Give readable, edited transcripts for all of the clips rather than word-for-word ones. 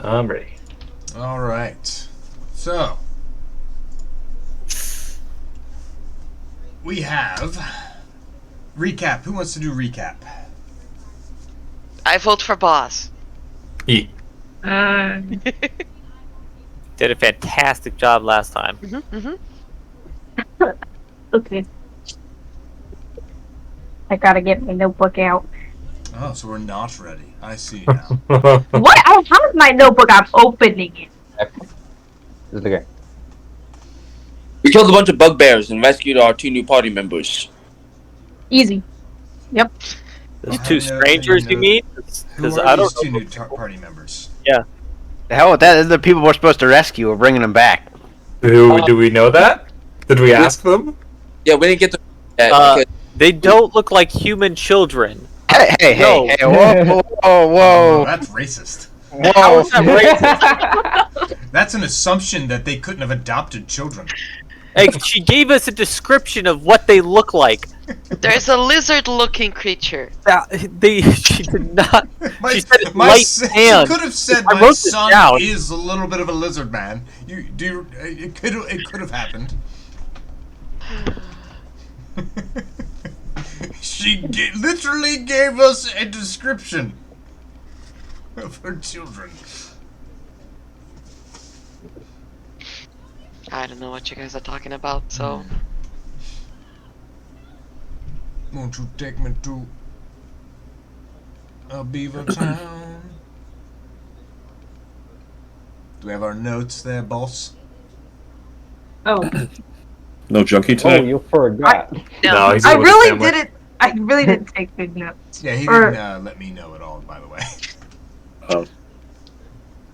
I'm ready. All right. So we have recap. Who wants to do recap? I vote for boss. E. Did a fantastic job last time. Okay. I gotta get my notebook out. Oh, so we're not ready. I see now. What? I have my notebook. I'm opening it. It's okay. We killed a bunch of bugbears and rescued our 2 new party members. Easy. Yep. Those Well, two I know strangers, that you mean? Who Because are I these don't two know. new party members? The hell with that. They're the people we're supposed to rescue. We're bringing them back. Do we know that? Did we ask them? Yeah, we didn't get to that because They don't look like human children. Hey, No. hey, whoa, Oh, whoa, that's racist. whoa. How is that racist? That's an assumption that they couldn't have adopted children. Hey, she gave us a description of what they look like. There's a lizard-looking creature. She did not. She said light She tan. could have said I my wrote this son down. is a little bit of a lizard man. It could have happened. She literally gave us a description of her children. I don't know what you guys are talking about, so... Won't you take me to a beaver town? Do we have our notes there, boss? Oh. No junkie Oh, tonight? you forgot. No, he's I with his really family. didn't. I really didn't take good notes. Yeah, he Or- didn't let me know at all, by the way.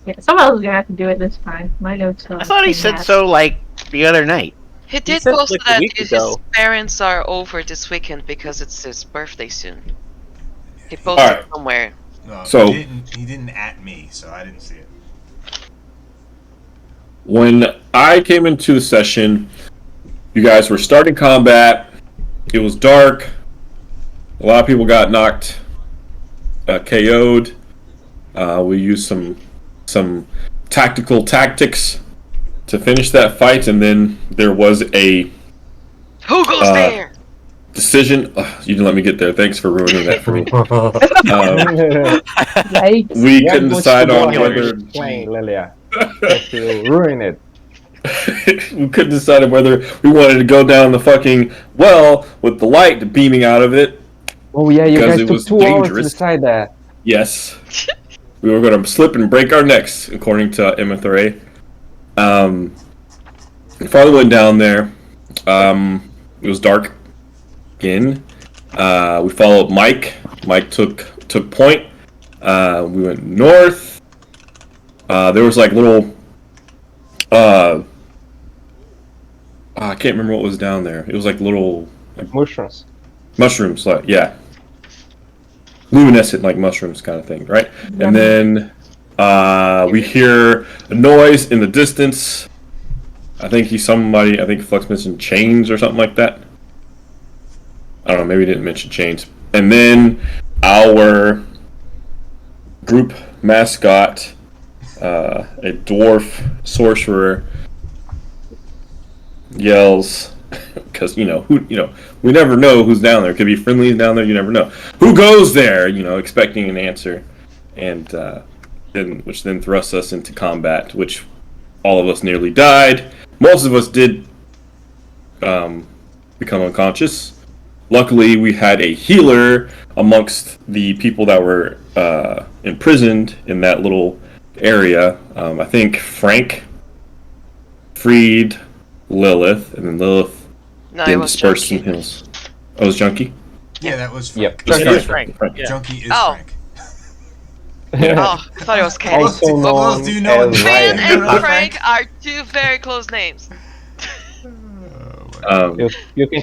Yeah, someone else is gonna have to do it this time. My notes are. I thought he said so, like, the other night. He did said post like a that week his ago. parents are over this weekend because it's his birthday soon. He posted Alright. somewhere. No, So- he didn't at me, so I didn't see it. When I came into the session, you guys were starting combat. It was dark. A lot of people got knocked, KO'd. We used some tactical tactics to finish that fight, and then there was a Who goes there? decision. You didn't let me get there. Thanks for ruining that for me. Yikes. We Yeah, couldn't but decide you on go ahead whether and explain, Lilia. Just to ruin it. we couldn't decide on whether we wanted to go down the fucking well with the light beaming out of it. Oh yeah, you Because guys it took was 2 hours to dangerous. decide that. Yes. We were going to slip and break our necks, according to Emma Father went down there. It was dark again. We followed Mike. Mike took point. We went north. There was like little... I can't remember what was down there. It was like little... Mushrooms. mushrooms, like, yeah. Luminescent, like mushrooms kind of thing, right? And then we hear a noise in the distance. I think Flex mentioned chains or something like that. I don't know, maybe he didn't mention chains. And then our group mascot, a dwarf sorcerer, yells, because we never know who's down there. It could be friendlies down there. You never know who goes there. Expecting an answer, and which then thrusts us into combat, which all of us nearly died. Most of us did become unconscious. Luckily, we had a healer amongst the people that were imprisoned in that little area. I think Frank freed Lilith, and then Lilith No, it then was dispersed some Junkie. hills. Oh, it was Junkie? Yeah, that was Yep. Frank. Junkie is Frank. Yeah. Junkie is Oh. Frank. Oh, I thought it was Kenny. Also What known else do you know? as Finn Ryan. and Frank are two very close names. You can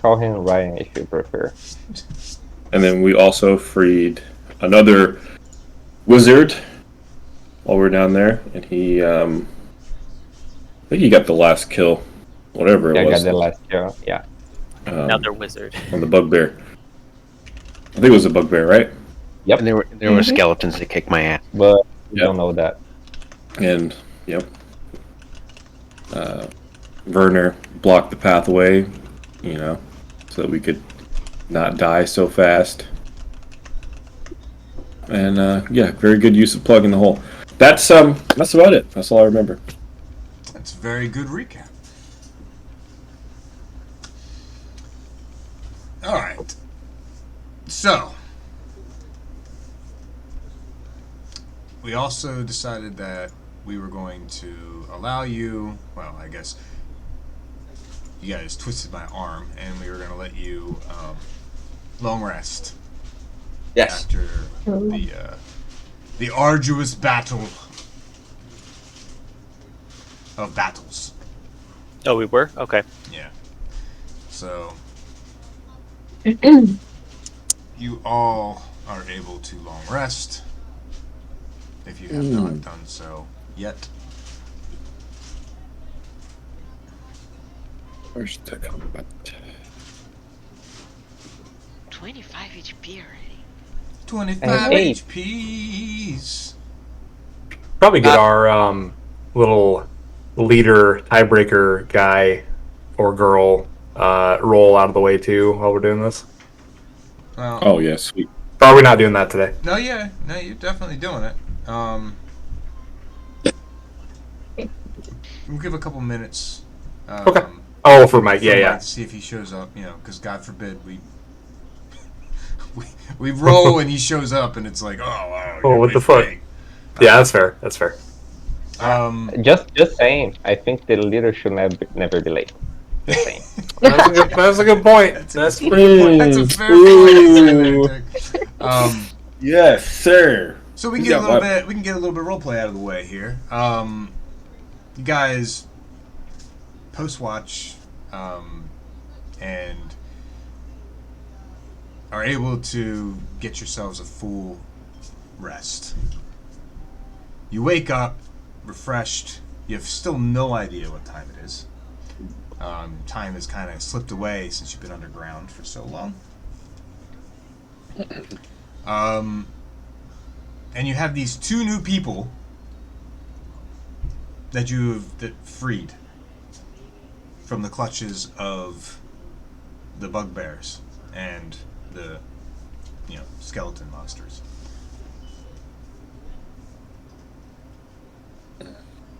call him Ryan if you prefer. And then we also freed another wizard while we were down there, and he, I think he got the last kill, whatever it Yeah, I was. got the last kill. Yeah. Another wizard. On the bugbear. I think it was a bugbear, right? Yep. And there were skeletons that kicked my ass. But we Yeah. don't know that. And, Werner blocked the pathway, so that we could not die so fast. And, very good use of plugging the hole. That's about it. That's all I remember. That's a very good recap. Alright. So, we also decided that we were going to allow you, well, I guess you guys twisted my arm, and we were going to let you long rest Yes. after the arduous battle of battles. Oh, we were? Okay. Yeah. So, you all are able to long rest if you have not done so yet. Where's the combat? 25 HP already. 25 8. HPs. Probably get our little leader tiebreaker guy or girl roll out of the way too while we're doing this. Well, Oh, yeah, sweet. Or are we not doing that today? no, you're definitely doing it. We'll give a couple minutes. Okay. Oh, for Mike. Yeah, Mike yeah. to see if he shows up. Because God forbid we roll and he shows up and it's like, oh wow. Oh, what the fuck? Yeah, that's fair. That's fair. Just saying. I think the leader should never be late. Just saying. That's a good point. That's a fair point. Yes, sir. So we can get a little bit. We can get a little bit of role play out of the way here. You guys post watch, and are able to get yourselves a full rest. You wake up refreshed. You have still no idea what time it is. Time has kind of slipped away since you've been underground for so long. And you have these two new people that you've freed from the clutches of the bugbears and the skeleton monsters.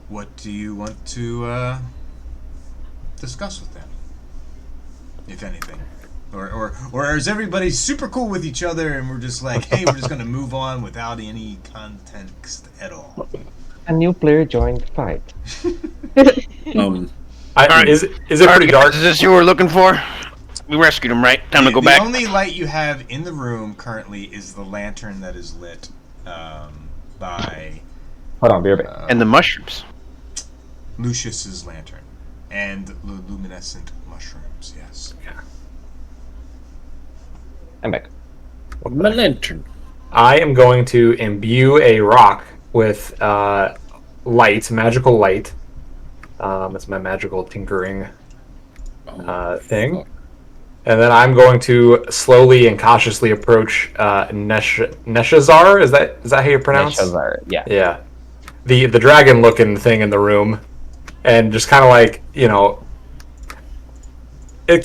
What do you want to discuss with them, if anything? Or is everybody super cool with each other and we're just like, hey, we're just going to move on without any context at all? A new player joined the fight. Is it pretty dark? Is this who we're looking for? We rescued him, right? Time to go back. The only light you have in the room currently is the lantern that is lit by Hold on, be right back. And the mushrooms. Lucius's lantern and the luminescent mushrooms. Yes. I'm back. My lantern. I am going to imbue a rock with light, magical light. It's my magical tinkering thing. And then I'm going to slowly and cautiously approach Neshazar. Is that how you pronounce it? Neshazar, yeah. Yeah. The dragon-looking thing in the room. And just kind of like, it's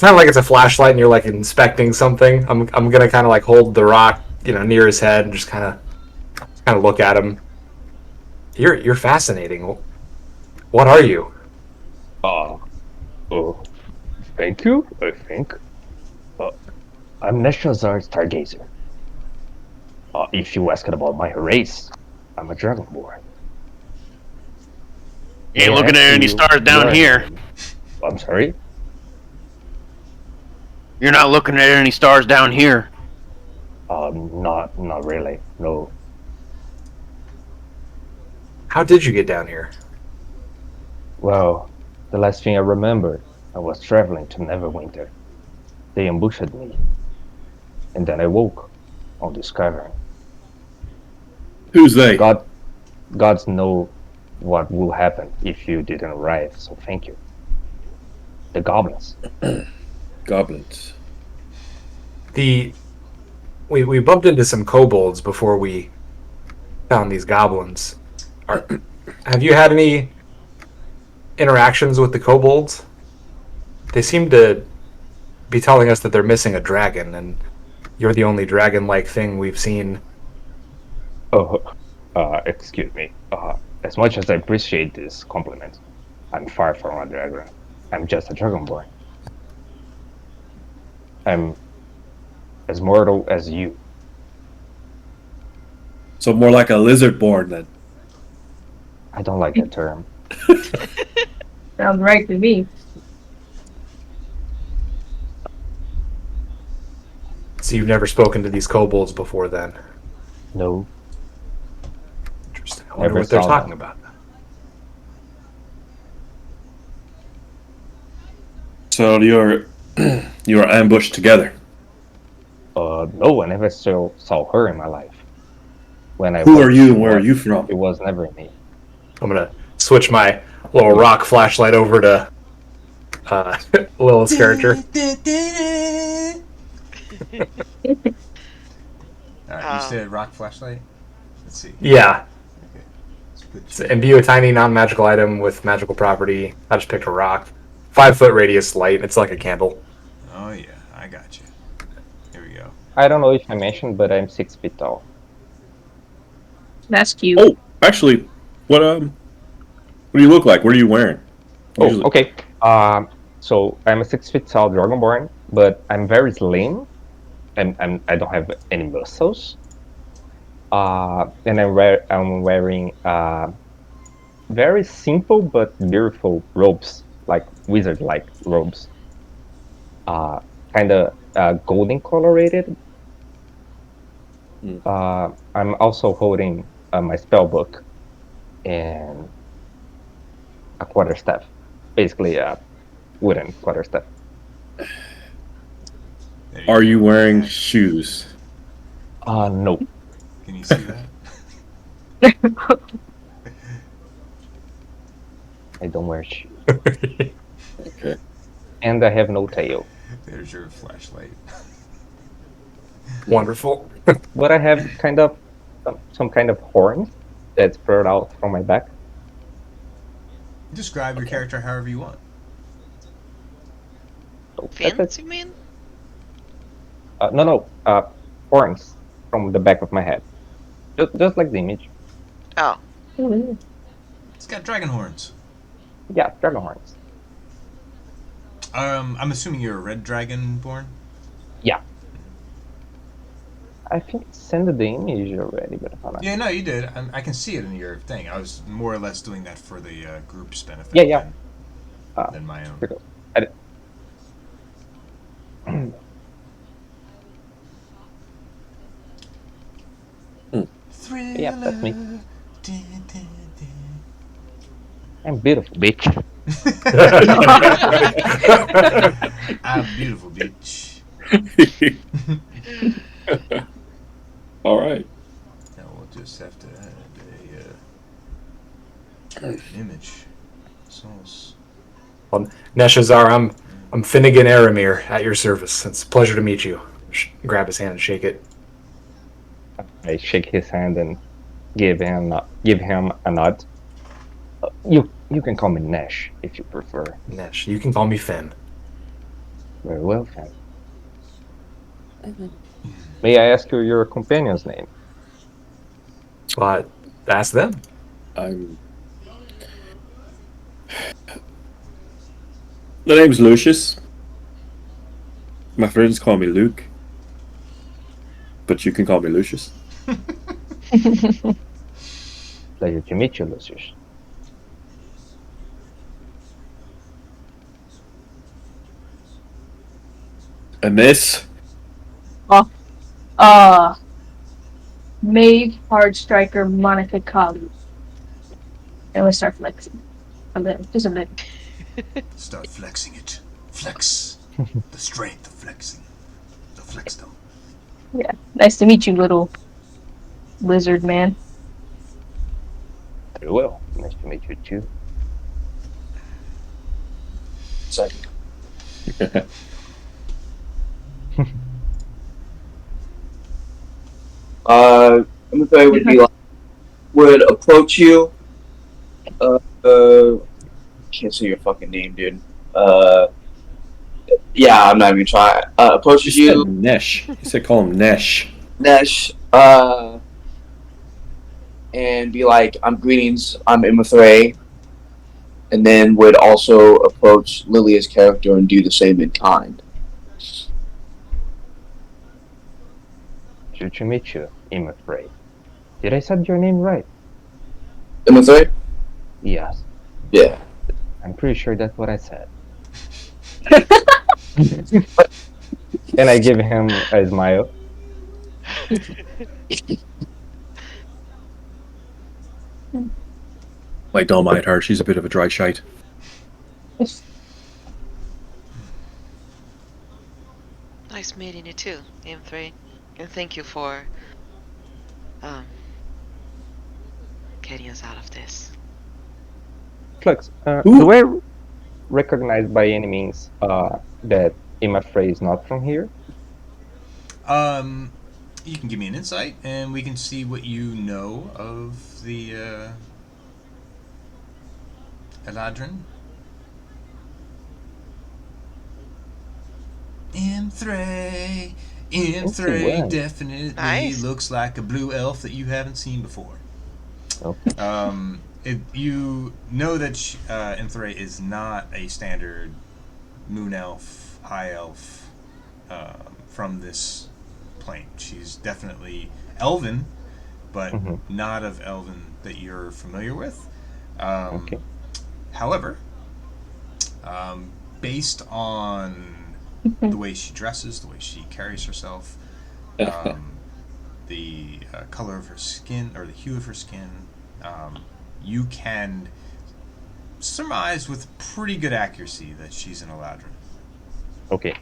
kind of like it's a flashlight and you're like inspecting something. I'm gonna kind of like hold the rock, near his head and just kind of look at him. You're fascinating. What are you? Thank you, I think. I'm Neshazar's Stargazer. If you ask about my race, I'm a Dragonborn. You ain't looking at any stars down here. I'm sorry? You're not looking at any stars down here. Not really, no. How did you get down here? Well, the last thing I remember, I was traveling to Neverwinter. They ambushed me. And then I woke on this cavern. Who's they? Gods know what will happen if you didn't arrive, so thank you. The goblins. Goblins. We bumped into some kobolds before we found these goblins. have you had any interactions with the kobolds? They seem to be telling us that they're missing a dragon, and you're the only dragon-like thing we've seen. Oh, excuse me. As much as I appreciate this compliment, I'm far from a dragon. I'm just a dragonborn. I'm as mortal as you. So more like a lizard born then. I don't like that term. Sounds right to me. So you've never spoken to these kobolds before, then? No. Interesting. I wonder Never what they're saw talking them. about. So you're ambushed together. No, I never saw her in my life. When I Who was are you and where are born, you from? It was never me. I'm gonna switch my little rock flashlight over to Lilith's character. Alright, you said rock flashlight? Let's see. Yeah. Okay. Let's put So you- imbue a tiny non-magical item with magical property. I just picked a rock. 5-foot radius light. It's like a candle. Oh yeah, I got you. Here we go. I don't know if I mentioned, but I'm 6 feet tall. That's cute. Oh, actually, what do you look like? What are you wearing? Usually- Oh, okay. So I'm a 6 feet tall dragonborn, but I'm very slim. I don't have any muscles. And I'm wearing very simple but beautiful robes, like wizard-like robes. Kind of golden colorated. I'm also holding my spell book and a quarterstaff, basically a wooden quarterstaff. There Are you go. wearing shoes? No. Can you see that? I don't wear shoes. Okay. And I have no tail. There's your flashlight. Wonderful. But I have kind of some kind of horns that sprout out from my back. Describe your character however you want. So that's Fins, it. you mean? No, horns from the back of my head. Just like the image. Oh. It's got dragon horns. Yeah, dragon horns. I'm assuming you're a red dragon born? Yeah. I think I sent the image already, but I'm not. Yeah, no, you did. I can see it in your thing. I was more or less doing that for the group's benefit. Yeah. Than my own. Here we go. I did. Yeah, that's me. I'm beautiful, bitch. I'm beautiful, bitch. All right. Now we'll just have to add an image. Source. Well, Neshazar, I'm Finnegan Aramir at your service. It's a pleasure to meet you. Grab his hand and shake it. I shake his hand and give him a nod. You can call me Nash if you prefer. Nesh, you can call me Finn. Very well, Finn. May I ask you your companion's name? But ask them. I'm. The name's Lucius. My friends call me Luke, but you can call me Lucius. Pleasure to meet you, Lucius. And this? Maeve, Hard Striker, Monica Kali. And we start flexing. A little, just a little. Start flexing it. Flex. The strength of flexing. The flex them. Yeah. Nice to meet you, little lizard man. Very well. Nice to meet you too. I'm gonna tell you would be like would approach you Can't say your fucking name, dude. Yeah, I'm not even trying. You Approaches said you, Nesh. You said call him Nesh. Nesh, and be like, "I'm greetings. I'm Imithray," and then would also approach Lilia's character and do the same in kind. Good to meet you, I'm afraid. Did I say your name right? Imithray? Yes. Yeah. I'm pretty sure that's what I said. And I give him a smile. Like, don't mind her. She's a bit of a dry shite. Nice meeting you too, M3. And thank you for getting us out of this. Flux, do I recognize by any means that Imafrey is not from here? You can give me an insight, and we can see what you know of the Eladrin. M3 wow. definitely Nice. looks like a blue elf that you haven't seen before. Okay. You know that M3 is not a standard moon elf, high elf from this plane. She's definitely elven, but not of elven that you're familiar with. Okay. However, based on the way she dresses, the way she carries herself, the color of her skin, or the hue of her skin, you can surmise with pretty good accuracy that she's an Eladrin, Okay.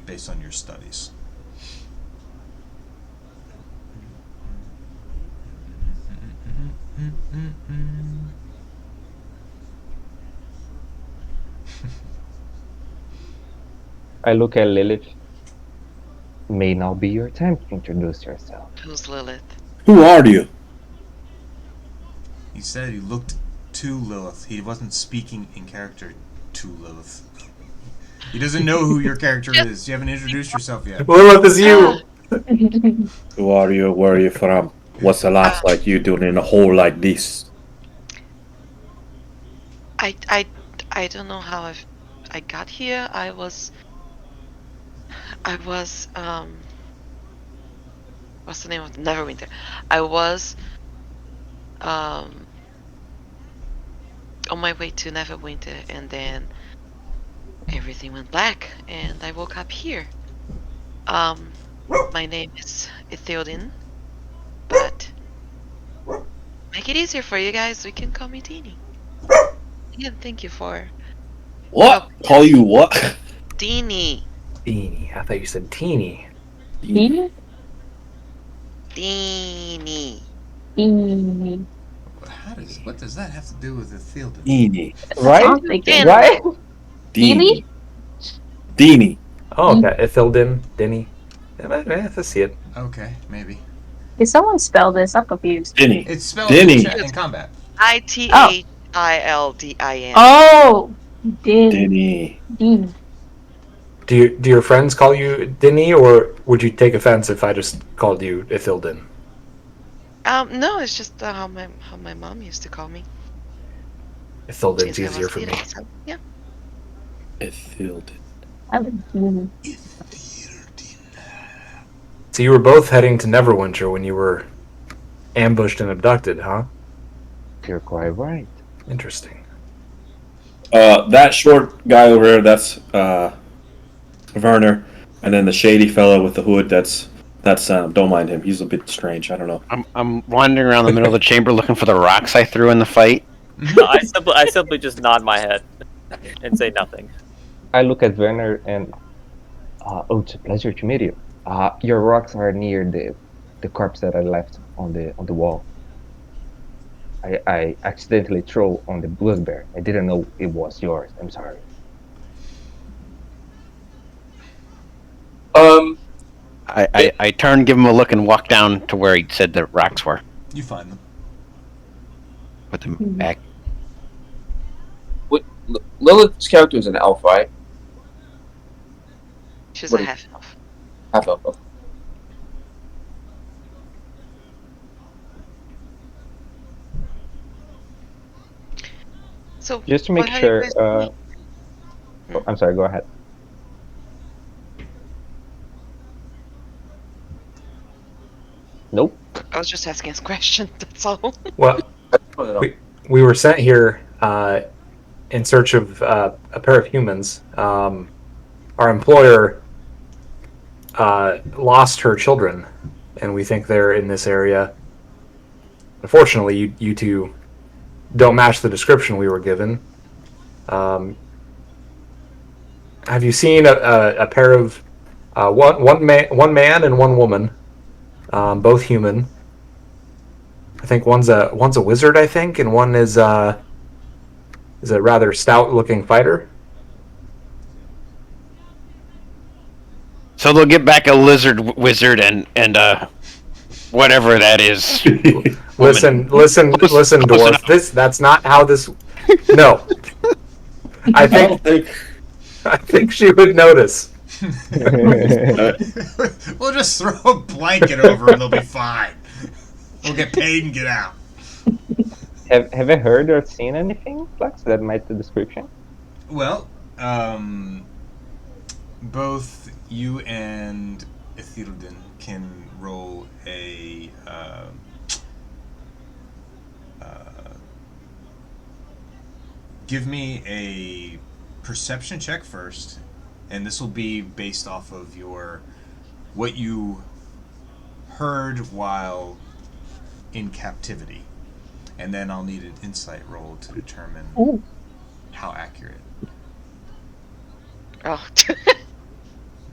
based on your studies. I look at Lilith. May now be your time to introduce yourself. Who's Lilith? Who are you? He said he looked to Lilith. He wasn't speaking in character to Lilith. He doesn't know who your character is. You haven't introduced yourself yet. Lilith is you. Who are you? Where are you from? What's the life like you doing in a hole like this? I don't know how I got here. I was what's the name of Neverwinter? I was on my way to Neverwinter, and then everything went black and I woke up here. My name is Theodin, but make it easier for you guys, we can call me Deanie. Yeah, thank you for What? Call you what? Deanie. Beanie. I thought you said teeny. Beanie? Deanie. Beanie. What does that have to do with the field? Deanie. Right? I'm thinking. Right? Deanie. Deanie. Oh, okay. It filled in. Denny. Yeah, I see it. Okay, maybe. Did someone spell this? I'm confused. Denny. It's spelled Denny. in combat. ITHILDIN. Oh! Din. Denny. Din. Do your friends call you Denny, or would you take offense if I just called you Ithildin? No, it's just how my mom used to call me. Ithildin's Since I easier was for me. little, so, yeah. Ithildin. I would Din. So you were both heading to Neverwinter when you were ambushed and abducted, huh? You're quite right. Interesting. That short guy over there, that's Werner, and then the shady fellow with the hood, that's Sam. Don't mind him. He's a bit strange. I don't know. I'm wandering around the middle of the chamber looking for the rocks I threw in the fight. No, I simply just nod my head and say nothing. I look at Werner and oh, it's a pleasure to meet you. Your rocks are near the corpse that I left on the wall. I accidentally threw on the blueberry. I didn't know it was yours. I'm sorry. I turn, give him a look, and walk down to where he said the rocks were. You find them. With the act. Lilith's character is an elf, right? She's What a is- half elf. Half elf. Okay. So Just to make what are you sure. guys doing? I'm sorry. Go ahead. Nope. I was just asking a question. That's all. Well, we were sent here in search of a pair of humans. Our employer lost her children, and we think they're in this area. Unfortunately, you two don't match the description we were given. Have you seen a pair of one man and one woman, both human? I think one's a wizard, I think, and one is a rather stout-looking fighter. So they'll get back a lizard wizard and whatever that is. Listen, close dwarf. enough. That's not how this. No, I think she would notice. We'll just throw a blanket over and they'll be fine. We'll get paid and get out. Have I heard or seen anything, Flex, that might the description? Well, both you and Ithildin can roll a give me a perception check first, and this will be based off of what you heard while in captivity, and then I'll need an insight roll to determine how accurate. Oh.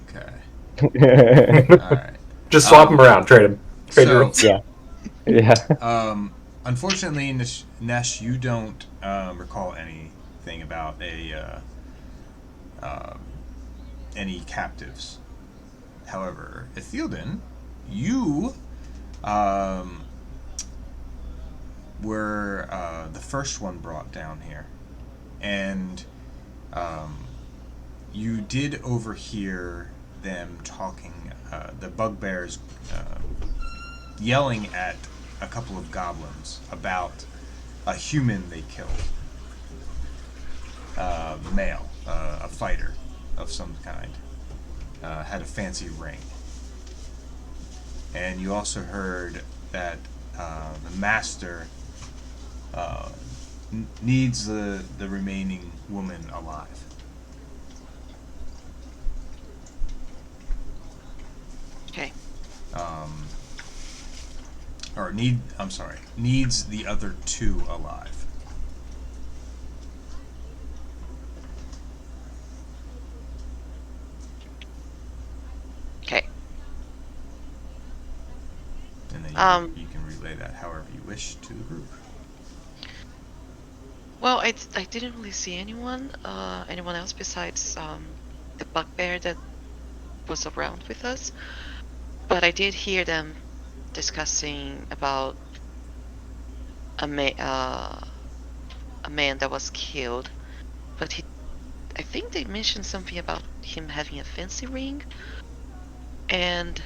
Okay. All right. Just swap them around, trade them. Trade So- rolls. Yeah. Unfortunately, Nesh, you don't recall anything about any captives. However, Ithildin, you were the first one brought down here, and you did overhear them talking, the bugbears yelling at a couple of goblins about a human they killed. Male, a fighter of some kind, had a fancy ring. And you also heard that the master needs the remaining woman alive. Okay. Needs the other two alive. Okay. And then you can relay that however you wish to the group. Well, I didn't really see anyone else besides the bugbear that was around with us, but I did hear them discussing about a man that was killed, but I think they mentioned something about him having a fancy ring, and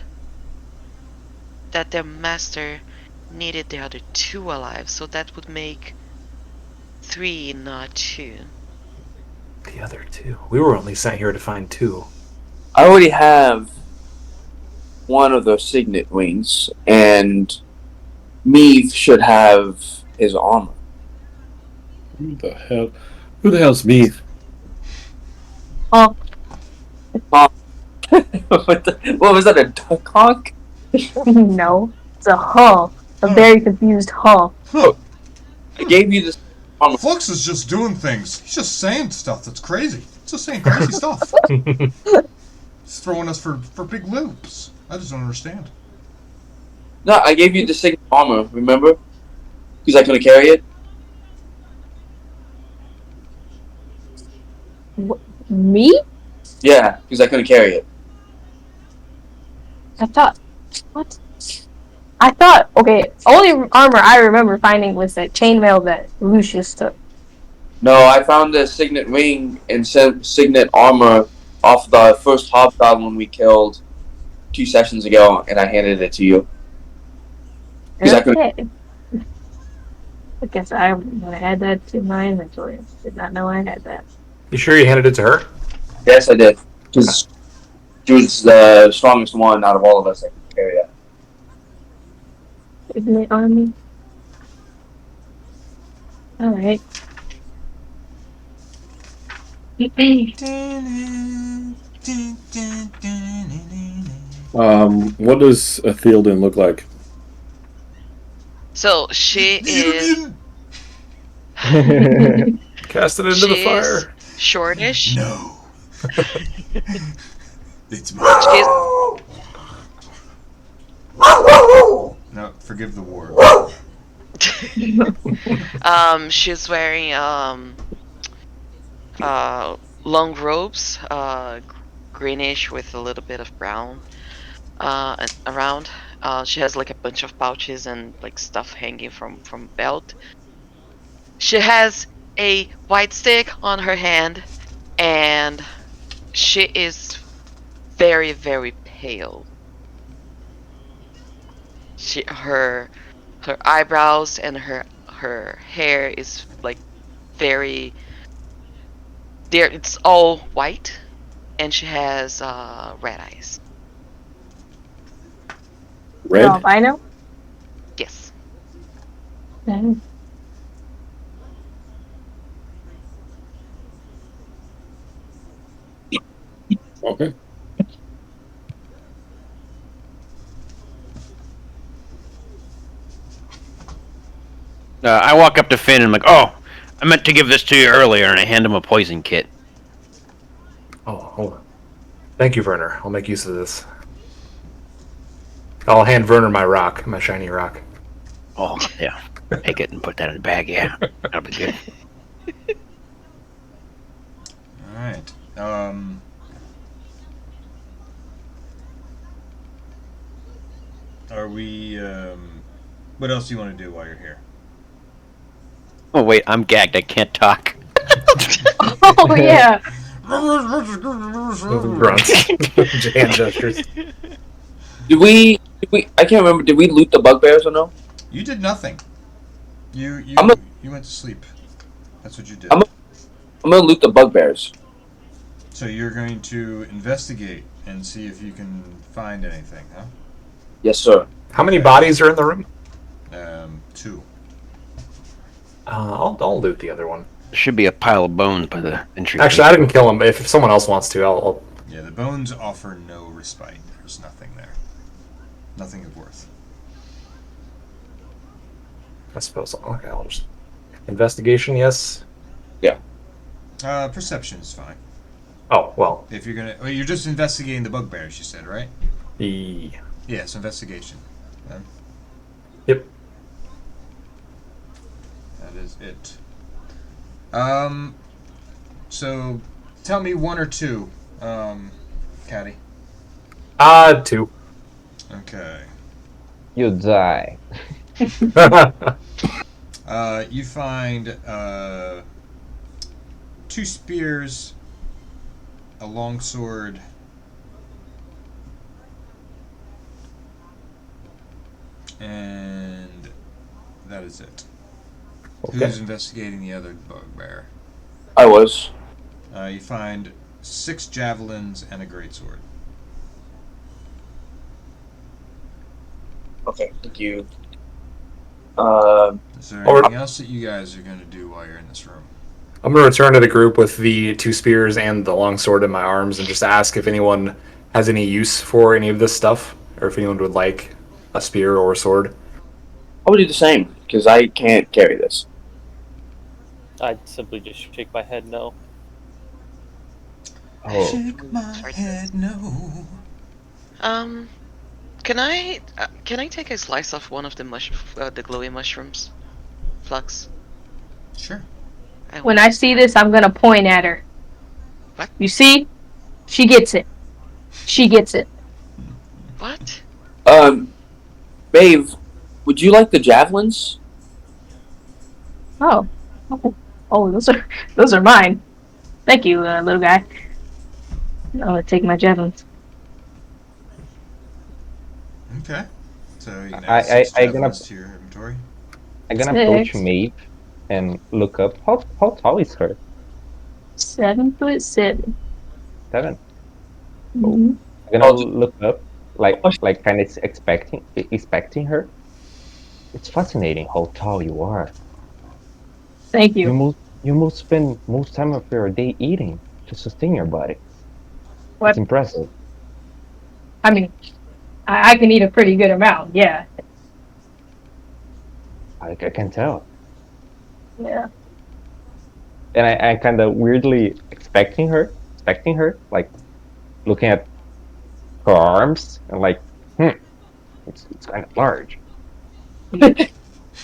that their master needed the other two alive, so that would make 3, not 2. The other two. We were only sent here to find two. I already have one of those signet wings, and Meave should have his armor. Who the hell? Who the hell's me? Oh, what was that, a duck honk? no. It's a hull. A very confused hull. Huh. I gave you this armor. Flux is just doing things. He's just saying stuff that's crazy. He's just saying crazy stuff. He's throwing us for big loops. I just don't understand. No, I gave you the signet armor, remember? Because I couldn't carry it. Me? Yeah, because I couldn't carry it. I thought. What? I thought, okay, only armor I remember finding was that chainmail that Lucius took. No, I found the signet ring and signet armor off the first hobgoblin we killed 2 sessions ago, and I handed it to you. Because I couldn't. Okay. I guess I'm gonna add that to my inventory. Did not know I had that. You sure you handed it to her? Yes, I did. Because she was the strongest one out of all of us that could carry it. Isn't it army? Alright. What does a Theoden look like? So she is. Cast it into She the is fire. shortish. No. It's my. She's No, forgive the word. she's wearing long robes, greenish with a little bit of brown around. She has like a bunch of pouches and like stuff hanging from belt. She has a white stick on her hand, and she is very, very pale. Her eyebrows and her hair is like very there. It's all white, and she has red eyes. Red? Albino? Yes. Mm. Okay. I walk up to Finn and I'm like, "Oh, I meant to give this to you earlier," and I hand him a poison kit. Oh, hold on. Thank you, Werner. I'll make use of this. I'll hand Werner my rock, my shiny rock. Oh, yeah. Take it and put that in the bag. Yeah, that'll be good. All right. Are we? What else do you want to do while you're here? Oh wait, I'm gagged. I can't talk. Oh, yeah. Grunts. Hand gestures. Did we? I can't remember. Did we loot the bugbears or no? You did nothing. You I'm a- you went to sleep. That's what you did. I'm gonna loot the bugbears. So you're going to investigate and see if you can find anything, huh? Yes, sir. How many bodies are in the room? 2. I'll loot the other one. There should be a pile of bones by the entry. Actually, I didn't kill him, but if someone else wants to, I'll... Yeah, the bones offer no respite. There's nothing there. Nothing of worth. I suppose. Okay, I'll just... Investigation, yes? Perception is fine. Oh, well. If you're gonna, well, you're just investigating the bugbears, you said, right? The... Yes, investigation. Yep. That is it. So tell me 1 or 2, Caddy. 2. Okay. You die. You find 2 spears, a longsword, and that is it. Okay. Who's investigating the other bugbear? I was. You find 6 javelins and a greatsword. Okay, thank you. Is there Or- anything else that you guys are going to do while you're in this room? I'm going to return to the group with the 2 spears and the longsword in my arms and just ask if anyone has any use for any of this stuff, or if anyone would like a spear or a sword. I would do the same because I can't carry this. I'd simply just shake my head no. Oh, Shake my head no. Can I take a slice of one of the the glowy mushrooms? Flux. Sure. When I see this, I'm gonna point at her. What? You see? She gets it. She gets it. What? Babe, would you like the javelins? Oh. Oh, those are mine. Thank you, little guy. I'll take my javelins. Okay. So you can add 6 javelins to your inventory. I'm gonna approach 6. Maeve and look up. How tall is her? 7'7". 7. Oh, Mm-hmm. I'm gonna Oh, look up, like kind of expecting her. It's fascinating how tall you are. Thank You you. must spend most time of your day eating to sustain your body. What? It's impressive. I mean, I can eat a pretty good amount. Yeah. I can tell. Yeah. And I kind of weirdly expecting her, like looking at her arms and like, it's kind of large.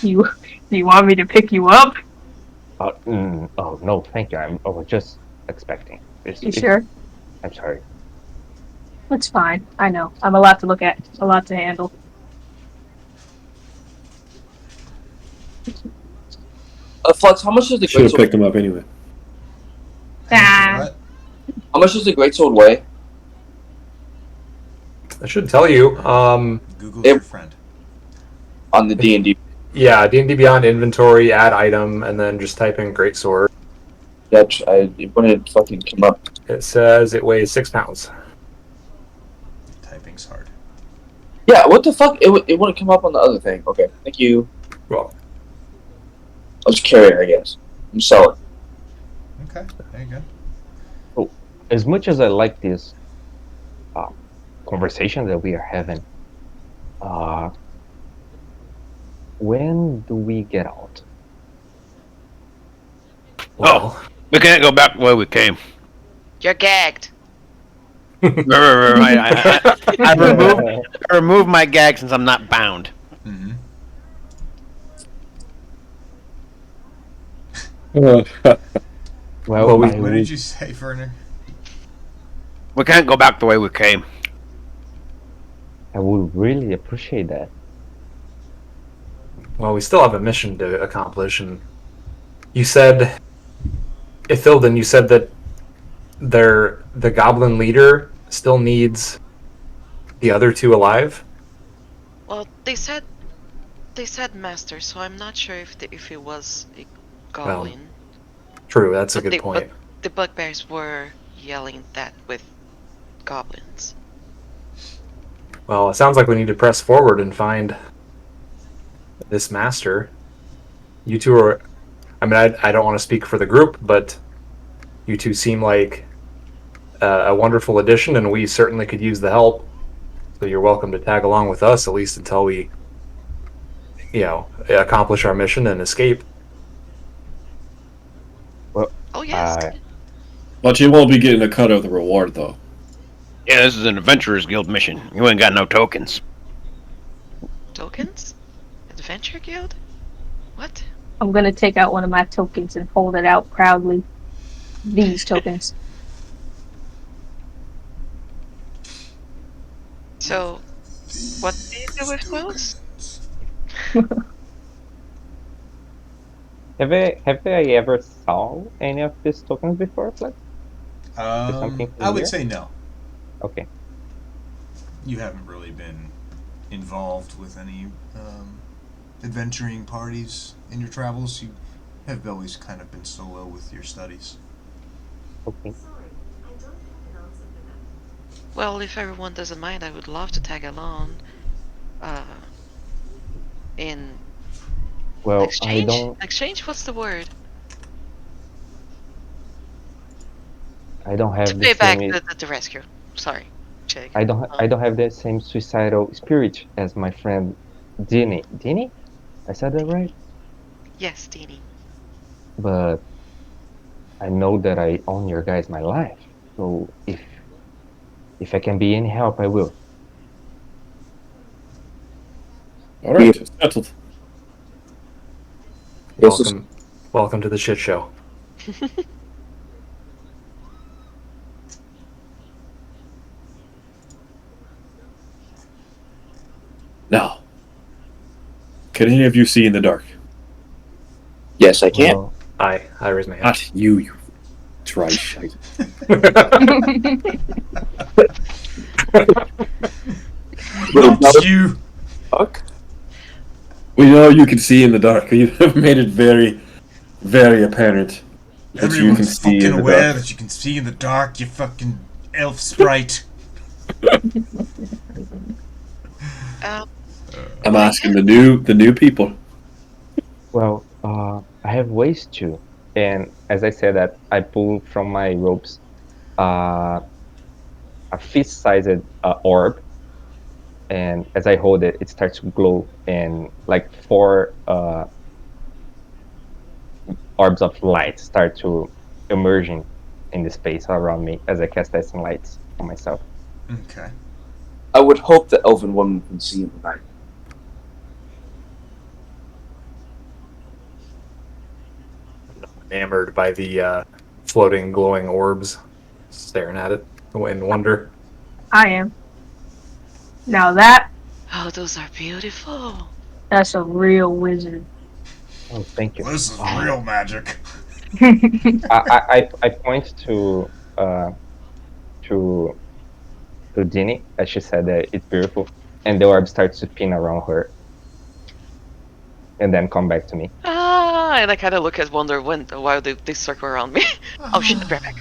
You want me to pick you up? Oh no, thank you. I was just expecting. You sure? I'm sorry. That's fine. I know. I'm a lot to look at. A lot to handle. Flux, how much does the Should have greatsword? picked him up anyway. What? How much does the greatsword weigh? I should tell you. Google's your friend. On the D&D. Yeah, D&D Beyond inventory, add item, and then just type in greatsword. That's when it fucking come up. It says it weighs 6 pounds. Typing's hard. Yeah, what the fuck? It wouldn't come up on the other thing. Okay, thank you. Well, I'll just carry it, I guess. I'm selling. Okay, there you go. Oh, as much as I like this conversation that we are having, when do we get out? well. We can't go back the way we came. You're gagged. I remove my gag since I'm not bound. Mm-hmm. Well, we- I What would, did you say, Werner? We can't go back the way we came. I would really appreciate that. Well, we still have a mission to accomplish, and you said, Ithilden, you said that the goblin leader still needs the other two alive? Well, they said master, so I'm not sure if it was a goblin. True, that's a But good point. But the bugbears were yelling that with goblins. Well, it sounds like we need to press forward and find this master. You two are... I mean, I don't want to speak for the group, but you two seem like a wonderful addition, and we certainly could use the help. So you're welcome to tag along with us, at least until we, accomplish our mission and escape. Well, Oh yes. But you won't be getting a cut of the reward, though. Yeah, this is an Adventurers Guild mission. You ain't got no tokens. Tokens? Adventure Guild? What? I'm gonna take out one of my tokens and hold it out proudly. These tokens. So, what do you do with those? have I ever saw any of these tokens before, Flex? Something I would familiar? say no. Okay. You haven't really been involved with any adventuring parties in your travels. You have always kind of been solo with your studies. Okay. Well, if everyone doesn't mind, I would love to tag along. In Well, exchange? I don't Exchange? What's the word? have To the pay back same the rescue. Sorry, Jake. I don't have the same suicidal spirit as my friend Dini. Dini? I said that right? Yes, Deanie. But I know that I own your guys my life. So if I can be any help, I will. All right, settled. Welcome to the shit show. Now, Can any of you see in the dark? Yes, I can. Well, I raise my hand. Not you, you dry shite. Not you. Fuck. We know you can see in the dark. You have made it very, very apparent that you can Everyone's see fucking in the aware dark. that you can see in the dark, you fucking elf sprite. I'm asking the new people. well, I have ways to, and as I said that, I pull from my ropes a fist-sized orb, and as I hold it, it starts to glow, and like four orbs of light start to emerging in the space around me as I cast dancing lights on myself. Okay. I would hope the elven woman can see in the night. Enamored by the floating, glowing orbs, staring at it in wonder. I am. Now those are beautiful. that's a real wizard. Oh, thank you. This is real magic. I point to Dini as she said that it's beautiful, and the orb starts to spin around her, and then come back to me. And I kind of look at Wonder while they circle around me. Oh shit, right back.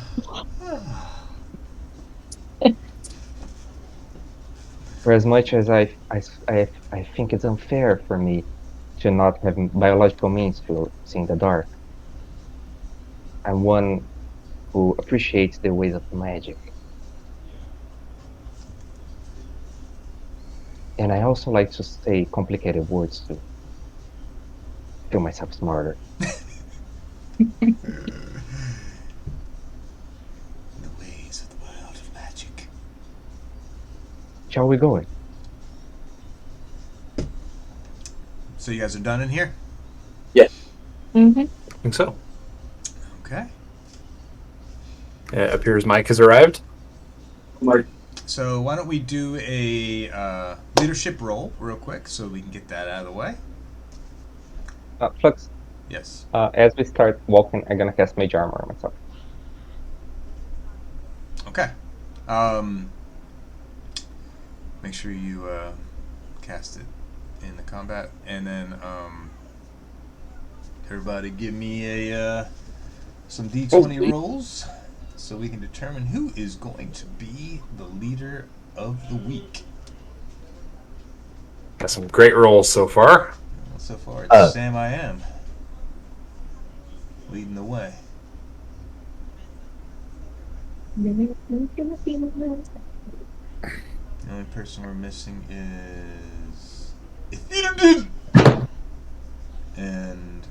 For as much as I think it's unfair for me to not have biological means to see in the dark, I'm one who appreciates the ways of magic. And I also like to say complicated words to feel myself smarter. The ways of the world of magic. Shall we go? So you guys are done in here? Mm-hmm. I think so. Okay. It appears Mike has arrived. So why don't we do a leadership roll real quick so we can get that out of the way? Flux, Yes. as we start walking, I'm gonna cast Mage Armor on myself. Okay. Make sure you cast it in the combat, and then everybody give me a some D20 rolls so we can determine who is going to be the leader of the week. Got some great rolls so far. Well, so far, it's Sam I Am leading the way. The only person we're missing is Etheridon! And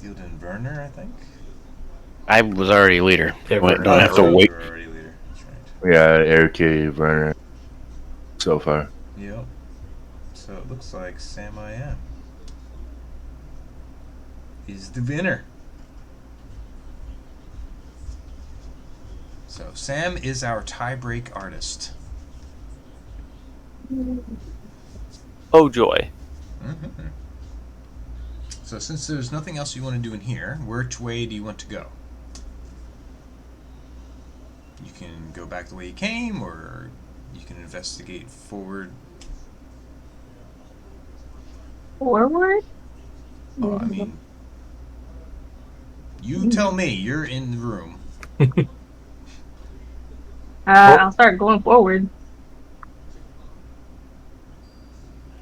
Theoden Werner, I think. I was already leader. Yeah, Don't Werner. have to You wait. were already leader. That's right. Yeah, Eric Werner so far. Yep. So it looks like Sam I Am is the winner. So Sam is our tie-break artist. Oh joy. Mm-hmm. So since there's nothing else you want to do in here, which way do you want to go? You can go back the way you came, or you can investigate forward. Forward? Oh, I mean, you tell me. You're in the room. I'll start going forward.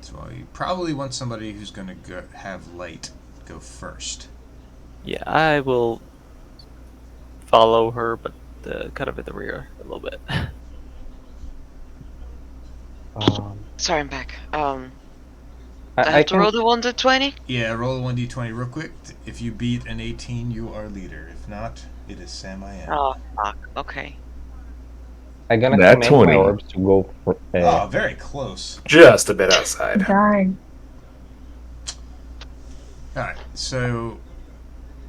So you probably want somebody who's going to have light go first. Yeah, I will follow her, but kind of at the rear a little bit. Sorry, I'm back. I I have to can. roll the 1 to 20? Yeah, roll a 1d20 real quick. If you beat an 18, you are leader. If not, it is Sam I Am. Oh, fuck. Okay. I'm gonna Nat command 20. my orbs to go for. Oh, very close. Just a bit outside. Darn. Alright, so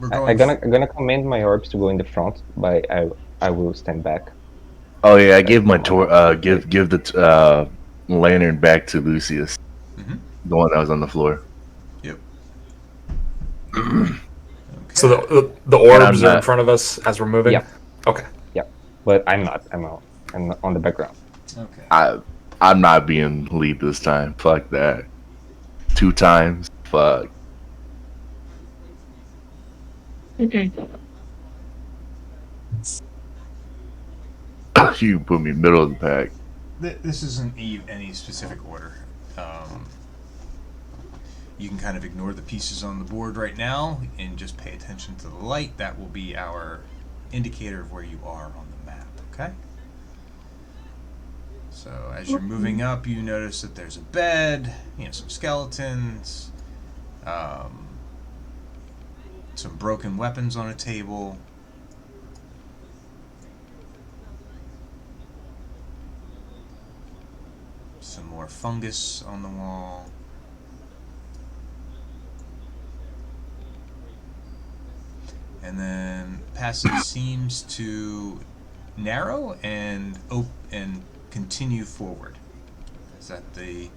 we're I'm going. gonna command my orbs to go in the front, but I will stand back. Oh yeah, I gave my give the lantern back to Lucius, Mm-hmm. the one that was on the floor. Yep. So Okay. the And I'm orbs are in not. front of us as we're moving. Yep. Okay. Yep. But I'm not. I'm not on the background. Okay. I'm not being lead this time. Fuck that. 2 times. Fuck. You put me middle of the pack. This isn't any specific order. You can kind of ignore the pieces on the board right now and just pay attention to the light. That will be our indicator of where you are on the map, okay? So as you're moving up, you notice that there's a bed, some skeletons, some broken weapons on a table. Some more fungus on the wall. And then passage seems to narrow and continue forward. Is that the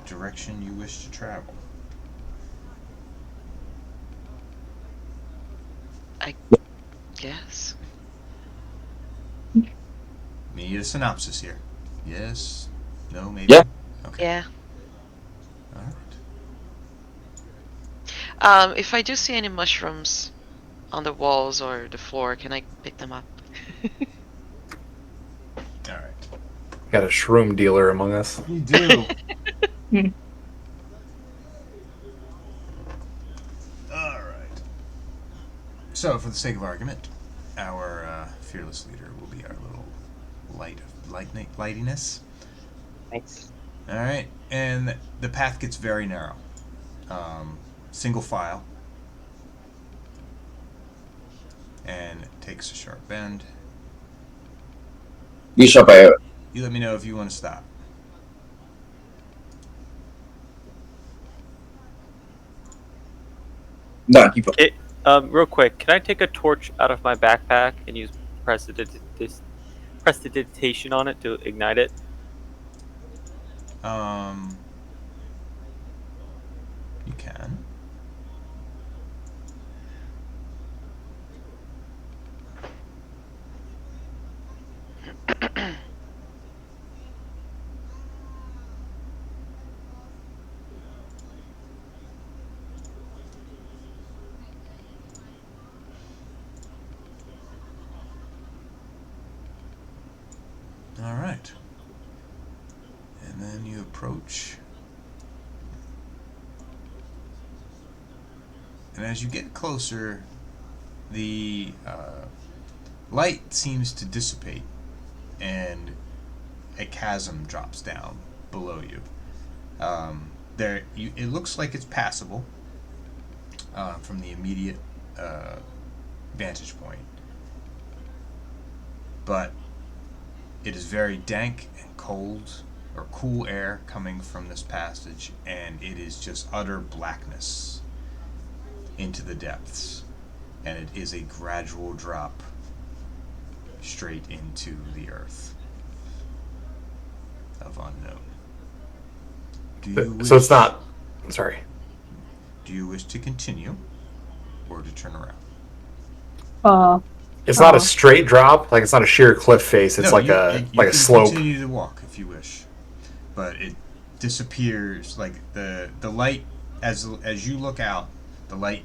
direction you wish to travel? I guess. Need a synopsis here. Yes? No? Maybe? Yeah. Okay. Yeah. Alright. If I do see any mushrooms on the walls or the floor, can I pick them up? Alright. Got a shroom dealer among us. You do. Alright. So, for the sake of argument, our fearless leader will be our little lightiness. Thanks. Alright, and the path gets very narrow. Single file. And takes a sharp bend. You shall pay it. You let me know if you want to stop. No, keep going. Real quick, can I take a torch out of my backpack and use prestidigitation on it to ignite it? You can. Alright. And then you approach. And as you get closer, the light seems to dissipate and a chasm drops down below you. It looks like it's passable from the immediate vantage point. But it is very dank and cold, or cool air coming from this passage, and it is just utter blackness into the depths. And it is a gradual drop straight into the earth of unknown. So it's not. Sorry. Do you wish to continue or to turn around? It's not a straight drop. Like it's not a sheer cliff face. It's No, like you a can slope. Continue to walk if you wish, but it disappears. Like the light, as you look out, the light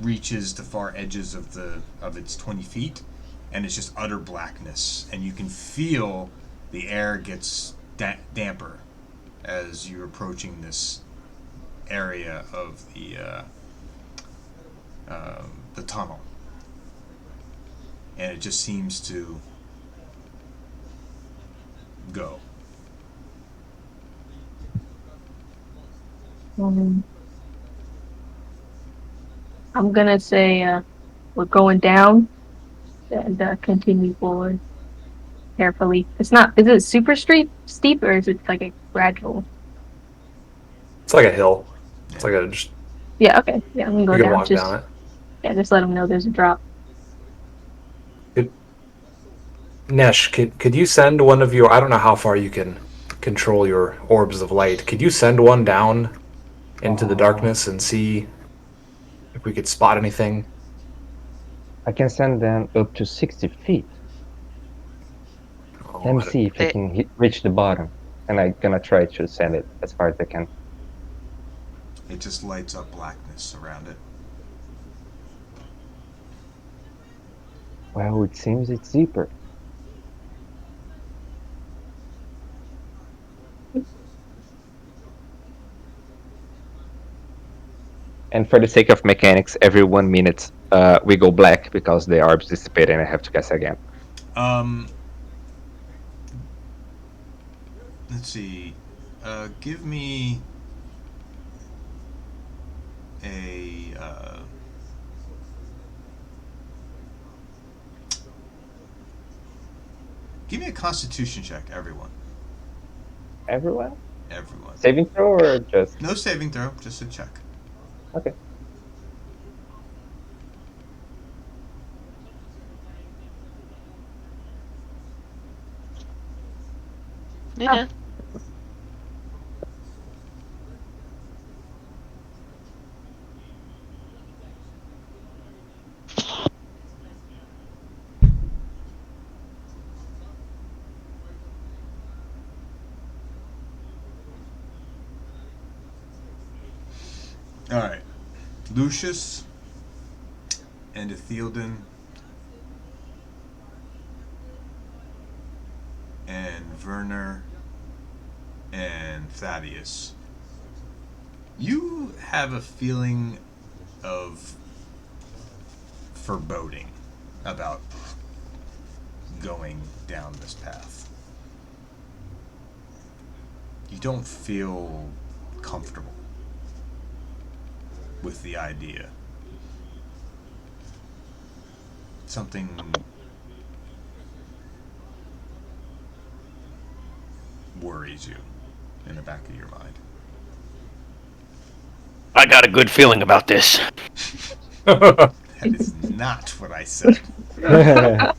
reaches the far edges of its 20 feet, and it's just utter blackness, and you can feel the air gets damper as you're approaching this area of the tunnel, and it just seems to go. I'm gonna say we're going down and continue forward carefully. It's not. Is it super steep or is it like a gradual? It's like a hill. It's like a just. Yeah. Okay. Yeah. I'm gonna go You can down. walk Just down it. yeah. Just let them know there's a drop. Good. Nesh, could you send one of your? I don't know how far you can control your orbs of light. Could you send one down into the darkness and see if we could spot anything? I can send them up to 60 feet. Let me Oh, see if I They, can reach the bottom. And I'm gonna try to send it as far as I can. It just lights up blackness around it. Well, it seems it's deeper. And for the sake of mechanics, every 1 minute we go black because the orbs dissipate and I have to cast again. Let's see. Give me a. Give me a Constitution check, everyone. Everyone? Everyone. Saving throw or just. No saving throw, just a check. Okay. yeah. Alright. Lucius and Ethildon and Werner and Thaddeus. You have a feeling of foreboding about going down this path. You don't feel comfortable with the idea. Something worries you in the back of your mind. I got a good feeling about this. That is not what I said. Are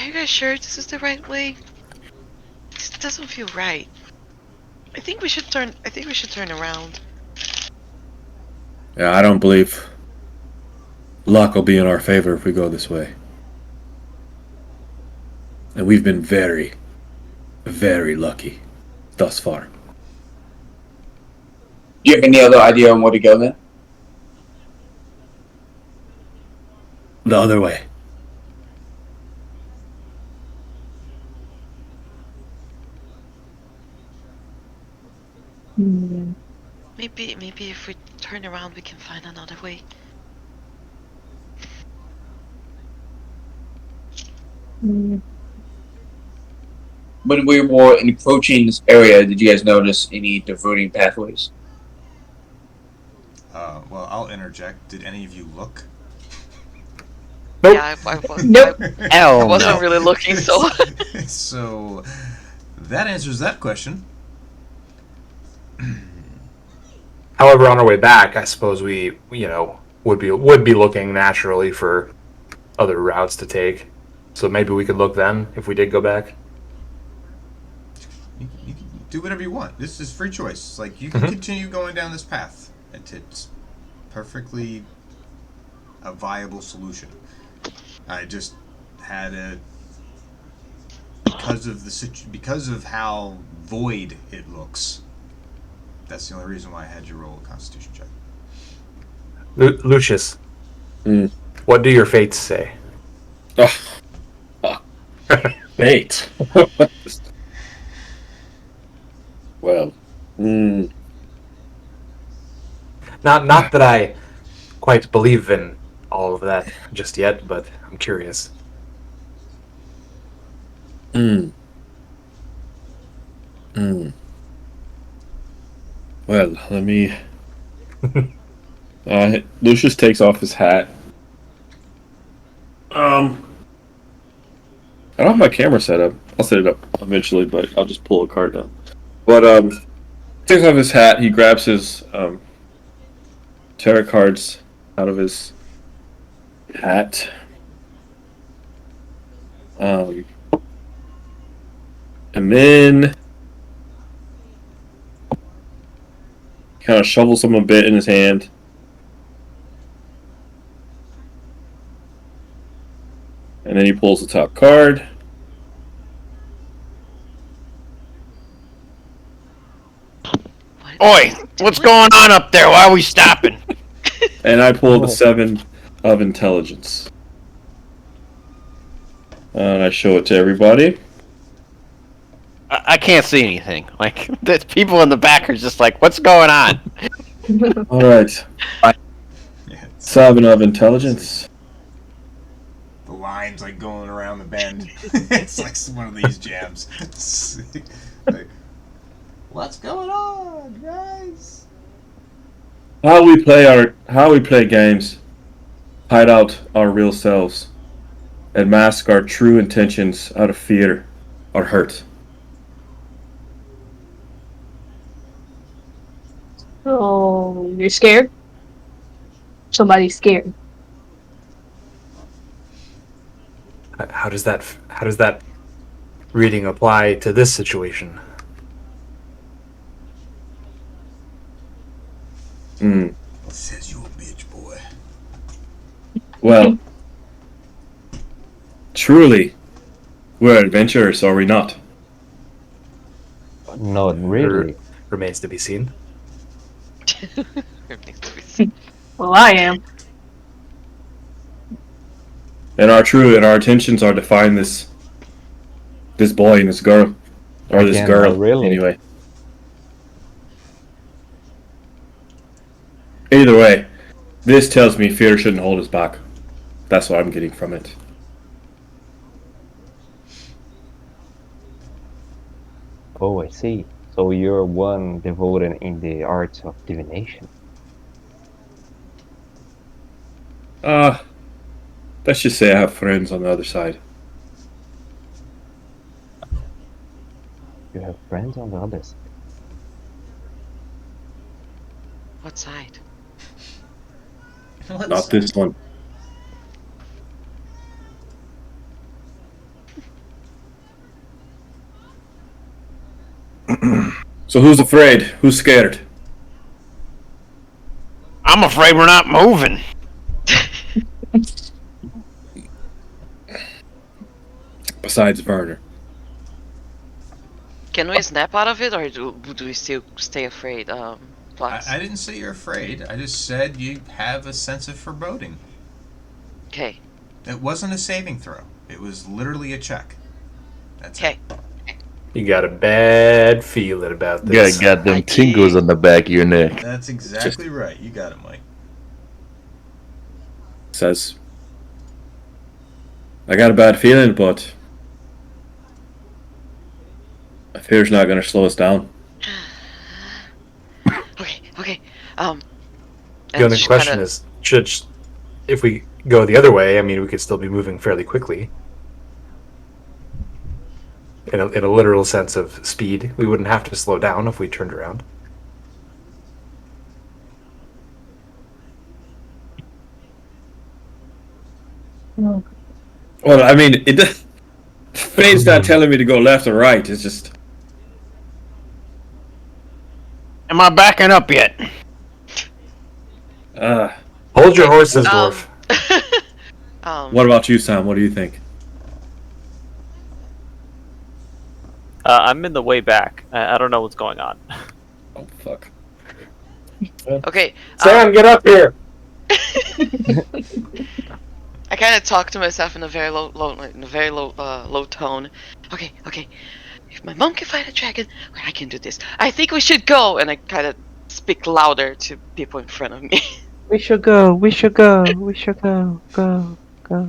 you guys sure this is the right way? This doesn't feel right. I think we should turn around. Yeah, I don't believe luck will be in our favor if we go this way. And we've been very, very lucky thus far. Do you have any other idea on where to go then? The other way. Maybe if we turn around we can find another way. When we were approaching this area, did you guys notice any diverting pathways? Well, I'll interject. Did any of you look? Nope. Yeah, Nope. I wasn't really looking, so. So that answers that question. However, on our way back, I suppose we would be looking naturally for other routes to take. So maybe we could look then if we did go back. You can do whatever you want. This is free choice. Like, you can continue going down this path. It's perfectly a viable solution. I just had a because of how void it looks. That's the only reason why I had you roll a Constitution check. Lucius, what do your fates say? Fate. Well, Not that I quite believe in all of that just yet, but I'm curious. Well, let me. Lucius takes off his hat. I don't have my camera set up. I'll set it up eventually, but I'll just pull a card down. But takes off his hat. He grabs his tarot cards out of his hat. And then kind of shovels him a bit in his hand. And then he pulls the top card. Oi, what's going on up there? Why are we stopping? And I pull the 7 of intelligence. And I show it to everybody. I can't see anything. Like, the people in the back are just like, what's going on? All right. Yeah, 7 of intelligence. the line's like going around the bend. It's like one of these jams. Like, what's going on, guys? How we play games, hide out our real selves, and mask our true intentions out of fear or hurt. Oh, you're scared? Somebody's scared. How does that reading apply to this situation? Says you a bitch, boy. Well, truly, we're adventurers, are we not? Not really. Remains to be seen. Well, I am. And our intentions are to find this boy and this girl, or this Again, girl, not really. anyway. Either way, this tells me fear shouldn't hold us back. That's what I'm getting from it. Oh, I see. So you're one devoted in the arts of divination. Let's just say I have friends on the other side. You have friends on the other side. What side? Not this one. So who's afraid? Who's scared? I'm afraid we're not moving. Besides Werner. Can we snap out of it, or do we still stay afraid? Flux? I didn't say you're afraid. I just said you have a sense of foreboding. Okay. It wasn't a saving throw. It was literally a check. That's Okay. You got a bad feeling about You this. got them tingles on the back of your neck. That's exactly right. You got it, Mike. Says, I got a bad feeling, but I fear's not going to slow us down. Okay. The only question is, if we go the other way, I mean, we could still be moving fairly quickly. In a literal sense of speed, we wouldn't have to slow down if we turned around. Oh. Well, I mean, Fade's not telling me to go left or right. It's just... Am I backing up yet? Hold your horses, dwarf. What about you, Sam? What do you think? I'm in the way back. I don't know what's going on. Oh, fuck. Okay. Sam, get up here! I kind of talk to myself in a very low tone. Okay. If my mom can fight a dragon, I can do this. I think we should go, and I kind of speak louder to people in front of me. We should go. Go.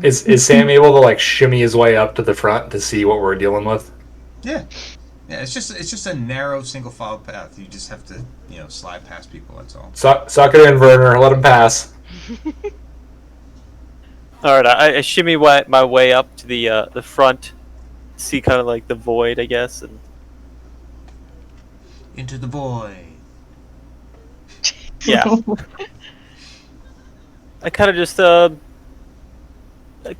Is Sam able to like shimmy his way up to the front to see what we're dealing with? Yeah. It's just a narrow single file path. You just have to, slide past people. That's all. Suck it in, Werner. Let him pass. All right, I shimmy my way up to the front, see kind of like the void, I guess, and Into the void. yeah. I kind of just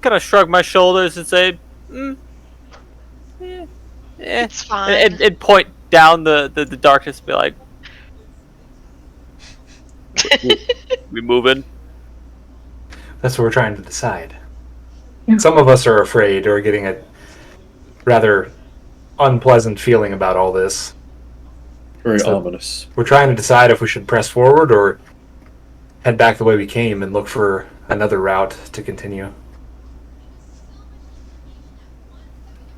kind of shrug my shoulders and say, eh, It's fine. and point down the darkness and be like, we moving? That's what we're trying to decide. Some of us are afraid or getting a rather unpleasant feeling about all this. Very So- ominous. We're trying to decide if we should press forward or head back the way we came and look for another route to continue.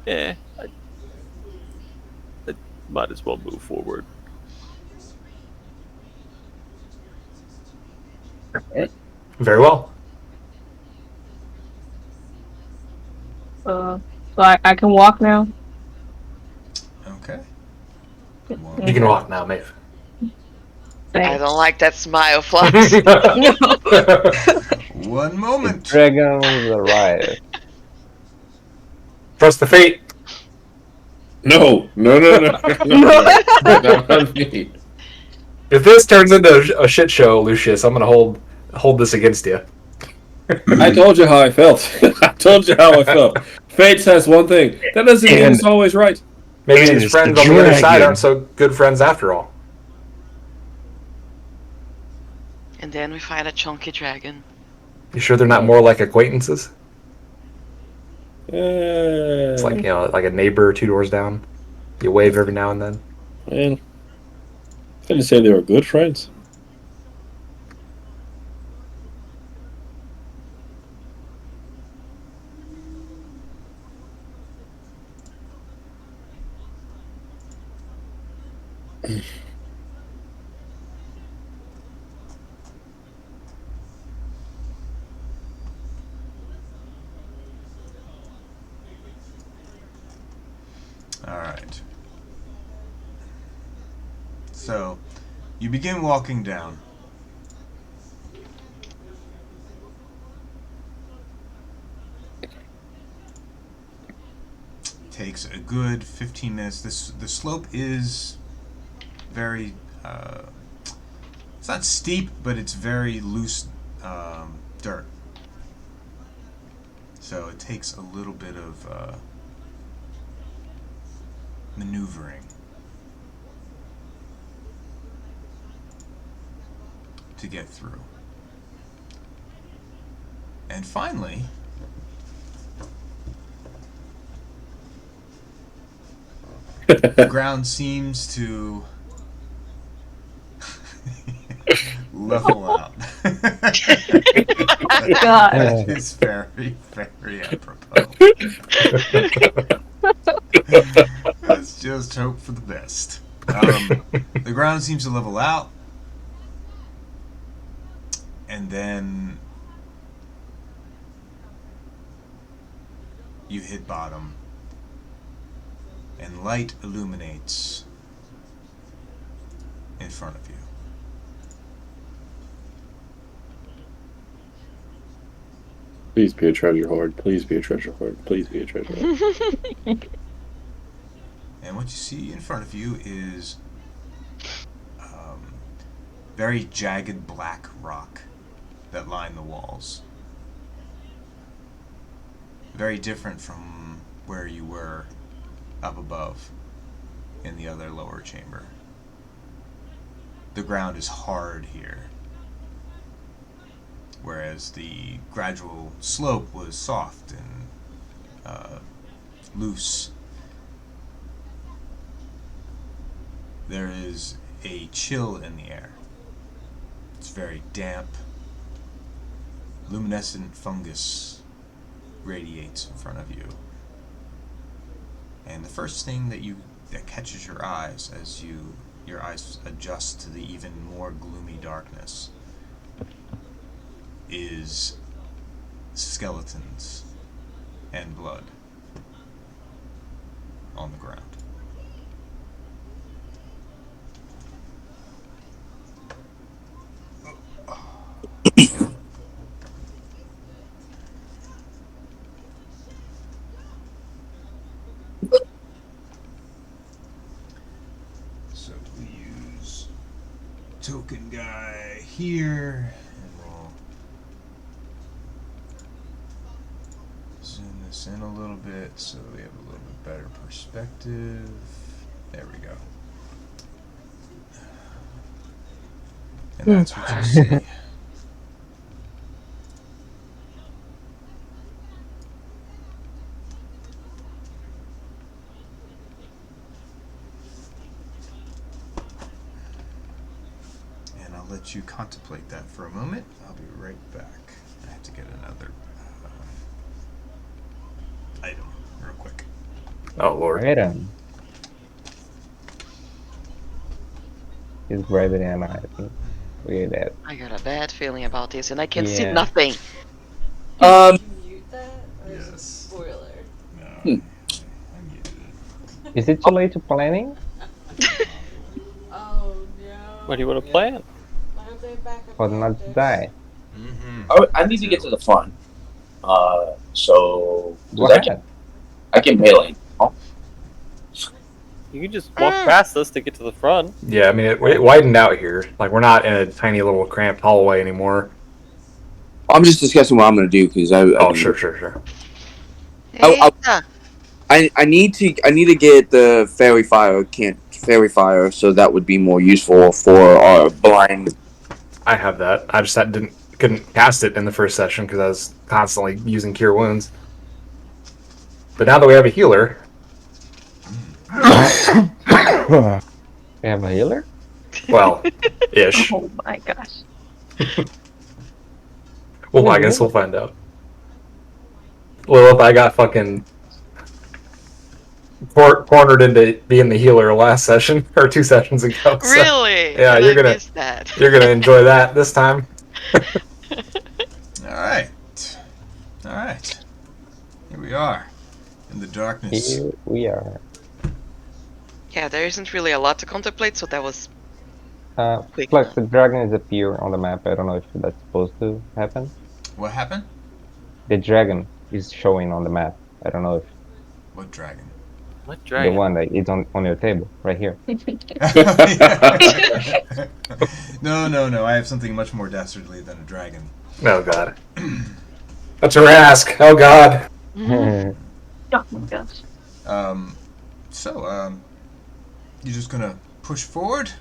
I might as well move forward. Very well. So I can walk now. Okay. You can walk now, Maeve. I don't like that smile, Flux. One moment. Dragons arrive. Trust the fate. No. Not on me. If this turns into a shit show, Lucius, I'm gonna hold this against you. I told you how I felt. Fate says one thing. That doesn't mean it's always right. Maybe And these it's friends the on the other side dragon. aren't so good friends after all. And then we find a chunky dragon. You sure they're not more like acquaintances? It's It's like, like a neighbor 2 doors down. You wave every now and then. man. I didn't say they were good friends. All right. So, you begin walking down. Takes a good 15 minutes. The slope is very it's not steep, but it's very loose dirt. So it takes a little bit of maneuvering to get through. And finally, the ground seems to level out. God. That is very, very apropos. Let's just hope for the best. The ground seems to level out, and then you hit bottom, and light illuminates in front of you. Please be a treasure hoard. Please be a treasure hoard. Please be a treasure hoard. And what you see in front of you is very jagged black rock that line the walls. Very different from where you were up above in the other lower chamber. The ground is hard here, whereas the gradual slope was soft and loose. There is a chill in the air. It's very damp. Luminescent fungus radiates in front of you. And the first thing that catches your eyes as your eyes adjust to the even more gloomy darkness is skeletons and blood on the ground. So we use token guy here, and we'll this in a little bit so we have a little bit better perspective. There we go. And that's what you see. And I'll let you contemplate that for a moment. I'll be right back. I have to get another item real quick. Oh lord. Item. He's braver than I think. Look at that. I got a bad feeling about this, and I can see Yeah. nothing. Um, Mute that? Or is it Yes. spoiler? No, Hmm. I muted it. Is it too late to planning? Oh no. What do you want to plan? Why don't they have backup But not to characters? die? I need to get to the front. So Go I ahead. can melee. Oh, You can just walk past us to get to the front. Yeah, I mean it widened out here. Like we're not in a tiny little cramped hallway anymore. I'm just discussing what I'm gonna do because Oh sure. Eita. I need to get the fairy fire, so that would be more useful for our blind. I have that. I just couldn't cast it in the first session because I was constantly using cure wounds. But now that we have a healer, We have a healer? well, ish. Oh my gosh. Well, I guess we'll find out. Well, if I got fucking cornered into being the healer last session or 2 sessions ago. So, Really? yeah, And you're I gonna missed that. you're gonna enjoy that this time. Alright. Alright. Here we are. In the darkness. Here we are. Yeah, there isn't really a lot to contemplate, so that was quick Flux, enough. the dragons appear on the map. I don't know if that's supposed to happen. What happened? The dragon is showing on the map. I don't know if What dragon? What the dragon? one that is on your table right here. No. I have something much more dastardly than a dragon. Oh god. That's her ask. Oh god. Oh my gosh. You're just gonna push forward?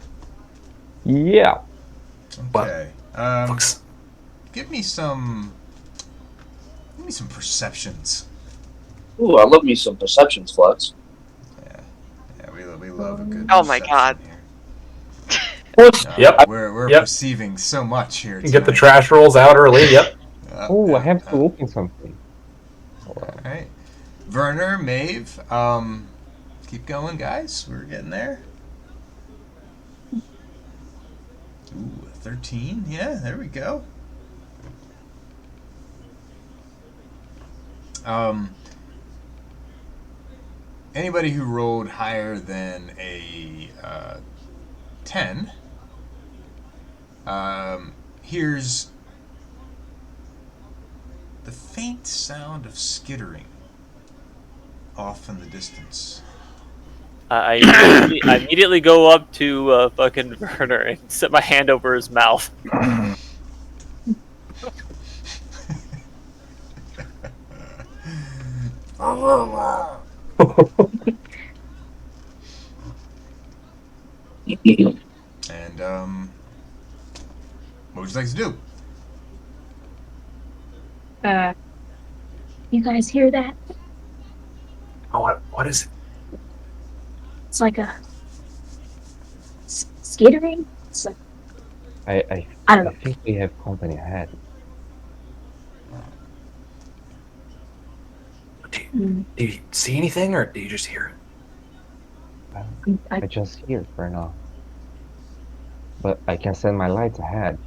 Yeah. Okay. Fucks. Give me some perceptions. Ooh, I love me some perceptions, Flux. Yeah, we love a good Oh my perception God. here. Yep. We're Yep. perceiving so much here. You get the tonight. trash rolls out early. Yep. Oh, I have to open something. Alright. Werner, Maeve, keep going, guys. We're getting there. Ooh, 13. Yeah, there we go. Anybody who rolled higher than a 10 hears the faint sound of skittering off in the distance. I immediately go up to fucking Werner and set my hand over his mouth. And what would you like to do? You guys hear that? Oh, what is it? It's like a skittering. It's like I I don't know. think we have company ahead. Do you see anything, or do you just hear it? I just hear it for now. But I can send my lights ahead.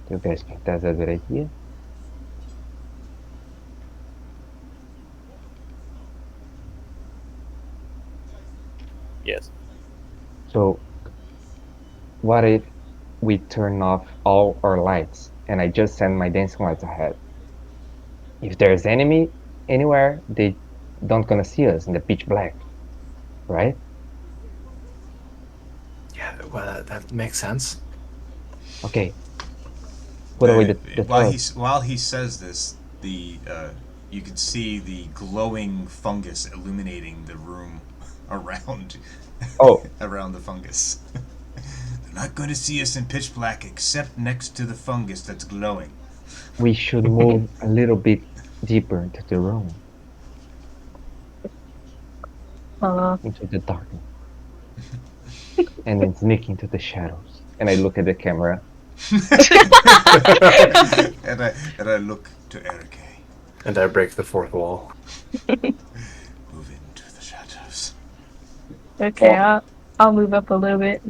Do you guys think that's a good idea? Yes. So, what if we turn off all our lights and I just send my dancing lights ahead? If there's enemy anywhere, they don't gonna see us in the pitch black, right? Yeah, well, that makes sense. Okay. put away the While he says this, you can see the glowing fungus illuminating the room around. Around the fungus. They're not going to see us in pitch black except next to the fungus that's glowing. We should move a little bit deeper into the room. Into the darkness. And then sneak into the shadows. And I look at the camera. and I look to Eric. And I break the fourth wall. Move into the shadows. Okay, I'll move up a little bit.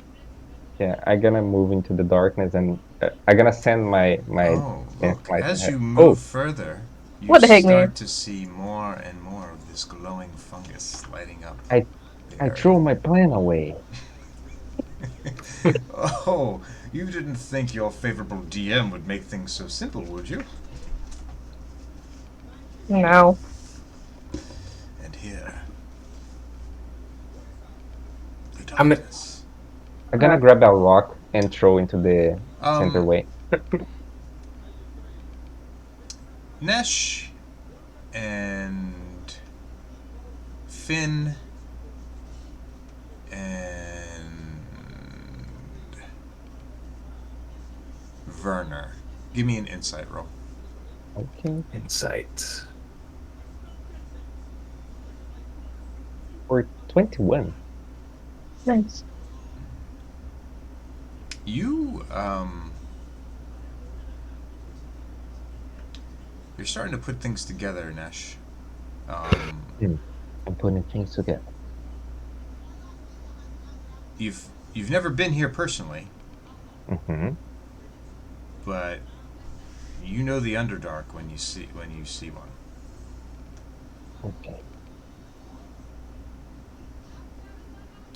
Yeah, I'm gonna move into the darkness, and I'm gonna send my. Look, as you move further, you what the heck, start man? to see more and more of this glowing fungus lighting up. I threw my plan away. Oh, you didn't think your favorable DM would make things so simple, would you? No. And here, the I'm gonna grab a rock and throw into the center way. Nesh and Finn and Werner. Give me an insight roll. Okay. Insight. For 21. Nice. You're starting to put things together, Nesh. I'm putting things together. You've never been here personally, but you know the Underdark when you see one. Okay.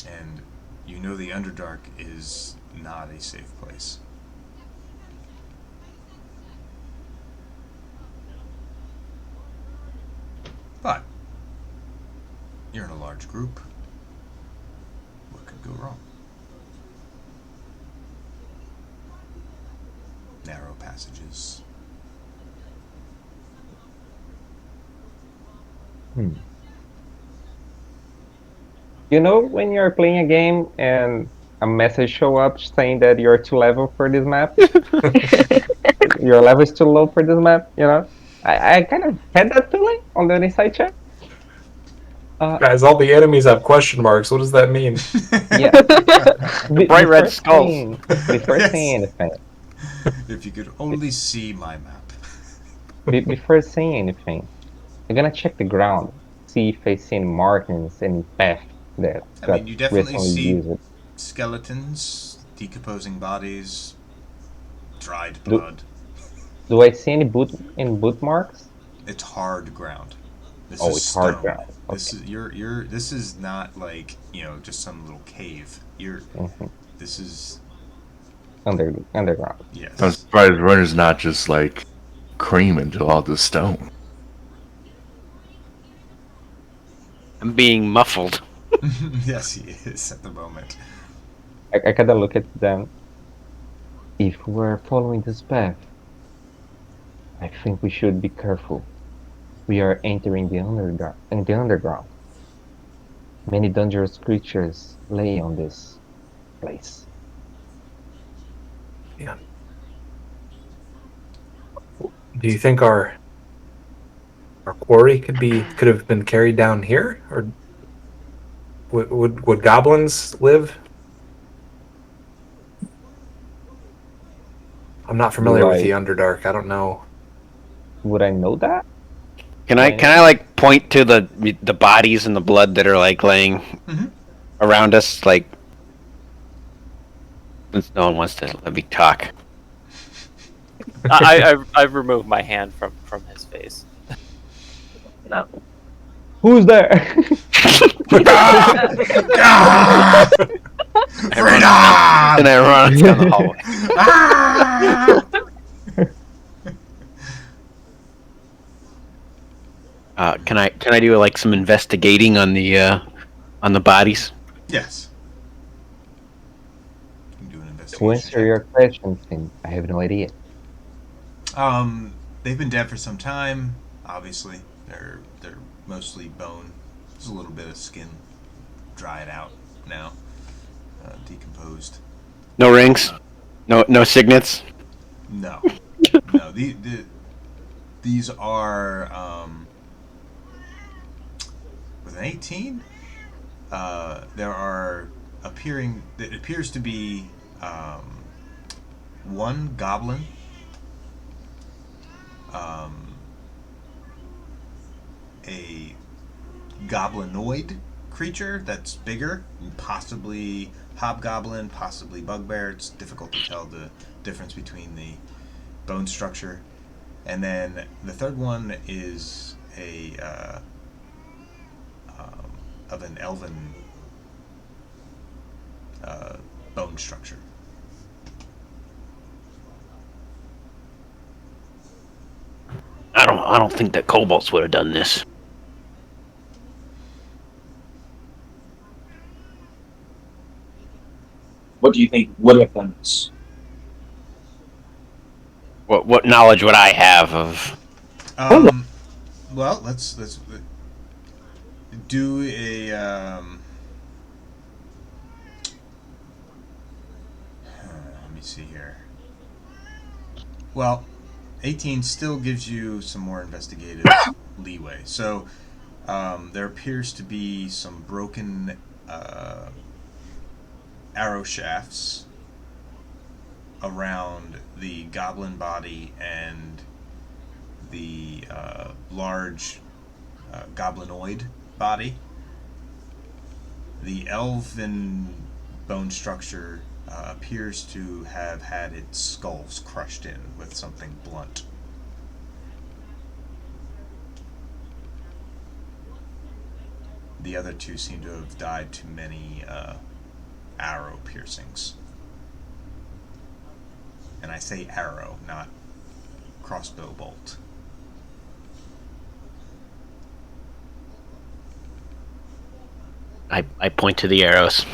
And you know the Underdark is not a safe place. But you're in a large group. What could go wrong? Narrow passages. You know when you're playing a game and a message show up saying that you're too level for this map? Your level is too low for this map, you know? I kind of had that feeling on the inside check. Guys, all the enemies have question marks. What does that mean? Bright red skulls. Before saying anything. If you could only see my map. Before saying anything, I'm gonna check the ground, see if I see any markings, any path that you definitely recently see used. skeletons, decomposing bodies, dried blood. Do I see any boot marks? It's hard ground. This Oh, is it's hard stone. ground. This is this is not like, just some little cave. This is underground. Yes. I'm surprised Runner's not just like cream into all the stone. I'm being muffled. Yes, he is at the moment. I kind of look at them. If we're following this path, I think we should be careful. We are entering the underground. Many dangerous creatures lay on this place. Yeah. Do you think our quarry could have been carried down here, or would goblins live? I'm not familiar with the Underdark. I don't know. Would I know that? Can I like point to the bodies and the blood that are like laying around us, like, since no one wants to let me talk? I've removed my hand from his face. No. Who's there? And I run down the hallway. Can I do like some investigating on the bodies? Yes. To answer your question, Finn, I have no idea. They've been dead for some time. Obviously, they're mostly bone. There's a little bit of skin dried out now, decomposed. No rings. No signets. No, no. These are with an 18. There are appearing. It appears to be one goblin. A goblinoid creature that's bigger, possibly hobgoblin, possibly bugbear. It's difficult to tell the difference between the bone structure. And then the third one is a of an elven bone structure. I don't think that kobolds would have done this. What do you think would have done this? What knowledge would I have of? Well, let's do a let me see here. Well, 18 still gives you some more investigative leeway. So there appears to be some broken arrow shafts around the goblin body and the large goblinoid body. The elven bone structure appears to have had its skulls crushed in with something blunt. The other two seem to have died to many arrow piercings. And I say arrow, not crossbow bolt. I point to the arrows.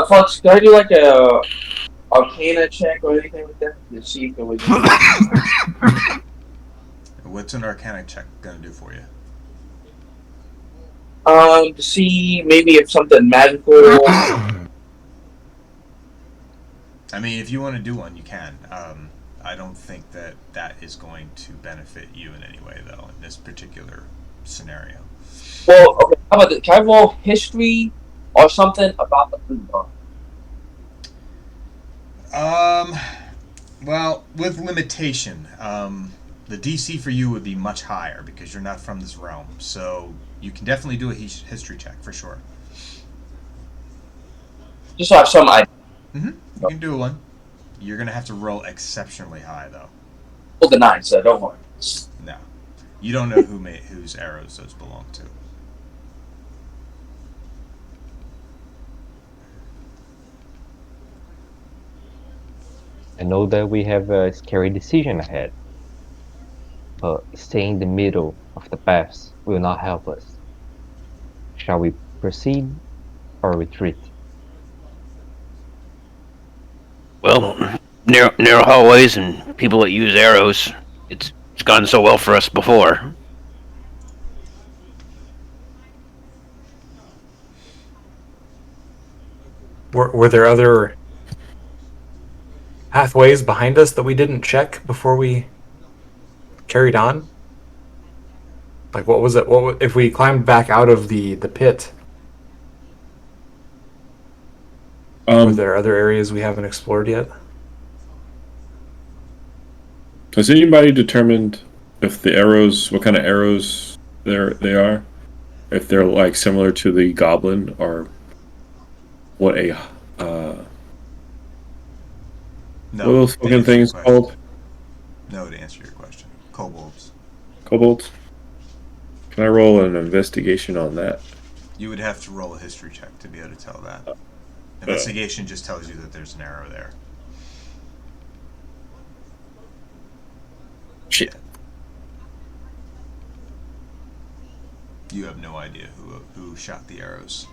Fox, can I do like a Arcana check or anything like that to see if it was? What's an Arcana check gonna do for you? To see maybe if something magical. I mean, if you want to do one, you can. I don't think that is going to benefit you in any way, though, in this particular scenario. Well, okay, how about this? Can I roll history or something about the Underdark? Well, with limitation, the DC for you would be much higher because you're not from this realm. So you can definitely do a history check for sure. Just so I have some idea. You can do one. You're gonna have to roll exceptionally high, though. Roll the 9, so don't worry. No, you don't know whose arrows those belong to. I know that we have a scary decision ahead, but staying in the middle of the paths will not help us. Shall we proceed or retreat? Well, narrow hallways and people that use arrows. It's gone so well for us before. Were there other pathways behind us that we didn't check before we carried on? Like, what was it? If we climbed back out of the pit? Were there other areas we haven't explored yet? Has anybody determined if the arrows, what kind of arrows they are? If they're like similar to the goblin, or what a No. what are those fucking things called? No, to answer your question. Kobolds. Kobolds? Can I roll an investigation on that? You would have to roll a history check to be able to tell that. Investigation just tells you that there's an arrow there. Shit. You have no idea who shot the arrows.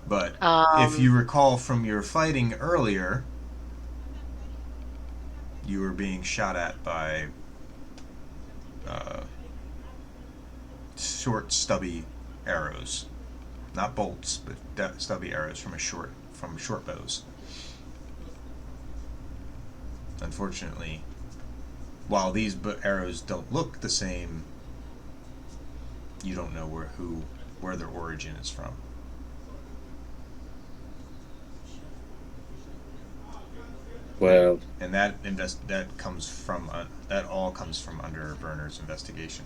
But if you recall from your fighting earlier, you were being shot at by short, stubby arrows, not bolts, but stubby arrows from short bows. Unfortunately, while these arrows don't look the same, you don't know where their origin is from. Well, And that all comes from under Werner's investigation.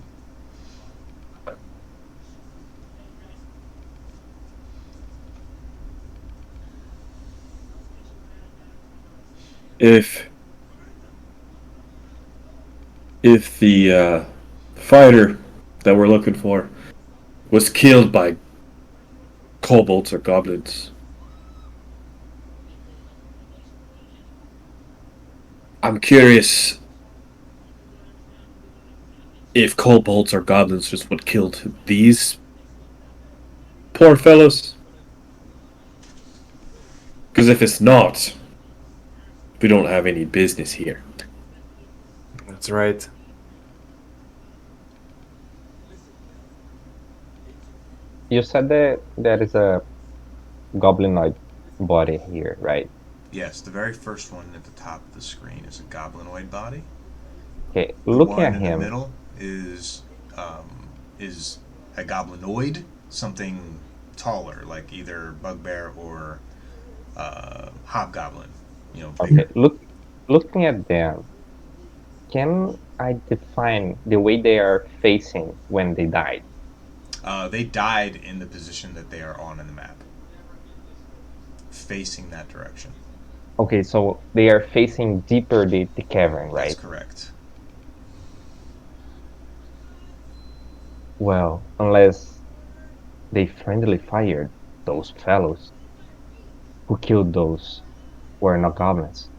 if the fighter that we're looking for was killed by kobolds or goblins, I'm curious if kobolds or goblins just what killed these poor fellows. Because if it's not, we don't have any business here. That's right. You said that there is a goblinoid body here, right? Yes, the very first one at the top of the screen is a goblinoid body. Okay, The looking one at in him. the middle is a goblinoid, something taller, like either bugbear or hobgoblin. Bigger. Okay, looking at them, can I define the way they are facing when they died? They died in the position that they are on in the map, facing that direction. Okay, so they are facing deeper the cavern, right? That's correct. Well, unless they friendly fired those fellows who killed those were not goblins.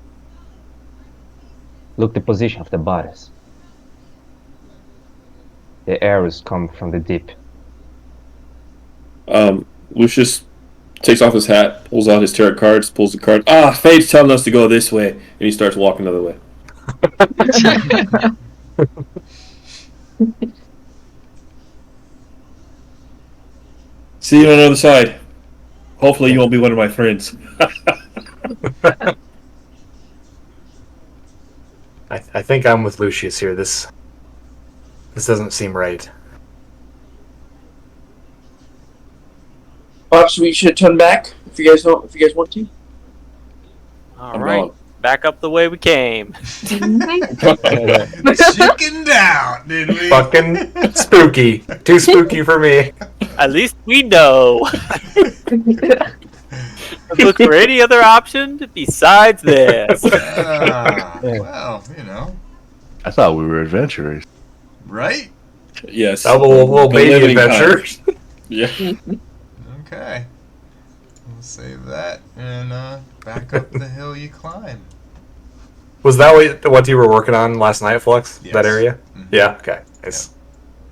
Look the position of the bodies. The arrows come from the deep. Lucius takes off his hat, pulls out his tarot cards, pulls the card. Fate's telling us to go this way, and he starts walking the other way. See you on the other side. Hopefully, you won't be one of my friends. I think I'm with Lucius here. This doesn't seem right. Perhaps we should turn back if you guys want to. All right, back up the way we came. Chickened out, did we? Fucking spooky. Too spooky for me. At least we know. Look for any other option besides this. Well, I thought we were adventurers. Right? Yes. A little baby adventure. Yeah. Okay. We'll save that and back up the hill you climb. Was that what you were working on last night, Flux? Yes. That area? Mm-hmm. Yeah, okay. Nice. Yep.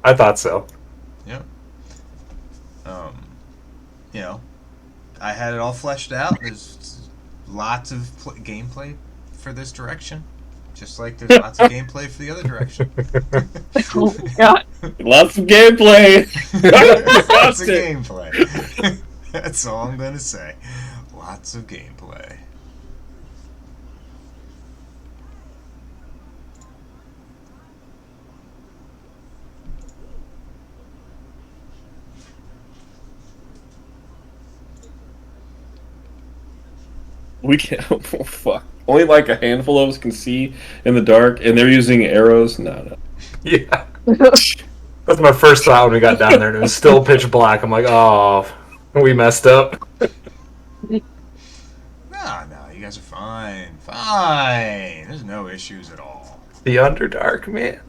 I thought so. Yep. I had it all fleshed out. There's lots of gameplay for this direction. Just like there's lots of gameplay for the other direction. Oh, God. Lots of gameplay. Lots of gameplay. That's all I'm going to say. Lots of gameplay. We can't. Oh, fuck. Only like a handful of us can see in the dark, and they're using arrows. No. Yeah. That's my first thought when we got down there, and it was still pitch black. I'm like, oh, we messed up. No, you guys are fine. Fine. There's no issues at all. The Underdark, man.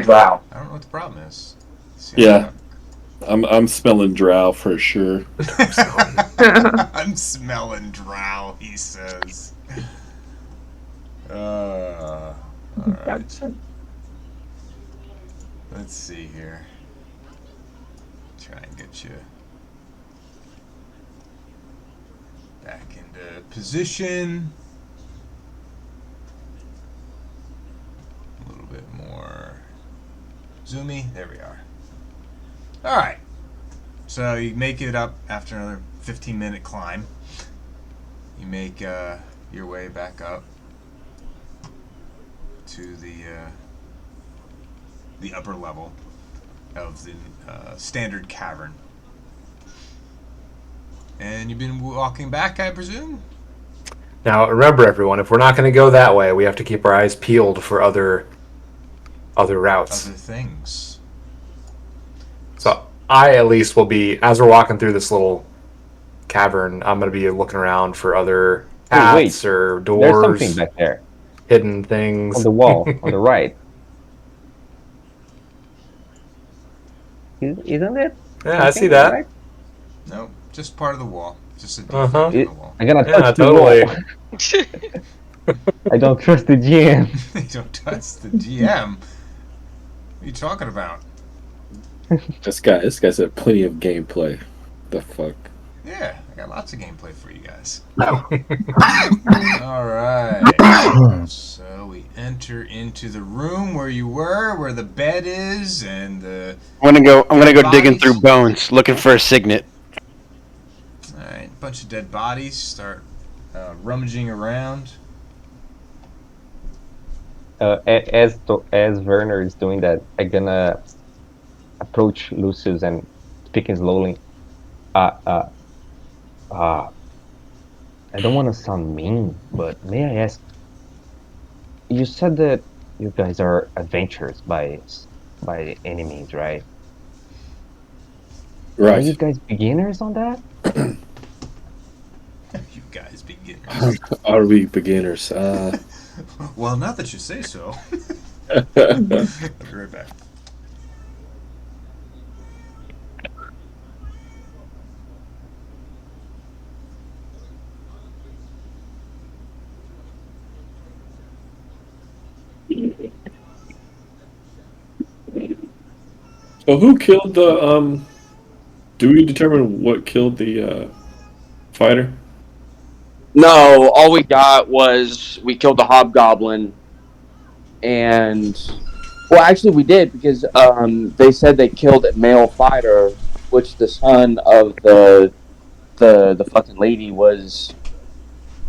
Wow. I don't know what the problem is. Yeah. I'm smelling drow for sure. I'm smelling drow, he says. Alright. Let's see here. Try and get you back into position. A little bit more zoomy. There we are. All right. So you make it up after another 15-minute climb. You make your way back up to the upper level of the standard cavern. And you've been walking back, I presume? Now, remember, everyone, if we're not going to go that way, we have to keep our eyes peeled for other routes. Other things. So I, at least, will be, as we're walking through this little cavern, I'm going to be looking around for other paths or doors. There's something back there. Hidden things. On the wall, on the right. Isn't it? Yeah, I see that. Right? No, just part of the wall. Just a defect Uh-huh. in the wall. I'm gonna Yeah, touch totally. the wall. I don't trust the GM. You don't touch the GM. What are you talking about? This guy's had plenty of gameplay. The fuck? Yeah, I got lots of gameplay for you guys. Alright. So we enter into the room where you were, where the bed is, and the... I'm gonna go digging bodies. through bones, looking for a signet. Alright, a bunch of dead bodies start rummaging around. As Werner is doing that, I'm gonna approach Lucius and speaking slowly. I don't want to sound mean, but may I ask? You said that you guys are adventurers by enemies, right? Right. Are you guys beginners on that? You guys beginners. Are we beginners? Well, not that you say so. I'll be right back. So who killed the do we determine what killed the fighter? No, all we got was we killed the hobgoblin, and well, actually we did because they said they killed a male fighter, which the son of the fucking lady was,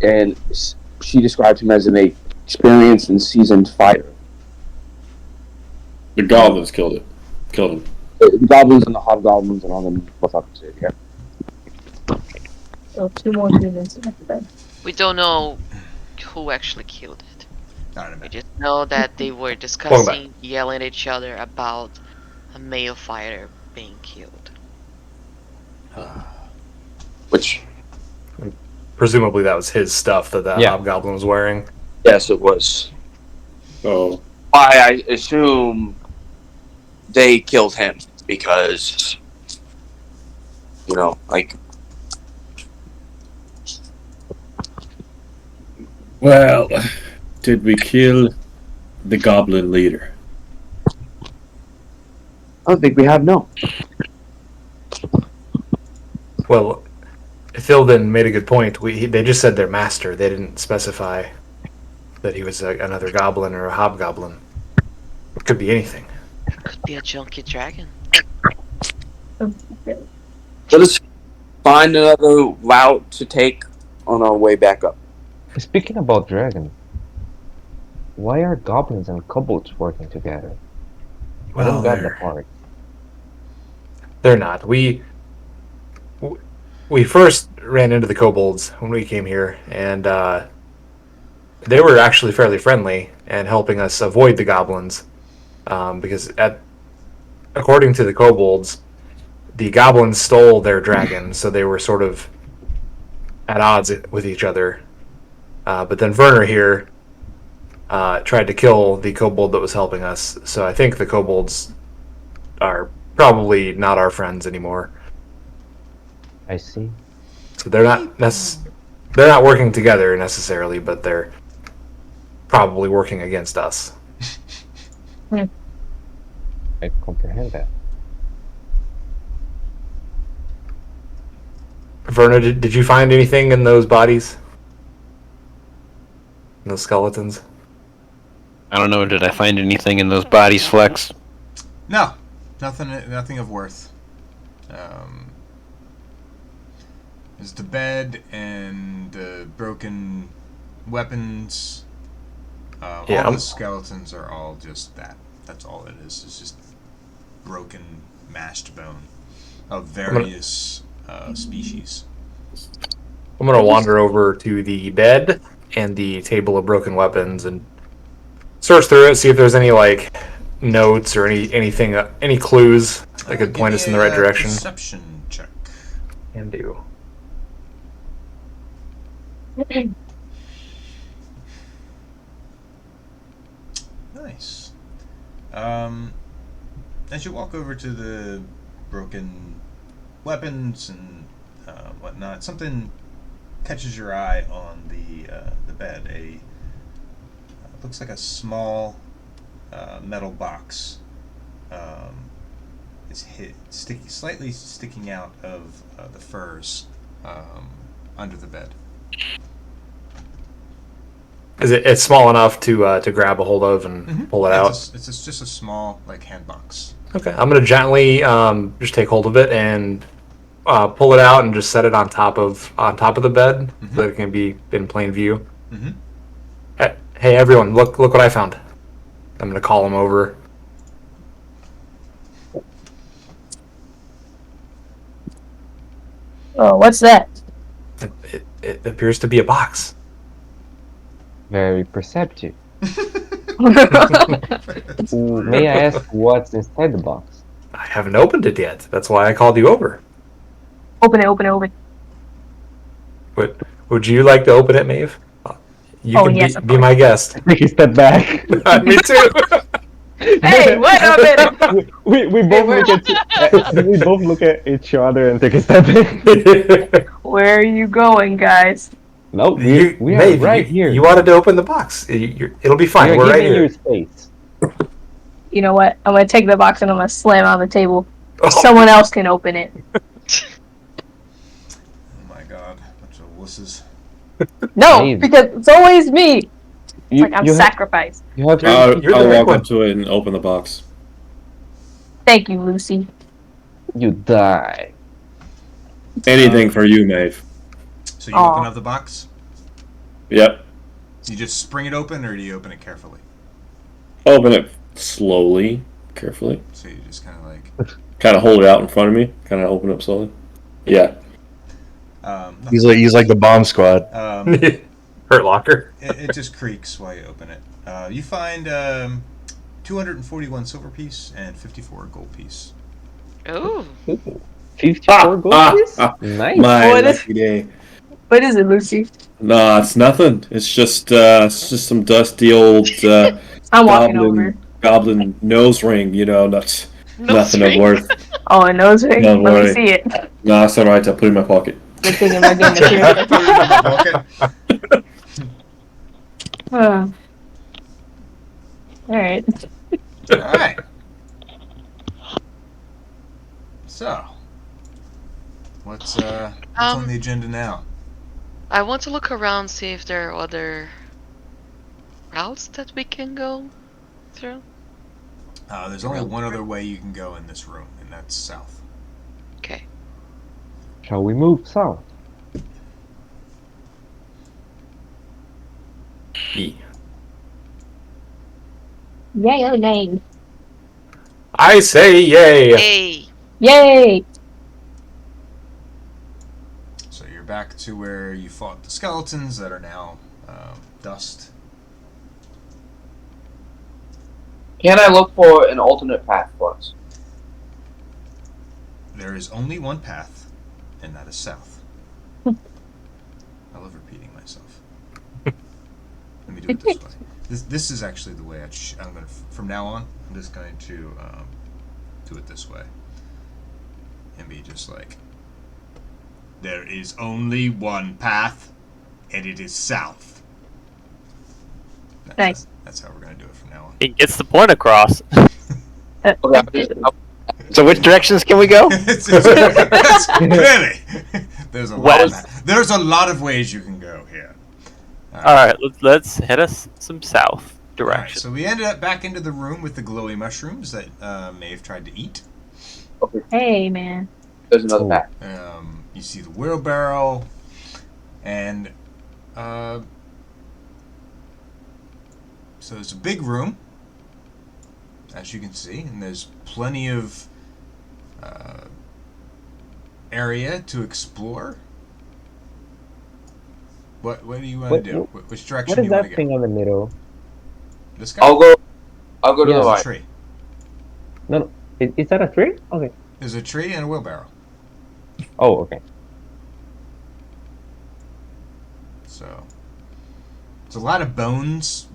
and she described him as an experienced and seasoned fighter. The goblins killed him. The goblins and the hobgoblins and all them motherfuckers did, yeah. So 2 more students in the bed. We don't know who actually killed it. Not in a We minute. just know that they were discussing, yelling at each other about a male fighter being killed. Which, Presumably that was his stuff that Yeah. hobgoblin was wearing. yes, it was. Oh, I assume they killed him because, you know, like, well, did we kill the goblin leader? I don't think we have, no. Well, Thilden made a good point. They just said their master. They didn't specify that he was another goblin or a hobgoblin. It could be anything. Could be a junkie dragon. Okay. Let us find another route to take on our way back up. Speaking about dragons, why are goblins and kobolds working together? I don't get the part. They're not. We first ran into the kobolds when we came here, and they were actually fairly friendly and helping us avoid the goblins. Because according to the kobolds, the goblins stole their dragon, so they were sort of at odds with each other. But then Werner here tried to kill the kobold that was helping us, so I think the kobolds are probably not our friends anymore. I see. So they're not working together necessarily, but they're probably working against us. I comprehend that. Verna, did you find anything in those bodies? In those skeletons? I don't know. Did I find anything in those bodies, Flex? No, nothing of worth. There's the bed and broken weapons. All the skeletons are all just that. That's all it is. It's just broken, mashed bone of various species. I'm gonna wander over to the bed and the table of broken weapons and search through it, see if there's any like notes or anything, any clues that could point us in the right direction. Perception check. Can do. Nice. As you walk over to the broken weapons and whatnot, something catches your eye on the bed. Looks like a small metal box is slightly sticking out of the furs under the bed. It's small enough to grab a hold of and pull it out? It's just a small hand box. Okay, I'm gonna gently just take hold of it and pull it out and just set it on top of the bed so that it can be in plain view. Hey everyone, look what I found. I'm gonna call him over. Oh, what's that? It appears to be a box. Very perceptive. May I ask what's inside the box? I haven't opened it yet. That's why I called you over. Open it. Would you like to open it, Maeve? You can yes, be my guest. Take a step back. Me too. Hey, wait a minute. we both look at each other and take a step back. Where are you going, guys? No, we are Maeve, right here. You wanted to open the box. It'll be fine. We're right here. Your space. You know what? I'm gonna take the box and I'm gonna slam it on the table. Oh. Someone else can open it. Oh my god, bunch of wusses. No, Maeve. because it's always me. It's like I'm sacrificed. You have I'll You're the right walk one. up to it and open the box. Thank you, Lucy. You die. Anything for you, Maeve. So you open up the box? Yep. You just spring it open, or do you open it carefully? Open it slowly, carefully. So you just kind of Kind of hold it out in front of me. Kind of open up slowly. Yeah. He's like the bomb squad. Hurt Locker. It just creaks while you open it. You find 241 silver piece and 54 gold piece. Oh. 54 gold piece? Nice. My What is- lucky day. What is it, Lucy? Nah, it's nothing. It's just some dusty old I'm walking over. goblin nose ring. That's nothing of worth. Oh, a nose ring? Don't Let me worry. see it. Nah, it's alright. I'll put it in my pocket. Good thing I'm not getting the Alright. Alright. So, what's on the agenda now? I want to look around, see if there are other routes that we can go through. There's only one other way you can go in this room, and that's south. Okay. Shall we move south? E. Yay or nay? I say yay. Hey. Yay! So you're back to where you fought the skeletons that are now dust. Can I look for an alternate path for us? There is only one path, and that is south. I love repeating myself. Let me do it this way. This is actually the way I'm going to, from now on, I'm just going to do it this way. And be just like, there is only one path, and it is south. Nice. That's how we're going to do it from now on. It gets the point across. So which directions can we go? It's really, There's a West. there's a lot of ways you can go here. All right, let's head us some south All right, direction. so we ended up back into the room with the glowy mushrooms that Maeve tried to eat. Hey, man. There's another pack. You see the wheelbarrow, and so it's a big room, as you can see, and there's plenty of area to explore. What do you want to do? Which direction What do is you want to that go? thing in the middle? This guy? I'll go to Yeah. the There's a right. tree. No, is that a tree? Okay. There's a tree and a wheelbarrow. Oh, okay. So it's a lot of bones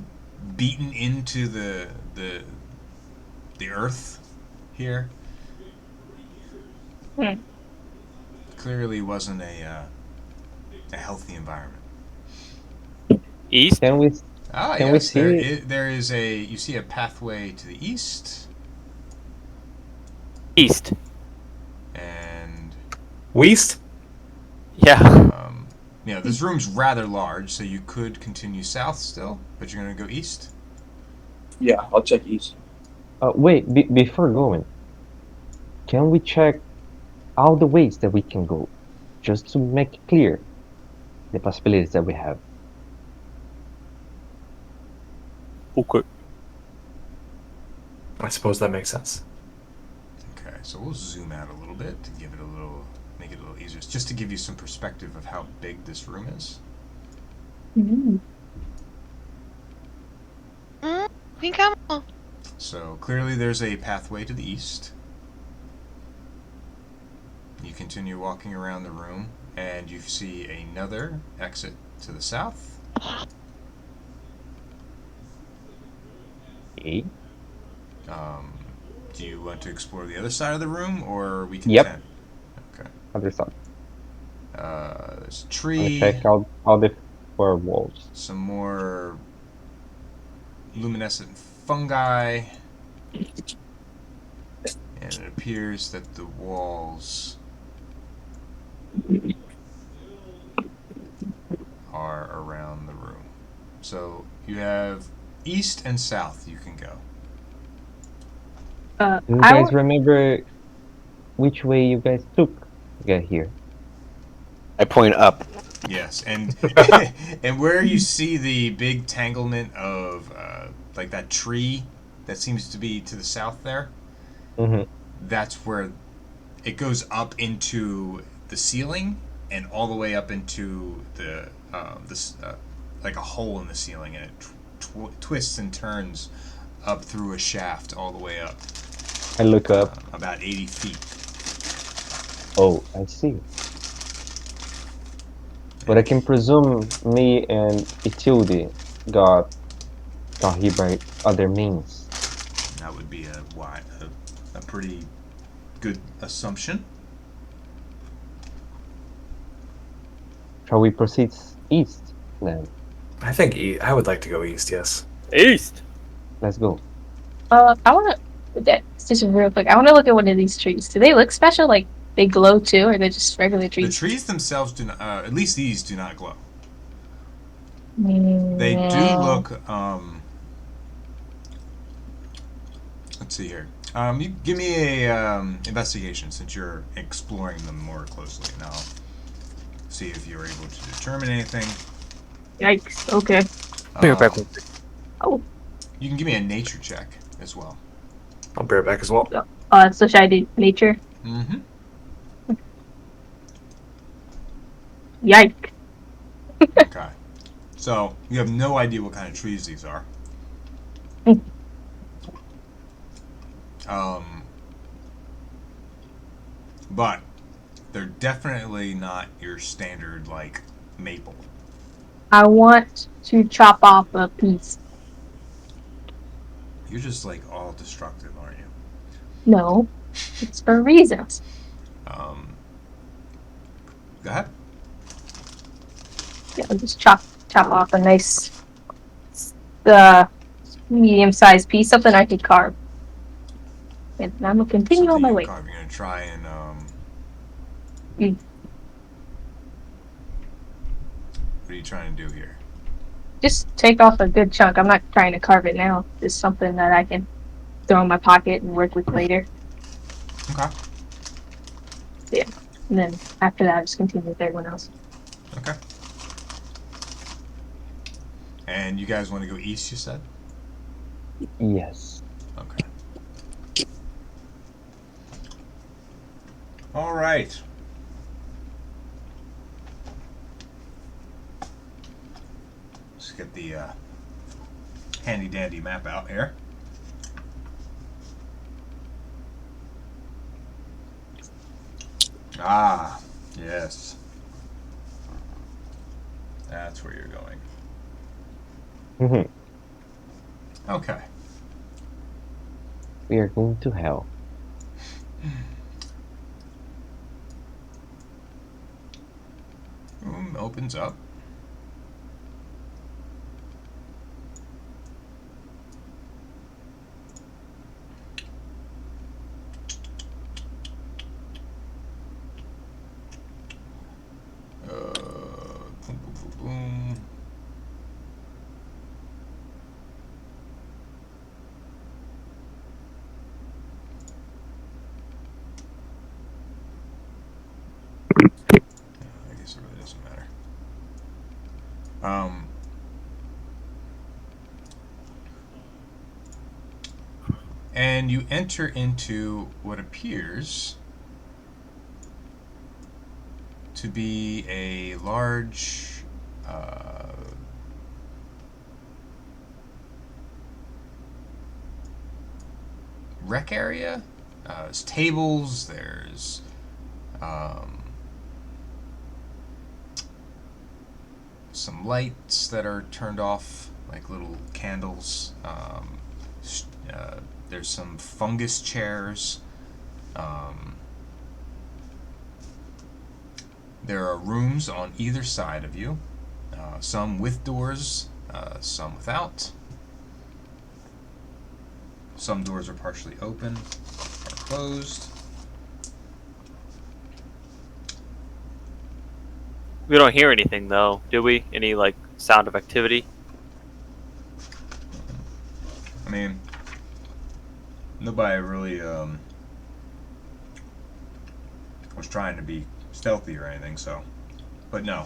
beaten into the earth here. Clearly wasn't a healthy environment. East. Can we? Ah, Can we yes, see? there is a. You see a pathway to the east, East. and Weast? Yeah. this room's rather large, so you could continue south still, but you're gonna go east. Yeah, I'll check east. Wait. Before going, can we check all the ways that we can go, just to make clear the possibilities that we have? Okay. I suppose that makes sense. Okay, so we'll zoom out a little bit to give it make it a little easier, just to give you some perspective of how big this room is. Come. So clearly there's a pathway to the east. You continue walking around the room, and you see another exit to the south. Okay. Do you want to explore the other side of the room, or are we Yep. content? Okay. Other side. There's a I'm tree. gonna check out all the four walls. Some more luminescent fungi. And it appears that the walls are around the room. So you have east and south you can go. Do you guys remember which way you guys took to get here? I point up. Yes, and and where you see the big tanglement of like that tree that seems to be to the south there, that's where it goes up into the ceiling and all the way up into the like a hole in the ceiling, and it twists and turns up through a shaft all the way up. I look up. About 80 feet. Oh, I see. But I can presume me and Itilde got here by other means. That would be a pretty good assumption. Shall we proceed east then? I think I would like to go east, yes. East. Let's go. I wanna just real quick. I wanna look at one of these trees. Do they look special? Like they glow too, or they're just regular The trees? trees themselves do not, at least these do not glow. They do look, let's see here. You give me a investigation, since you're exploring them more closely, and I'll see if you're able to determine anything. Yikes. Okay. Be right back. Oh. You can give me a nature check as well. I'll be right back as well. So should I do nature? Mm-hmm. Yikes. Okay. So you have no idea what kind of trees these are. But they're definitely not your standard like maple. I want to chop off a piece. You're just like all destructive, aren't you? No, it's for reasons. Go ahead. Yeah, I'll just chop off a nice, medium-sized piece, something I could carve. And I'm gonna continue on my way. You're gonna try and What are you trying to do here? Just take off a good chunk. I'm not trying to carve it now. It's something that I can throw in my pocket and work with later. Okay. Yeah. And then after that, I just continue with everyone else. Okay. And you guys want to go east, you said? Yes. Okay. All right. Let's get the handy dandy map out here. Ah, yes. That's where you're going. Okay. We are going to hell. Room opens up. Boom, boom, boom, boom. I guess it really doesn't matter. And you enter into what appears to be a large rec area. There's tables, there's some lights that are turned off, like little candles. There's some fungus chairs. There are rooms on either side of you, some with doors, some without. Some doors are partially open or closed. We don't hear anything though, do we? Any like sound of activity? I mean, nobody really was trying to be stealthy or anything, so. But no.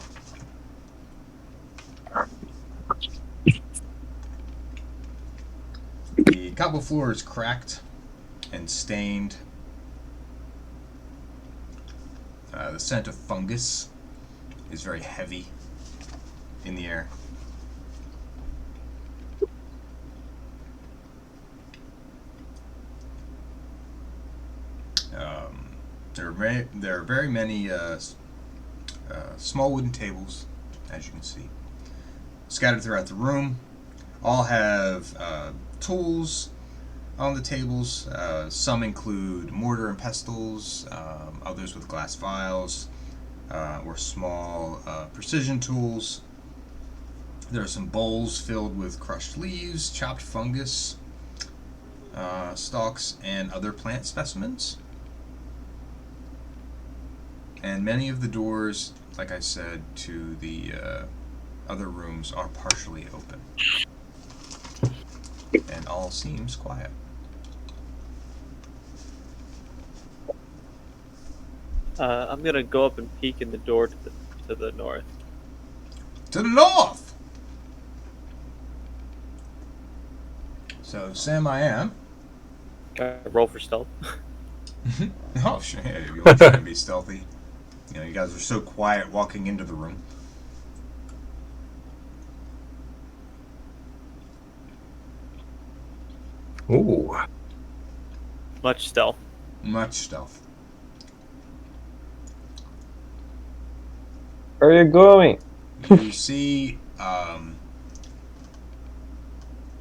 The cobble floor is cracked and stained. The scent of fungus is very heavy in the air. There are very many small wooden tables, as you can see, scattered throughout the room. All have tools on the tables. Some include mortar and pestles, others with glass vials or small precision tools. There are some bowls filled with crushed leaves, chopped fungus, stalks, and other plant specimens. And many of the doors, like I said, to the other rooms are partially open. And all seems quiet. I'm gonna go up and peek in the door to the north. To the north! So, Sam, I am. Can I roll for stealth? Oh, sure. Yeah, if you want to try and be stealthy. You know, you guys are so quiet walking into the room. Ooh. Much stealth. Much stealth. Where are you going? You see a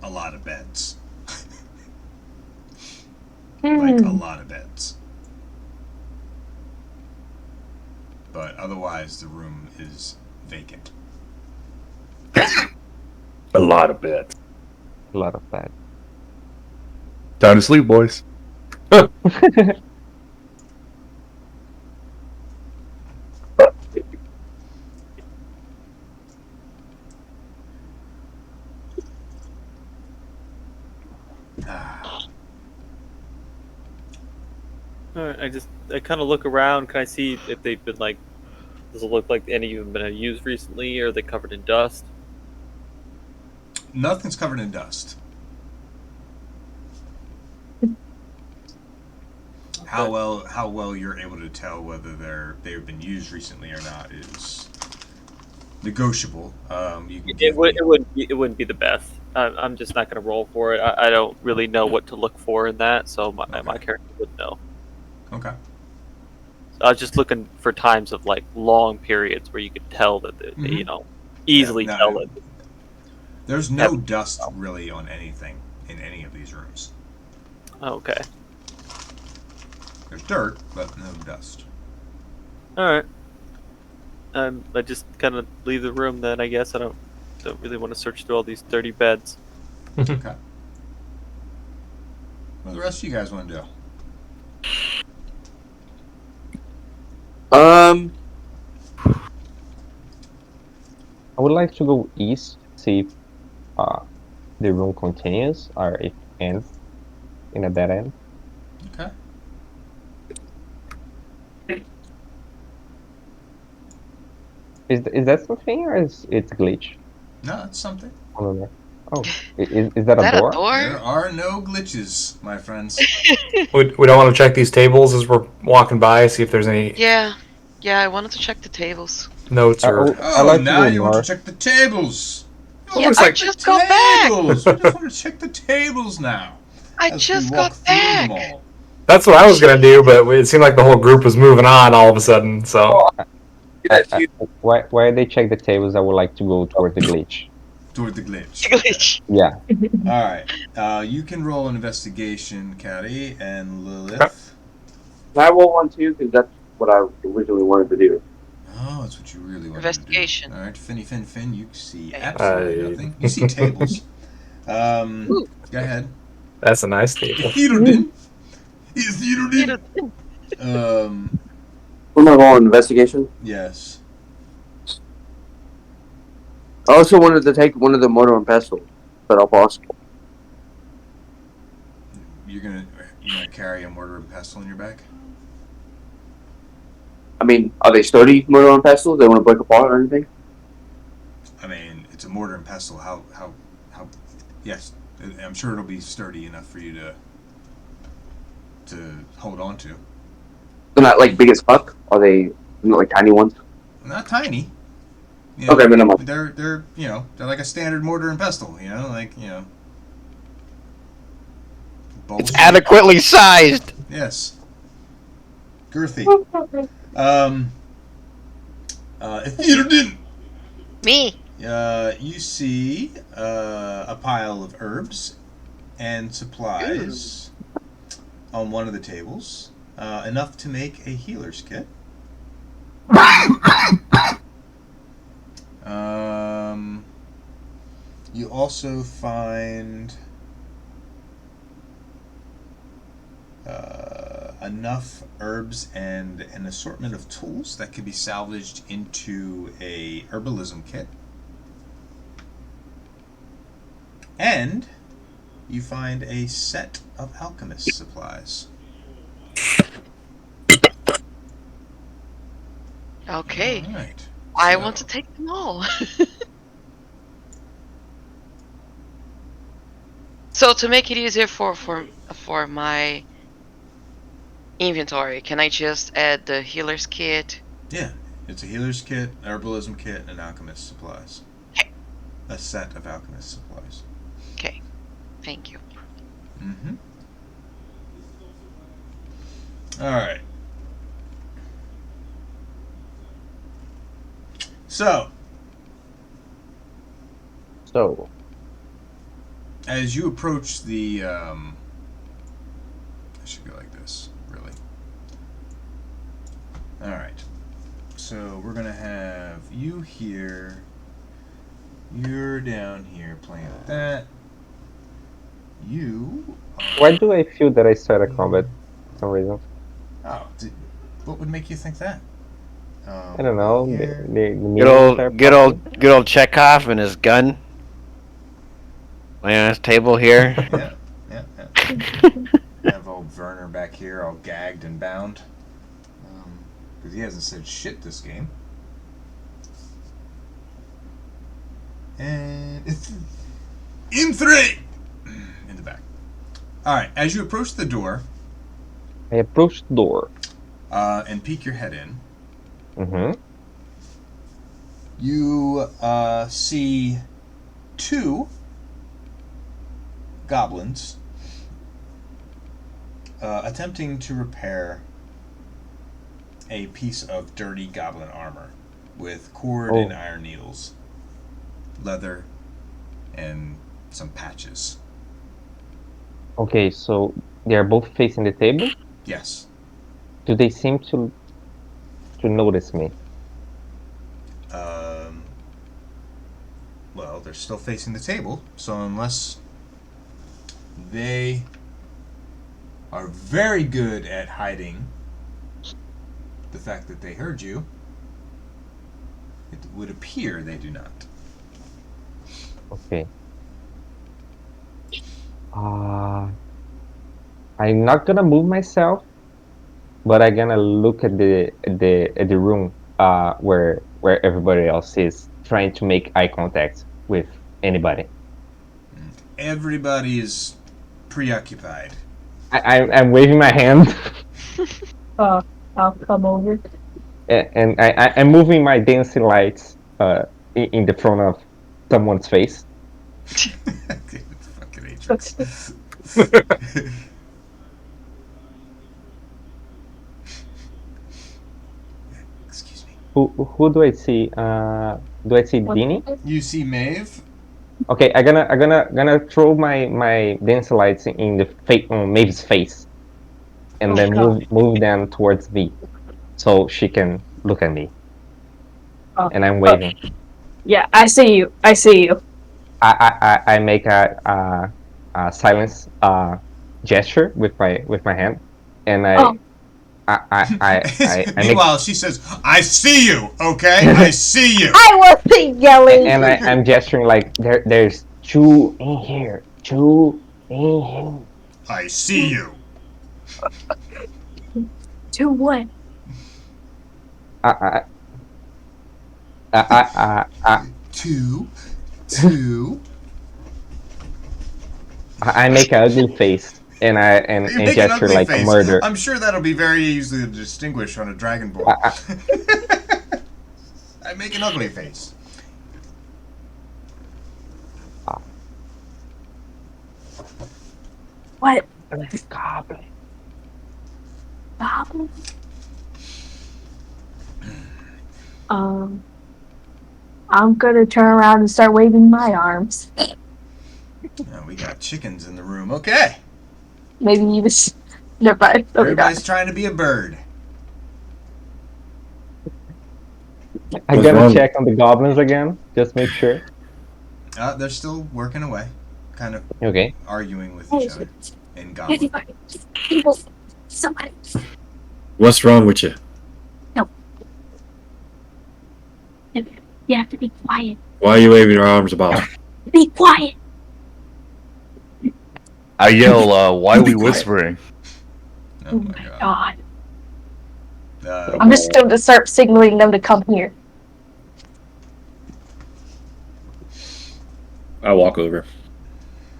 lot of beds. Like a lot of beds. But otherwise, the room is vacant. A lot of beds. A lot of bad. Time to sleep, boys. Alright, I kind of look around. Can I see if they've been like? Does it look like any of them been used recently, or are they covered in dust? Nothing's covered in dust. How well you're able to tell whether they've been used recently or not is negotiable. You can It wouldn't be the best. I'm just not going to roll for it. I don't really know what to look for in that, so my character would know. Okay. So I was just looking for times of like long periods where you could tell that they easily tell that. There's no dust really on anything in any of these rooms. Okay. There's dirt, but no dust. All right. I just kind of leave the room then. I guess I don't really want to search through all these dirty beds. Okay. What do the rest of you guys want to do? I would like to go east, see if the room continues or if it ends in a dead end. Okay. Is that something or is it glitch? No, it's something. Oh, is that a door? There are no glitches, my friends. We don't want to check these tables as we're walking by, see if there's any Yeah, I wanted to check the tables. notes or. Now you want to check the tables. Yeah, I just got back. We just want to check the tables now. I just got back. That's what I was gonna do, but it seemed like the whole group was moving on all of a sudden. So. Why they check the tables? I would like to go toward the glitch. Toward the glitch. Glitch. Yeah. All right. You can roll an investigation, Caddy, and Lilith. Can I roll one too? Because that's what I originally wanted to do. Oh, that's what you really wanted Investigation. to do. All right, Finn, you see absolutely nothing. You see tables. Go ahead. That's a nice table. Am I rolling investigation? Yes. I also wanted to take one of the mortar and pestle, but all possible. You're gonna carry a mortar and pestle in your bag? I mean, are they sturdy mortar and pestle? They want to break apart or anything? I mean, it's a mortar and pestle. How? Yes, I'm sure it'll be sturdy enough for you to hold on to. They're not like big as fuck. Are they not like tiny ones? Not tiny. Okay, but I'm they're they're like a standard mortar and pestle. It's adequately sized. Yes. Girthy. If you didn't. Me. You see a pile of herbs and supplies on one of the tables, enough to make a healer's kit. You also find enough herbs and an assortment of tools that can be salvaged into a herbalism kit. And you find a set of alchemist supplies. Okay. All right. I want to take them all. So to make it easier for my inventory, can I just add the healer's kit? Yeah, it's a healer's kit, herbalism kit, and alchemist supplies. Okay. A set of alchemist supplies. Okay, thank you. Mm-hmm. All right. So, as you approach the, I should go like this, really. All right. So we're gonna have you here. You're down here playing with that. You. Why do I feel that I started combat for some reason? Oh, what would make you think that? I don't know. Good old Chekhov and his gun. Laying on his table here. Yeah. Have old Werner back here all gagged and bound. Because he hasn't said shit this game. And it's in 3! In the back. Alright, as you approach the door... I approach the door. And peek your head in. Mm-hmm. You see 2 goblins attempting to repair a piece of dirty goblin armor with cord and iron needles, leather, and some patches. Okay, so they are both facing the table? Yes. Do they seem to notice me? Well, they're still facing the table, so unless they are very good at hiding the fact that they heard you, it would appear they do not. Okay. I'm not gonna move myself, but I'm gonna look at the room where everybody else is, trying to make eye contact with anybody. Everybody is preoccupied. I'm waving my hand. I'll come over. And I'm moving my dancing lights in the front of someone's face. Fucking Atrix. Excuse me. Who do I see? Do I see Dini? You see Maeve? Okay, I'm gonna throw my dancing lights in the on Maeve's face, and then move them towards me, so she can look at me. And I'm waving. Yeah, I see you. I see you. I make a silence gesture with my hand, and I Meanwhile, she says, "I see you, okay? I see you." I wasn't yelling. And I'm gesturing like there's 2 in here, 2 in here. I see you. 2 what? Two. I make an ugly face and and gesture like face. a murder. I'm sure that'll be very easy to distinguish on a Dragon Ball. I make an ugly face. What? Goblin. Goblin? I'm gonna turn around and start waving my arms. Now we got chickens in the room. Okay. Maybe you just... Never mind. Everybody's trying to be a bird. I'm gonna check on the goblins again, just make sure. They're still working away, kind of arguing with each other in goblin. Somebody. What's wrong with you? No. You have to be quiet. Why are you waving your arms about? Be quiet. I yell, why are we whispering? Oh my god. I'm just going to start signaling them to come here. I walk over.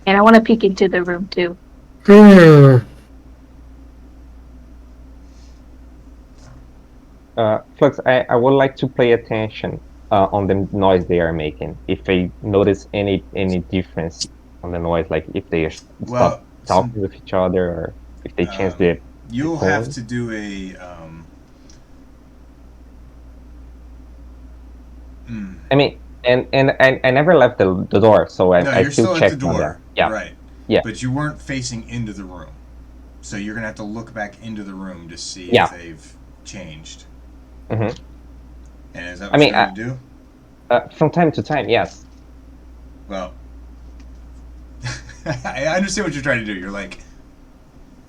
And I want to peek into the room too. Flux, I would like to pay attention on the noise they are making. If I notice any difference on the noise, like if they stop talking with each other, or if they change the You'll have to do a. I mean, and I never left the door, so I you're still at checked the on door. that. Yeah. Right. Yeah. But you weren't facing into the room, so you're gonna have to look back into the room to see Yeah. if they've changed. Mm-hmm. And is that what you're going to do? From time to time, yes. Well, I understand what you're trying to do. You're like,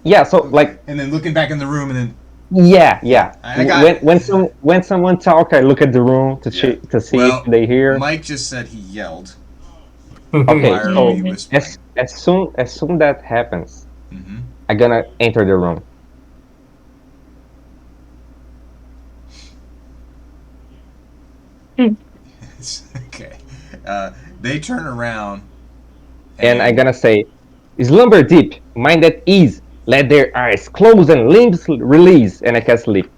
yeah, so like, and then looking back in the room, and then yeah. I got when someone talk, I look at the room to see if they hear. Mike just said he yelled. Okay, Why are we so whispering? as soon that happens, I'm gonna enter the room. Okay. They turn around. And I'm gonna say, slumber deep, mind at ease, let their eyes close and limbs release, and I cast sleep.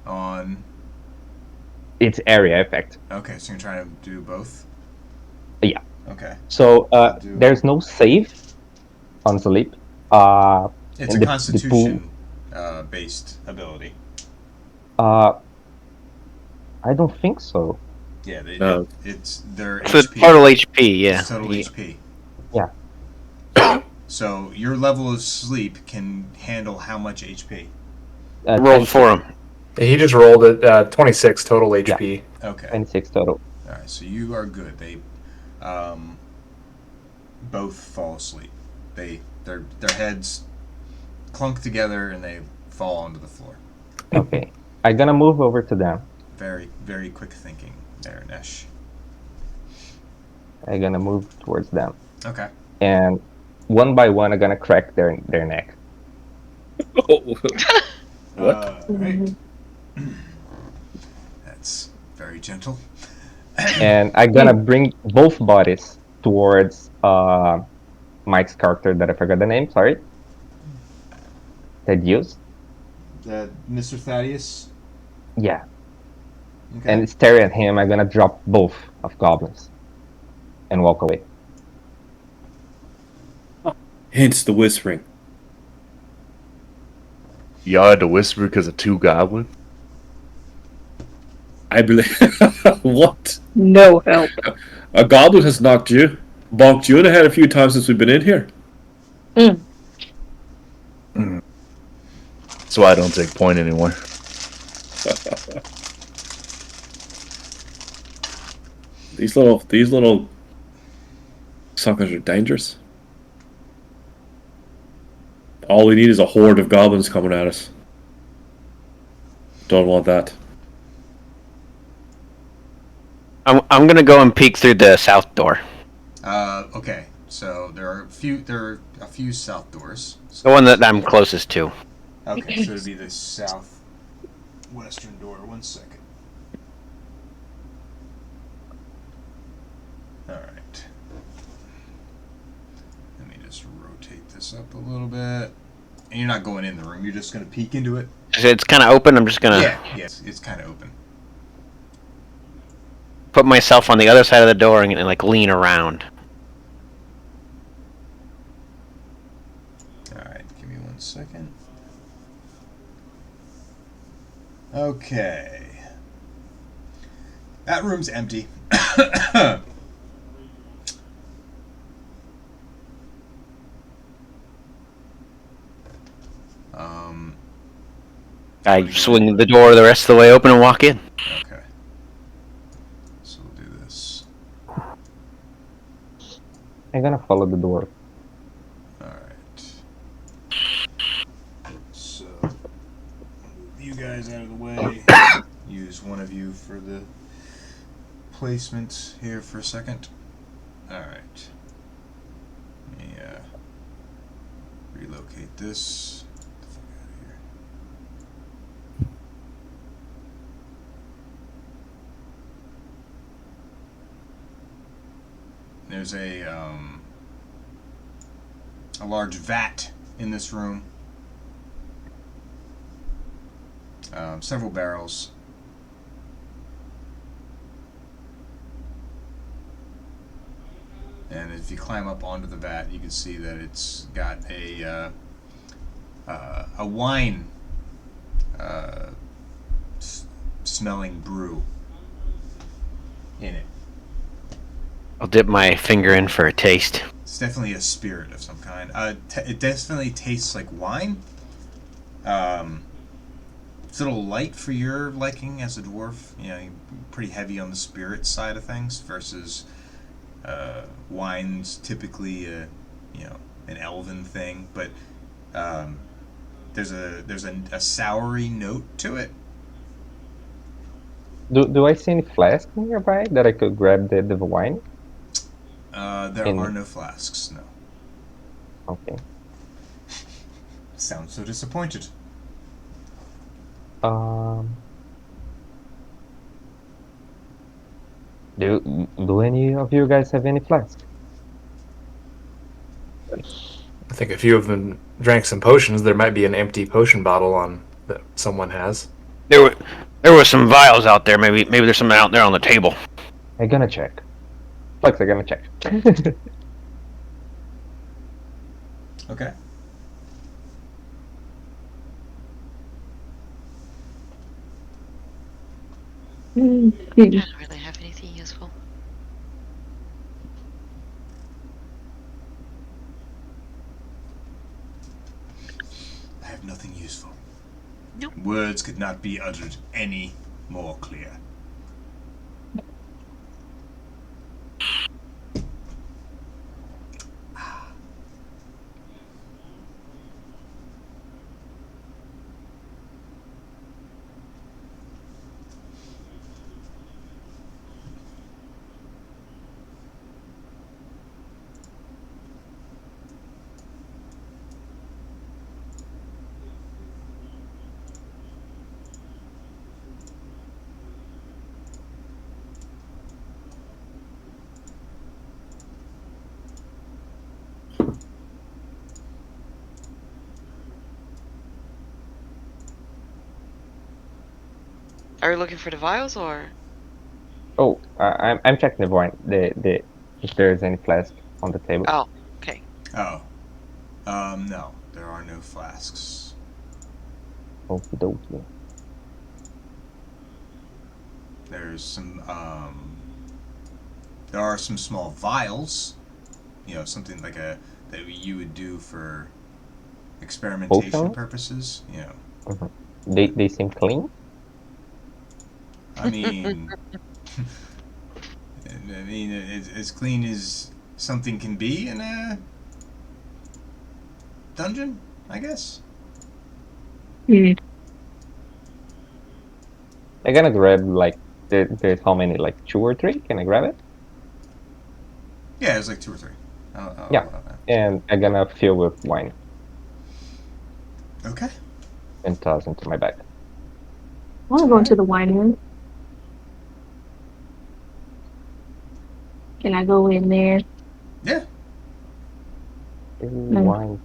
On. It's area effect. Okay, so you're trying to do both? Yeah. Okay. So there's no save on sleep. It's a constitution based ability. I don't think so. Yeah, it's their So HP. total HP, yeah. It's total HP. Yeah. So your level of sleep can handle how much HP? Roll for him. He just rolled it 26 total HP. Yeah. Okay. 26 total. All right, so you are good. They both fall asleep. Their heads clunk together and they fall onto the floor. Okay. I'm gonna move over to them. Very, very quick thinking there, Nesh. I'm gonna move towards them. Okay. And one by one, I'm gonna crack their neck. What? Right. That's very gentle. And I'm gonna bring both bodies towards Mike's character that I forgot the name. Sorry. Thaddeus. Mr. Thaddeus. Yeah. Okay. And staring at him, I'm gonna drop both of goblins and walk away. Hence the whispering. Y'all had to whisper because of 2 goblins? I believe. What? No help. A goblin has bonked you in the head a few times since we've been in here. That's why I don't take point anymore. These little suckers are dangerous. All we need is a horde of goblins coming at us. Don't want that. I'm gonna go and peek through the south door. Okay. So there are a few south doors. The one that I'm closest to. Okay, so it'd be the southwestern door. 1 second. All right. Let me just rotate this up a little bit. And you're not going in the room. You're just going to peek into it. It's kind of open. I'm just gonna It's kind of open. put myself on the other side of the door and like lean around. All right, give me 1 second. Okay. That room's empty. I swing the door the rest of the way open and walk in. Okay. So we'll do this. I'm gonna follow the door. Alright. So, move you guys out of the way. Use one of you for the placement here for a second. Alright. Let me relocate this. Get the fuck out of here. There's a large vat in this room. Several barrels. And if you climb up onto the vat, you can see that it's got a wine smelling brew in it. I'll dip my finger in for a taste. It's definitely a spirit of some kind. It definitely tastes like wine. It's a little light for your liking as a dwarf. You know, you're pretty heavy on the spirit side of things versus wine's typically an elven thing. But there's a soury note to it. Do I see any flask nearby that I could grab the wine? There are no flasks, no. Okay. Sounds so disappointed. Do any of you guys have any flasks? I think if you of them drank some potions, there might be an empty potion bottle on that someone has. There were some vials out there. Maybe there's something out there on the table. I'm gonna check. Flex, I'm gonna check. Okay. I don't really have anything useful. I have nothing useful. Nope. Words could not be uttered any more clear. Are you looking for the vials or? Oh, I'm checking the wine. The if there's any flask on the table. Oh, okay. Oh. No. There are no flasks. Okie dokie. There's some, there are some small vials. You know, something like that you would do for experimentation Potion? purposes. You know. They seem clean. I mean, as clean as something can be in a dungeon, I guess. Hmm. I'm gonna grab like there's how many, like 2 or 3? Can I grab it? Yeah, it's like 2 or 3. Yeah. And I'm gonna fill with wine Okay. and toss into my bag. I want to go into the wine room. Can I go in there? Yeah. Wine.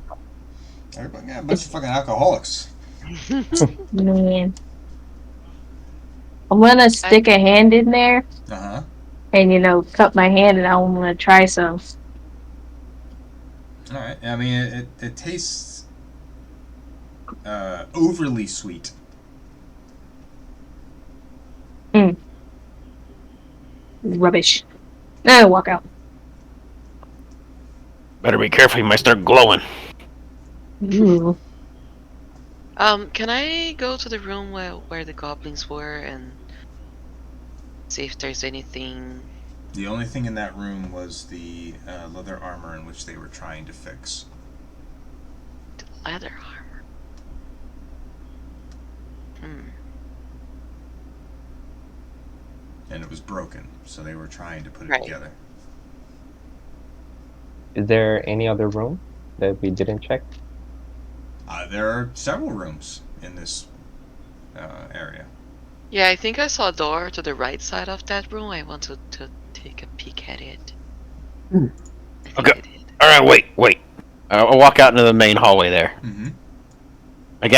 Everybody got a bunch of fucking alcoholics. Man. I'm gonna stick a hand in there Uh-huh. and, cut my hand, and I want to try some. Alright. I mean, it tastes overly sweet. Rubbish. No, walk out. Better be careful. You might start glowing. Ooh. Can I go to the room where the goblins were and see if there's anything? The only thing in that room was the leather armor in which they were trying to fix. The leather armor. And it was broken, so they were trying to put it Right. together. Is there any other room that we didn't check? There are several rooms in this area. Yeah, I think I saw a door to the right side of that room. I want to take a peek at it. I think Okay. I did. All right, wait. I'll walk out into the main hallway there. Mm-hmm. I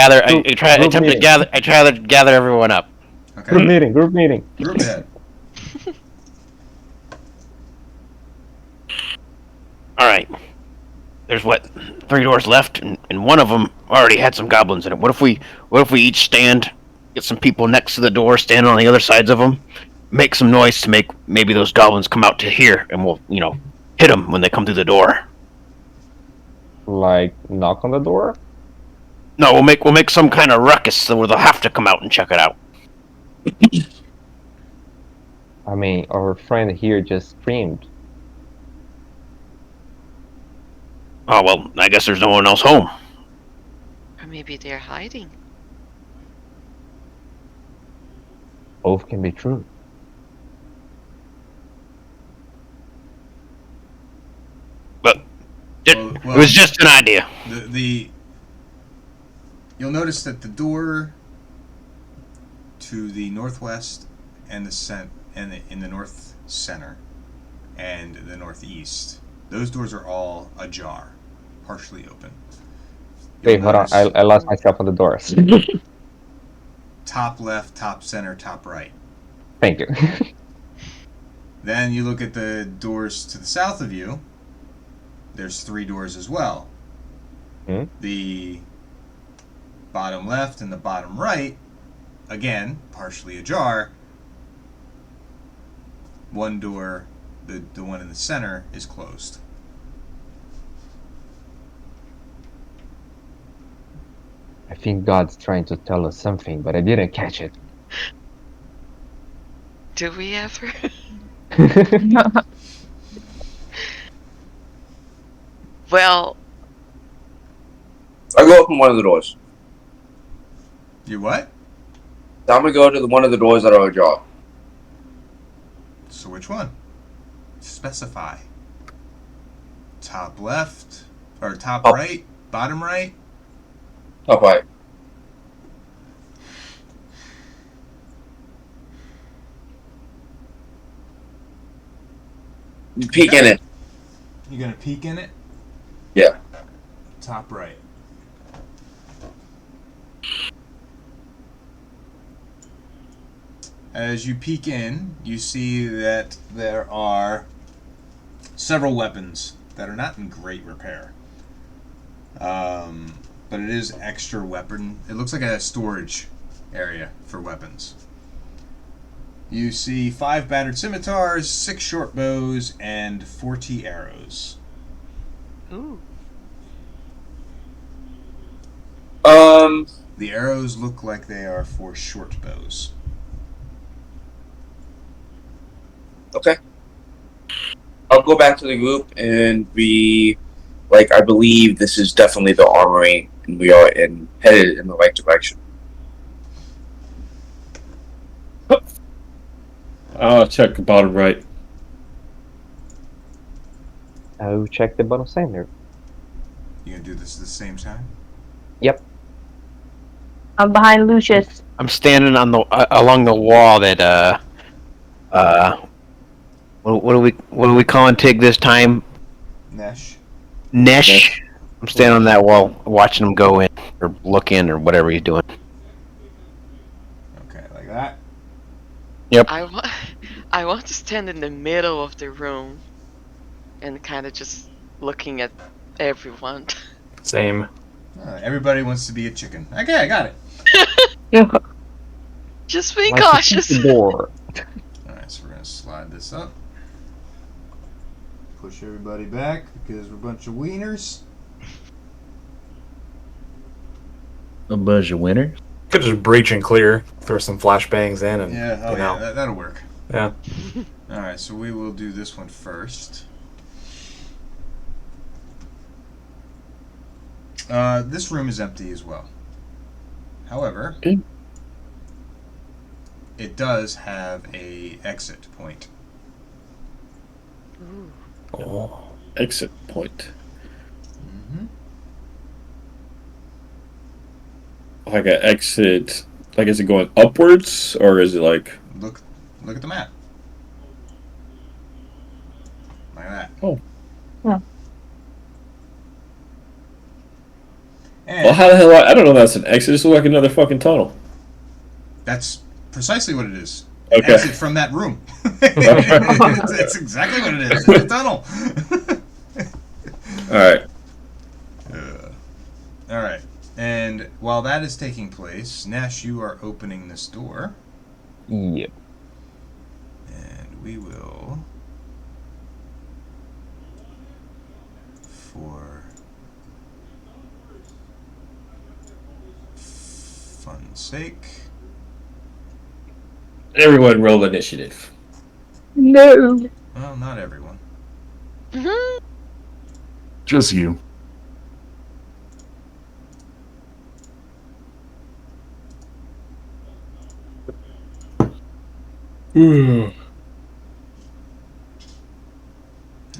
try to gather everyone up. Okay. Group meeting. Group head. All right. There's 3 doors left, and one of them already had some goblins in it. What if we each stand, get some people next to the door, stand on the other sides of them, make some noise to make maybe those goblins come out to here, and we'll hit them when they come through the door. Like knock on the door? No, we'll make some kind of ruckus so they'll have to come out and check it out. I mean, our friend here just screamed. Oh well, I guess there's no one else home. Or maybe they're hiding. Both can be true. But it was just an idea. The You'll notice that the door to the northwest and in the north center and the northeast, those doors are all ajar, partially open. Wait, hold on. I lost myself on the doors. Top left, top center, top right. Thank you. Then you look at the doors to the south of you. There's 3 doors as well. Hmm? The bottom left and the bottom right, again, partially ajar. One door, the one in the center, is closed. I think God's trying to tell us something, but I didn't catch it. Do we ever? Well, I go open one of the doors. You what? I'm gonna go to one of the doors that are ajar. So which one? Specify. Top left, or top Up. right, bottom right? Top right. You peek in it. You gonna peek in it? Yeah. Top right. As you peek in, you see that there are several weapons that are not in great repair. But it is extra weapon. It looks like a storage area for weapons. You see 5 battered scimitars, 6 short bows, and 40 arrows. ooh. The arrows look like they are for short bows. Okay. I'll go back to the group and be like, I believe this is definitely the armory, and we are headed in the right direction. I'll check the bottom right. I'll check the bottom center. You gonna do this at the same time? Yep. I'm behind Lucius. I'm standing on the along the wall that what do we call Tig this time? Nesh. Nesh. I'm standing on that wall watching him go in or look in or whatever he's doing. Okay, like that. I want to stand in the middle of the room and kind of just looking at everyone. Same. Everybody wants to be a chicken. Okay, I got it. Just be Like, cautious. the door. Alright, so we're gonna slide this up. Push everybody back because we're a bunch of wieners. A bunch of winners. Could just breach and clear, throw some flashbangs in, and Yeah, oh you know. yeah, that'll work. Yeah. Alright, so we will do this one first. This room is empty as well. However, it does have a exit point. Ooh. Oh. Exit point. Mm-hmm. Like an exit. Like, is it going upwards or is it like? Look at the map. Like that. Oh. Yeah. And Well, how the hell? I don't know. That's an exit. It's like another fucking tunnel. that's precisely what it is. Okay. Exit from that room. it's exactly what it is. It's a tunnel. All right. All right. And while that is taking place, Nash, you are opening this door, Yep. and we will, for fun's sake, Everyone roll initiative. No. well, not everyone. Just you.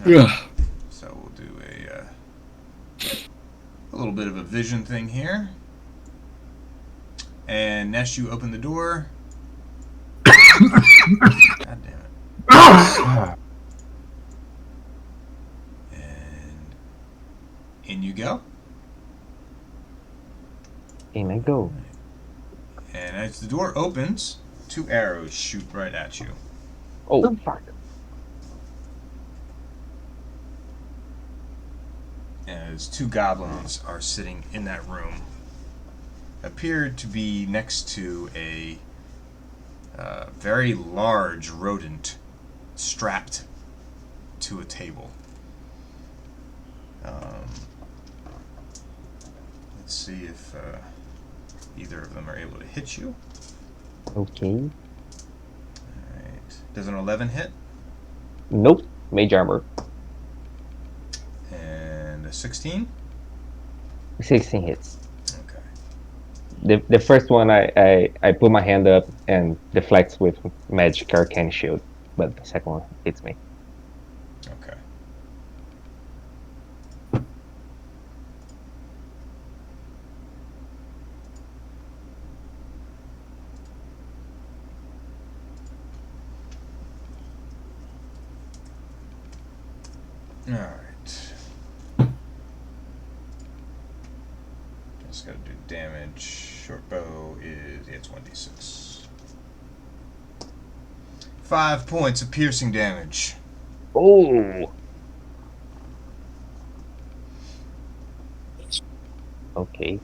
Yeah. So we'll do a little bit of a vision thing here. And Nesh, you open the door. God damn it. And in you go. In I go. And as the door opens, 2 arrows shoot right at you. Oh, fuck. As 2 goblins are sitting in that room, appeared to be next to a very large rodent strapped to a table. Let's see if either of them are able to hit you. Okay. Alright. Does an 11 hit? Nope. Mage armor. And a 16? 16 hits. Okay. The first one I put my hand up and deflects with magic arcane shield, but the second one hits me. Okay. Alright. Just gotta do damage. Short bow is, yeah, it's 1d6. 5 points of piercing damage. Oh. Okay.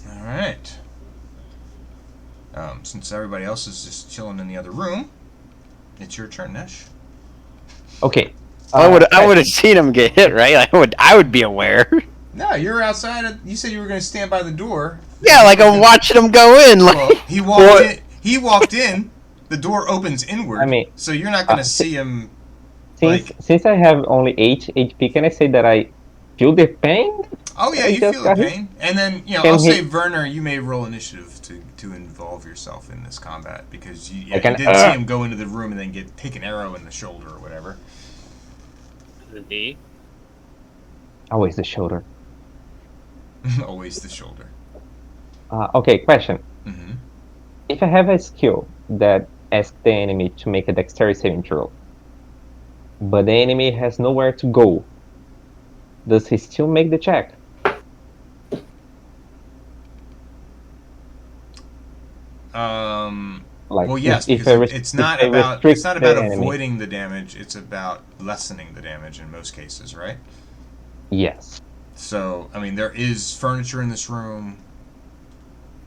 Alright. Since everybody else is just chilling in the other room, it's your turn, Nesh. Okay. I would have seen him get hit, right? I would be aware. No, you were outside. You said you were going to stand by the door. Yeah, like I'm watching him go in. Like Well, he walked in. He walked in. The door opens inward. I mean, so you're not going to see him. Since I have only 8 HP, can I say that I feel the pain? Oh yeah, I you just feel the got hit? pain, and then Can I'll he- say Werner, you may roll initiative to involve yourself in this combat because you I can- did see him go into the room and then take an arrow in the shoulder or whatever. The knee. Always the shoulder. Always the shoulder. Okay, question. Mm-hmm. If I have a skill that asks the enemy to make a dexterity saving throw, but the enemy has nowhere to go, does he still make the check? Like, Well, yes, if because I it's not I about restrict the enemy. avoiding the damage. It's about lessening the damage in most cases, right? Yes. So, I mean, there is furniture in this room.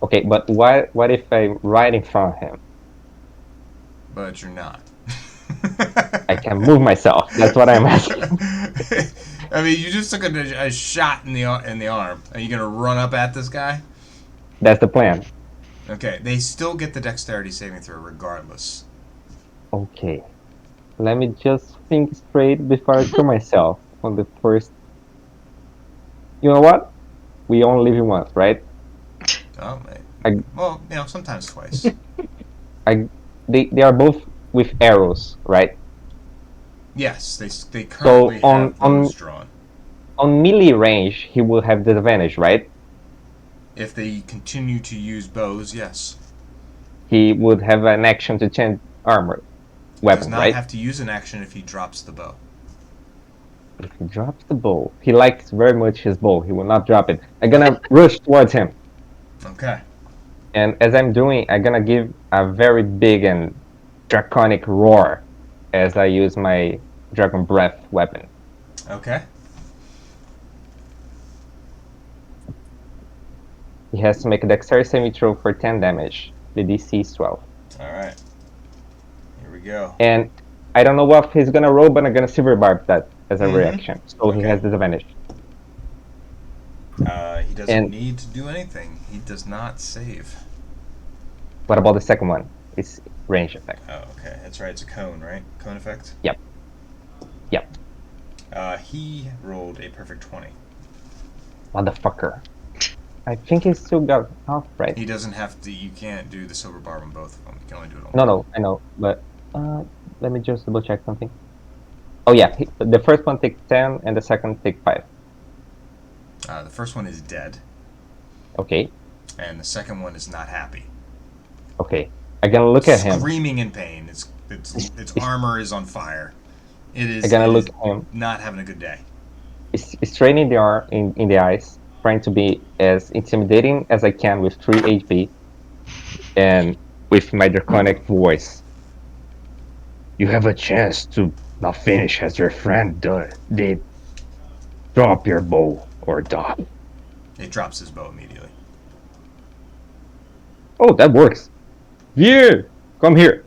Okay, but what if I'm right in front of him? But you're not. I can move myself. That's what I'm asking. I mean, you just took a shot in the arm. Are you gonna run up at this guy? That's the plan. Okay, they still get the dexterity saving throw regardless. Okay. Let me just think straight before I kill myself on the first. You know what? We only live once, right? Oh, man. Well, sometimes twice. They are both with arrows, right? Yes, they currently have those drawn. On melee range, he will have disadvantage, right? If they continue to use bows, yes. He would have an action to change armor weapon, Does not right? have to use an action if he drops the bow. If he drops the bow, he likes very much his bow. He will not drop it. I'm gonna rush towards him. Okay. And as I'm doing, I'm gonna give a very big and draconic roar as I use my dragon breath weapon. Okay. He has to make a dexterity saving throw for 10 damage. The DC is 12. Alright. Here we go. And I don't know what he's gonna roll, but I'm gonna silver barb that as a reaction. So he has disadvantage. He doesn't need to do anything. He does not save. What about the second one? It's range effect. Oh, okay. That's right. It's a cone, right? Cone effect? Yep. Yep. He rolled a perfect 20. Motherfucker. I think he still got half, right? He doesn't have to. You can't do the silver barb on both of them. You can only do it on No, I know. But let me just double check something. Oh yeah, the first one takes 10 and the second takes 5. The first one is dead, Okay. and the second one is not happy. Okay. I gotta look at him. Screaming in pain. Its armor is on fire. I gotta look at him. Not having a good day. Straight in in the eyes, trying to be as intimidating as I can with 3 HP, and with my draconic voice. You have a chance to not finish as your friend did. Drop your bow or die. It drops his bow immediately. Oh, that works. Yeah, come here.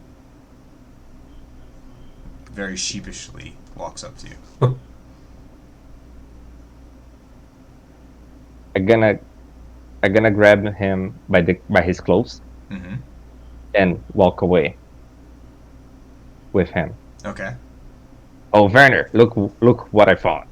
Very sheepishly walks up to you. I'm gonna grab him by his clothes Mm-hmm. and walk away with him. Okay. Oh, Werner, look what I found.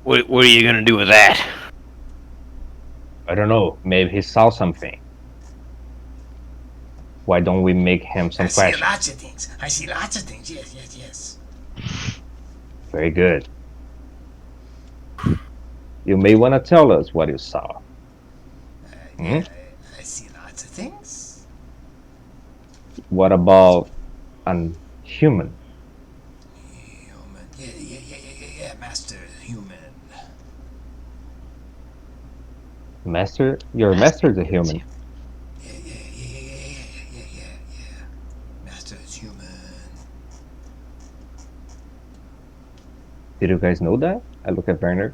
What are you gonna do with that? I don't know. Maybe he saw something. Why don't we make him some I see questions? lots of things. I see lots of things. Yes. Very good. You may want to tell us what you saw. I see lots of things. What about an human? Human. Yeah. Master human. Master? Your master's a human. Yeah. Master is human. Did you guys know that? I look at Werner.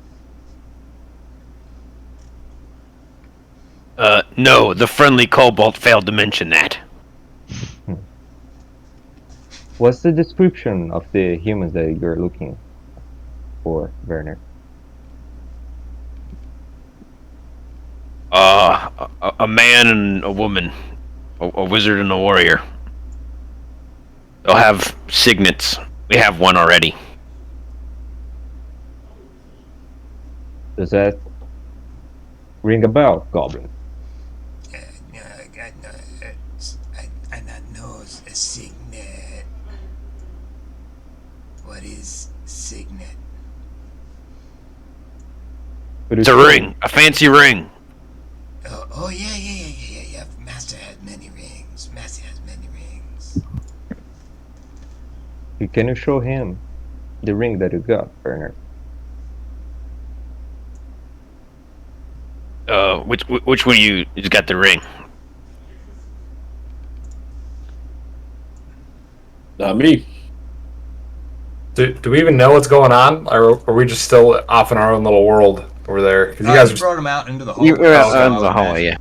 No, the friendly kobold failed to mention that. What's the description of the humans that you're looking for, Werner? A man and a woman, a wizard and a warrior. They'll have signets. We have one already. Does that ring a bell, Goblin? I not know a signet. What is signet? It's a ring, a fancy ring. Oh yeah. Master has many rings. Can you show him the ring that you got, Werner? Which one of you has got the ring? Not me. Do we even know what's going on, or are we just still off in our own little world over there? Because you guys brought him out into the hall. You're out in the hallway, yeah.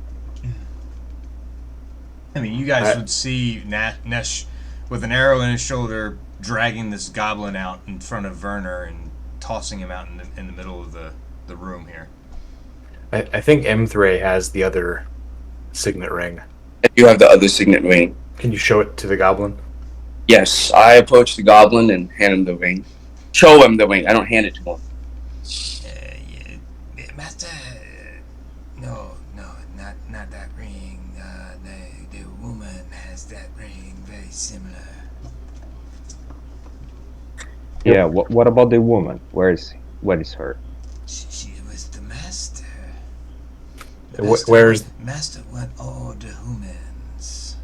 I mean, you guys would see Nesh with an arrow in his shoulder, dragging this goblin out in front of Werner and tossing him out in the middle of the room here. I think M3 has the other signet ring. I do have the other signet ring. Can you show it to the goblin? Yes, I approach the goblin and hand him the ring. Show him the ring. I don't hand it to him. Master, no, not that ring. The woman has that ring, very similar. Yeah. What about the woman? What is her? She was the master. Where's Master went all the humans.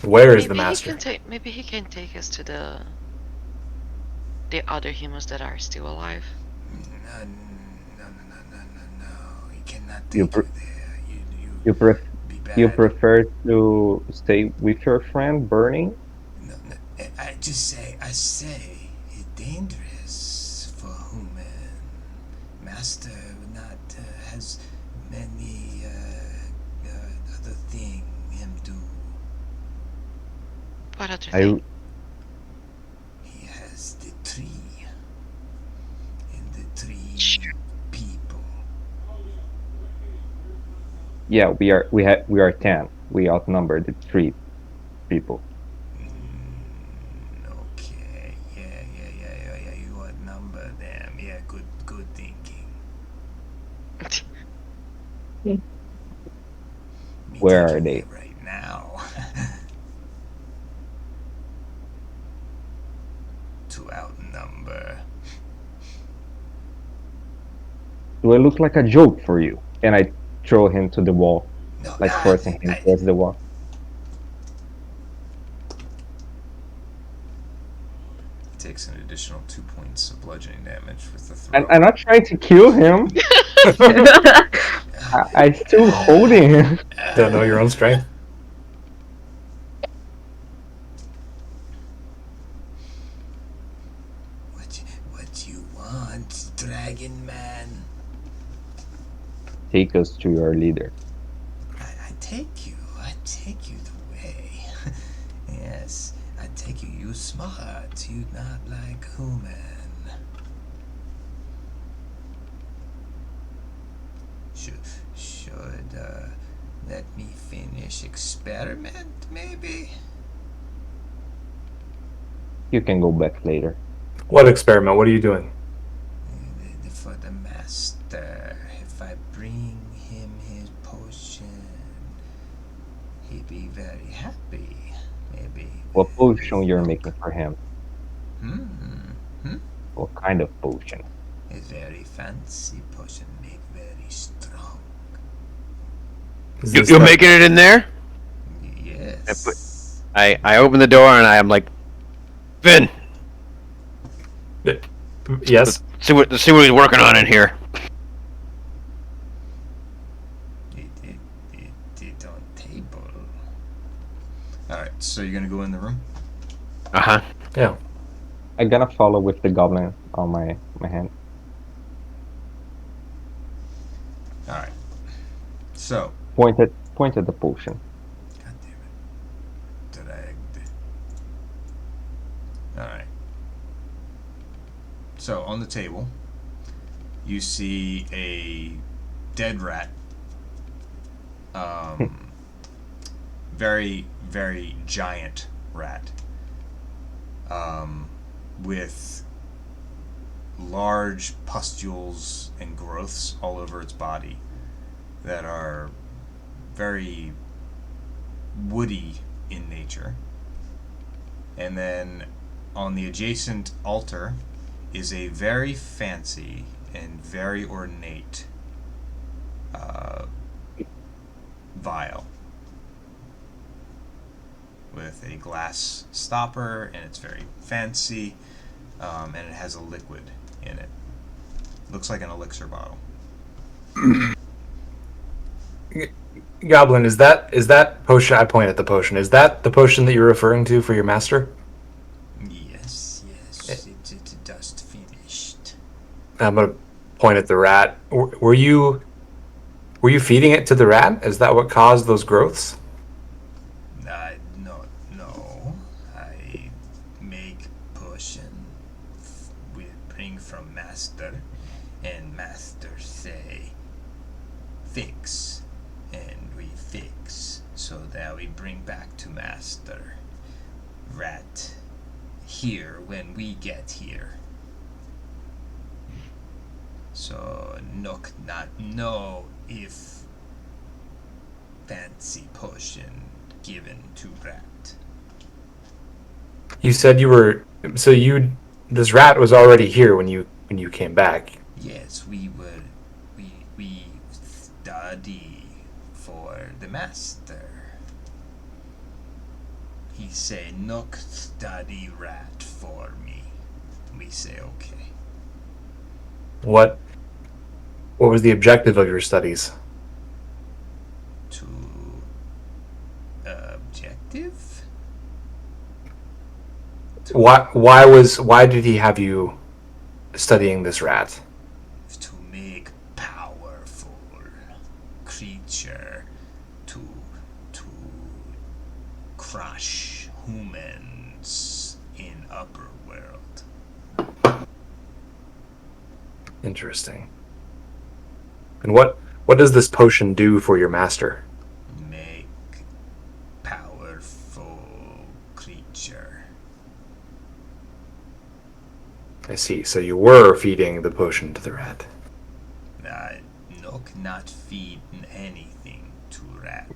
Where is the master? Maybe he can take us to the other humans that are still alive. No. He cannot take you there. You prefer to stay with your friend, Burning? No, I say, it's dangerous for human. Master not has many other thing him do. What other thing? He has the tree, and the tree people. Yeah, we are 10. We outnumber the 3 people. Okay, yeah. You outnumber them. Yeah, good thinking. Me Where take are you they? there right now. To outnumber. Do I look like a joke for you? And I throw him to the wall, No, like forcing him towards the wall. takes an additional 2 points of bludgeoning damage with the throw. And I'm not trying to kill him. I still holding him. Don't know your own strength. What you want, Dragon Man? Take us to your leader. I take you the way. Yes, I take you. You smart. You not like human. Should let me finish experiment, maybe? You can go back later. What experiment? What are you doing? For the master. If I bring him his potion, he'd be very happy. Maybe. What potion you're making for him? Hmm? What kind of potion? A very fancy potion, make very strong. You're making it in there? Yes. I open the door and I am like, Finn. Yes. Let's see what he's working on in here. It on table. Alright, so you're gonna go in the room? Yeah. I'm gonna follow with the goblin on my hand. Alright. So. Point at the potion. God damn it. Dragged. Alright. So, on the table, you see a dead rat. Very, very giant rat. With large pustules and growths all over its body that are very woody in nature. And then on the adjacent altar is a very fancy and very ornate vial with a glass stopper, and it's very fancy, and it has a liquid in it. Looks like an elixir bottle. Goblin, is that potion? I point at the potion. Is that the potion that you're referring to for your master? Yes, it just finished. I'm gonna point at the rat. Were you feeding it to the rat? Is that what caused those growths? No. I make potion we bring from master, and master say fix, and we fix. So that we bring back to master. Rat here when we get here. So Nook not know if fancy potion given to rat. You said you were this rat was already here when you came back. Yes, we study for the master. He say Nook study rat for me. We say okay. What was the objective of your studies? Objective? Why did he have you studying this rat? To make powerful creature to crush humans in upper world. Interesting. And what does this potion do for your master? Make powerful creature. I see. So you were feeding the potion to the rat. Nook not feed anything to rat.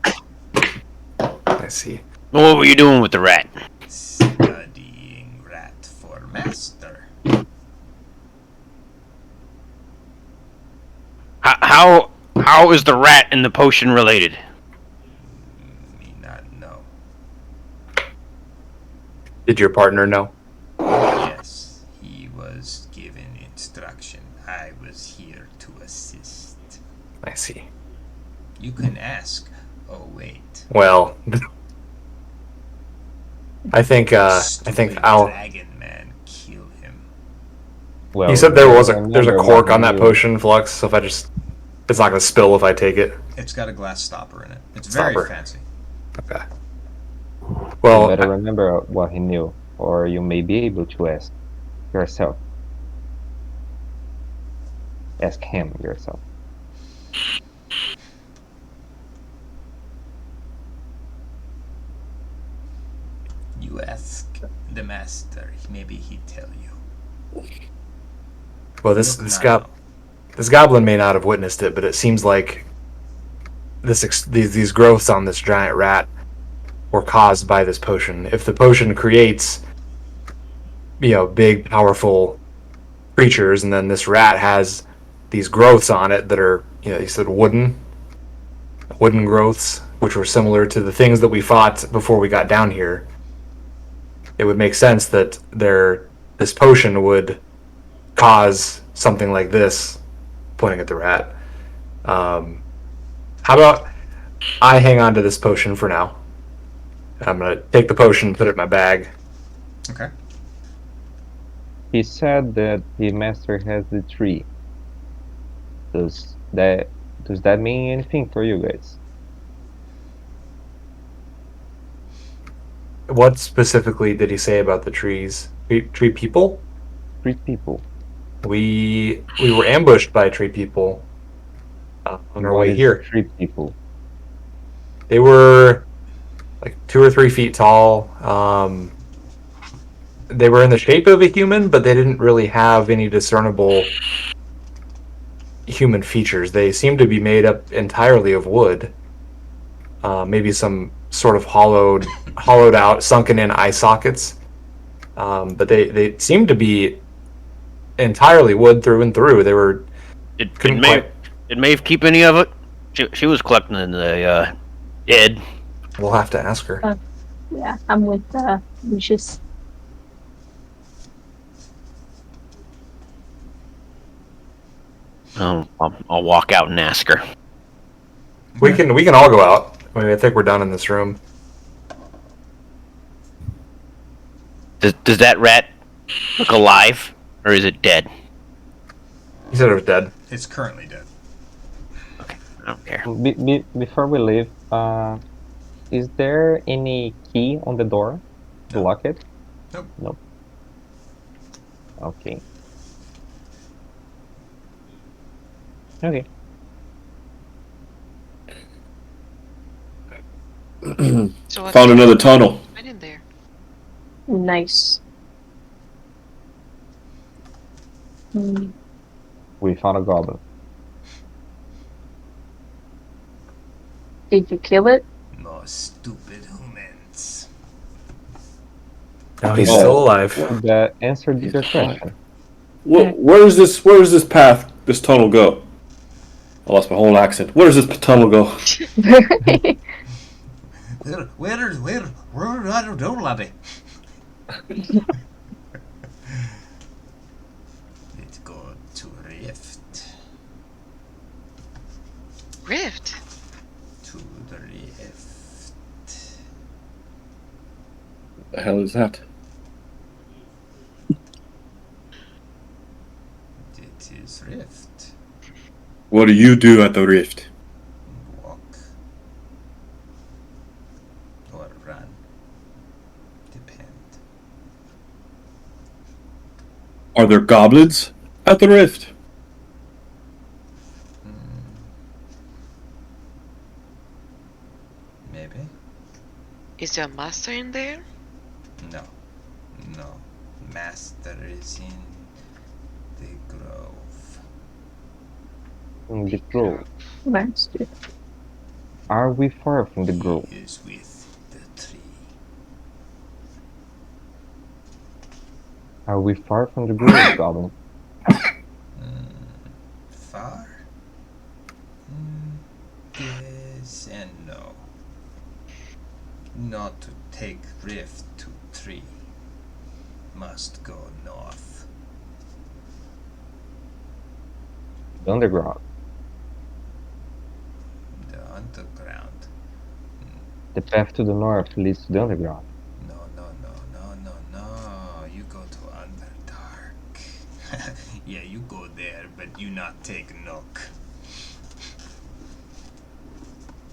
I see. What were you doing with the rat? Studying rat for master. How is the rat and the potion related? Me not know. Did your partner know? Yes, he was given instruction. I was here to assist. I see. You can ask. Oh wait. Well, I think Stupid I'll. dragon man, kill him. Well, You said there's a remember cork what on that you- potion, Flux. So if I just, it's not gonna spill if I take it. It's got a glass stopper in it. It's very Stopper. fancy. Okay. You Well, better remember what he knew, or you may be able to ask yourself. Ask him yourself. You ask the master. Maybe he tell you. well, this Look this now. got this goblin may not have witnessed it, but it seems like these growths on this giant rat were caused by this potion. If the potion creates, big, powerful creatures, and then this rat has these growths on it that are, you said wooden growths, which were similar to the things that we fought before we got down here. It would make sense that this potion would cause something like this, pointing at the rat. How about I hang on to this potion for now? I'm gonna take the potion, put it in my bag. Okay. He said that the master has the tree. Does that mean anything for you guys? What specifically did he say about the trees? Tree people? Three people. We were ambushed by tree people on our What way is here. Three people. They were like 2 or 3 feet tall. They were in the shape of a human, but they didn't really have any discernible human features. They seemed to be made up entirely of wood. Maybe some sort of hollowed out, sunken in eye sockets. But they seemed to be entirely wood through and through. They were. Did Maeve keep any of it? She was collecting the dead. We'll have to ask her. Yeah, I'm with Lucius. I'll walk out and ask her. We can all go out. I think we're done in this room. Does that rat look alive, or is it dead? He said it was dead. It's currently dead. Okay, I don't care. Before we leave, is there any key on the door to lock it? Nope. Nope. Okay. Okay. So what Found another tunnel. went in there? Nice. We found a goblin. Did you kill it? More stupid humans. No, he's Oh. still alive. That answered your question. Where does this path, this tunnel go? I lost my whole accent. Where does this tunnel go? Where I don't know, laddie. Let's go to Rift. Rift. To the Rift. The hell is that? It is Rift. What do you do at the rift? Walk. Or run. Depend. Are there goblins at the rift? Maybe? Is your master in there? No. No. Master is in the grove. In the grove. Master. Are we far from the grove? He is with the Are we far from the grove, Goblin? Far? Yes and no. Not to take Rift to 3. Must go north. The underground. The underground. The path to the north leads to the underground. No. You go to Underdark. Yeah, you go there, but you not take Nook.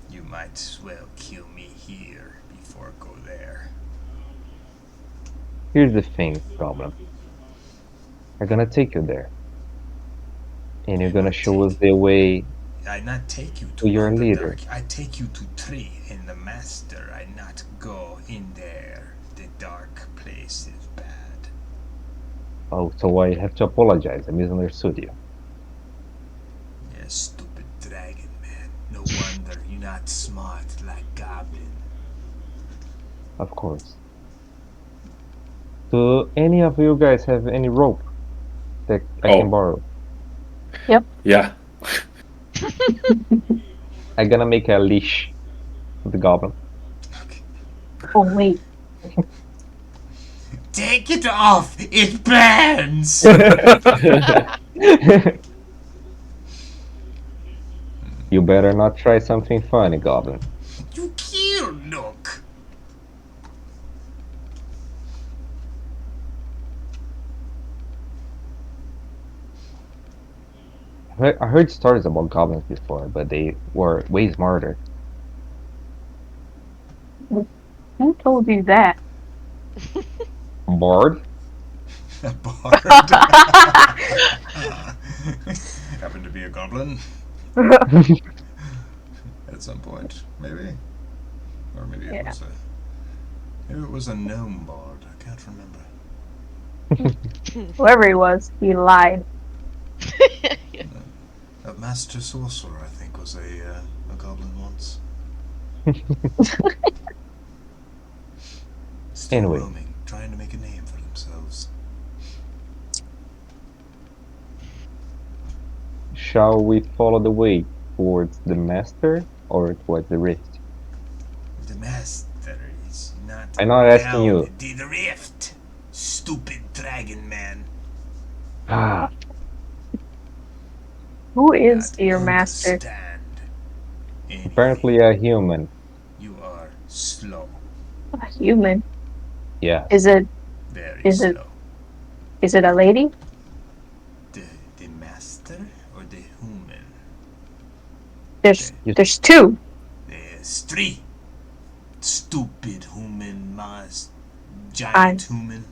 You might as well kill me here before go there. Here's the thing, Goblin. I'm gonna take you there. And you're gonna show us the way I not take you to to your leader. Underdark. I take you to 3 in the Master. I not go in there. The dark place is bad. Oh, so I have to apologize. I misunderstood you. Yeah, stupid dragon man. No wonder you're not smart like Goblin. Of course. Do any of you guys have any rope that I can borrow? Yeah. I'm gonna make a leash for the goblin. Oh wait. Take it off! It burns! You better not try something funny, Goblin. You kill Nook! I heard stories about goblins before, but they were way smarter. Who told you that? Bard? A bard. Happened to be a goblin at some point, maybe, or maybe it was a gnome bard. I can't remember. Whoever he was, he lied. A master sorcerer, I think, was a goblin once. Still Anyway. roaming, trying to make a name for themselves. Shall we follow the way towards the master or towards the rift? The master is not. I'm not asking down you. The rift, stupid dragon man. Ah, Who is Not your master? understand anything. apparently a human. You are slow, A human. Yeah. Is it very Is it- slow. is it a lady? The master or the human? There's two. There's 3. Stupid human, giant human.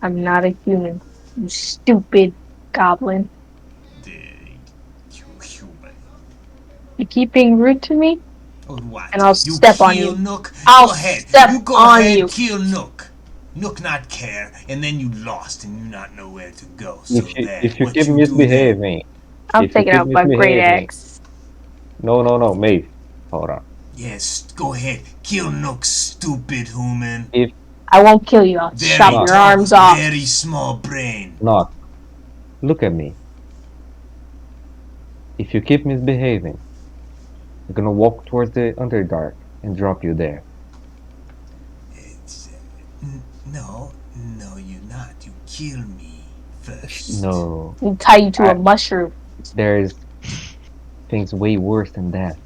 I'm not a human. You stupid goblin. Human. You keep being rude to me, Or what? and I'll you step on kill you. Nook? I'll go ahead. step you go on ahead, you. kill Nook. Nook not care, and then you lost, and you not know where to go. So If you what keep you do then? misbehaving, I'll if you take it keep out by great misbehaving- axe. No, Maeve. Hold on. Yes, go ahead. Kill Nook, stupid human. I won't kill you. I'll Very chop your tall, arms off. Very small brain. Knock. Look at me. If you keep misbehaving, I'm gonna walk towards the Underdark and drop you there. It's no, you're not. You kill me first. No. We'll tie you to a mushroom. There's things way worse than that.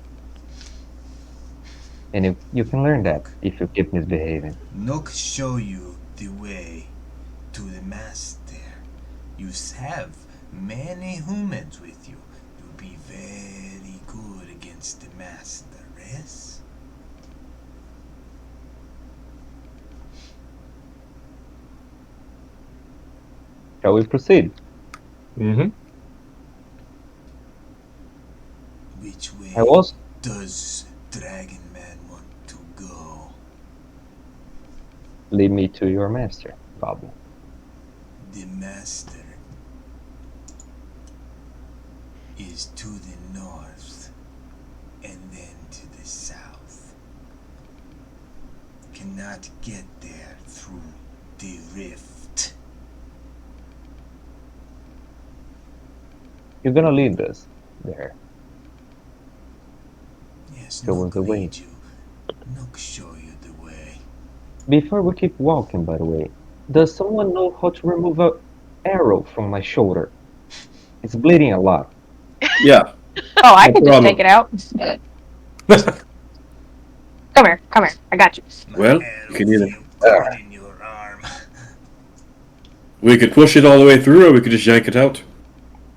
And if you can learn that if you keep misbehaving. Nook show you the way to the master. You have many humans with you. You'll be very good against the master, yes? Shall we proceed? Mm-hmm. Which way I was. does Dragon Man want to go? Lead me to your master, Goblin. The master is to the north and then to the south. Cannot get there through the rift. You're gonna lead us there. Yes, Show us Nook the way. lead you. Nook show you the way. Before we keep walking, by the way, does someone know how to remove a arrow from my shoulder? It's bleeding a lot. Yeah, Oh, I no could just take problem. it out. Come here, come here. I got you. My Well, arrow you can either feel good in your arm. we could push it all the way through, or we could just yank it out.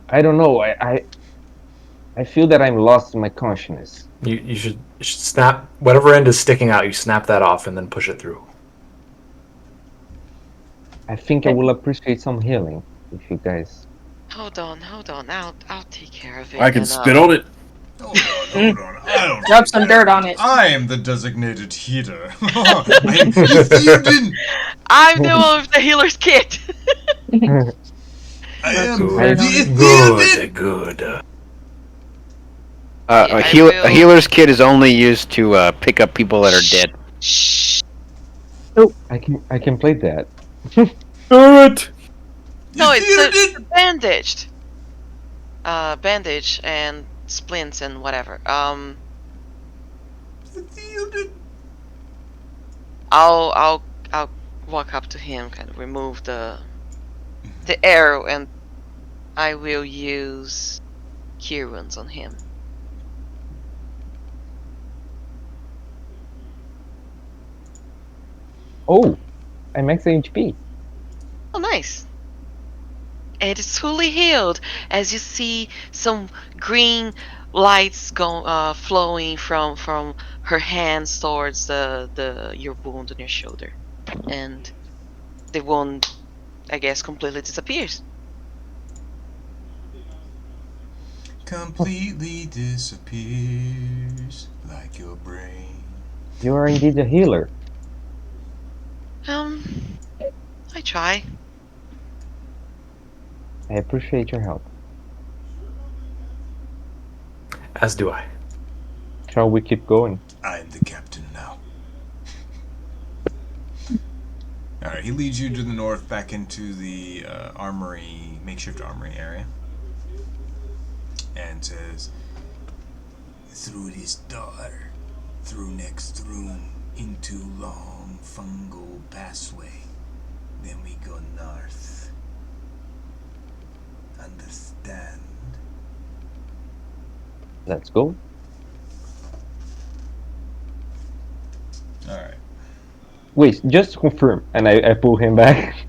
I don't know. I feel that I'm lost in my consciousness. You should snap whatever end is sticking out. You snap that off and then push it through. I think I will appreciate some healing if you guys. Hold on. I'll take care of it. I can and, spit on it. Hold on. I don't Rub think some that dirt on it. I am the designated healer. You didn't. I'm the one with the healer's kit. I am Good, the good. I A will- healer's kit is only used to pick up people that are dead. Shh. I can play that. Do it. No, You it's didn't. bandaged. Bandage and splints and whatever. You didn't. I'll walk up to him, kind of remove the arrow, and I will use cure wounds on him. Oh, I'm max HP. Oh, nice. It is fully healed, as you see some green lights flowing from her hands towards your wound on your shoulder, and the wound, I guess, completely disappears. Completely disappears like your brain. You are indeed a healer. I try. I appreciate your help. As do I. Shall we keep going? I am the captain now. Alright, he leads you to the north back into the makeshift armory area. And says, through this door, through next room, into long fungal pathway. Then we go north. Understand? Let's go. Alright. Wait, just to confirm, and I pull him back.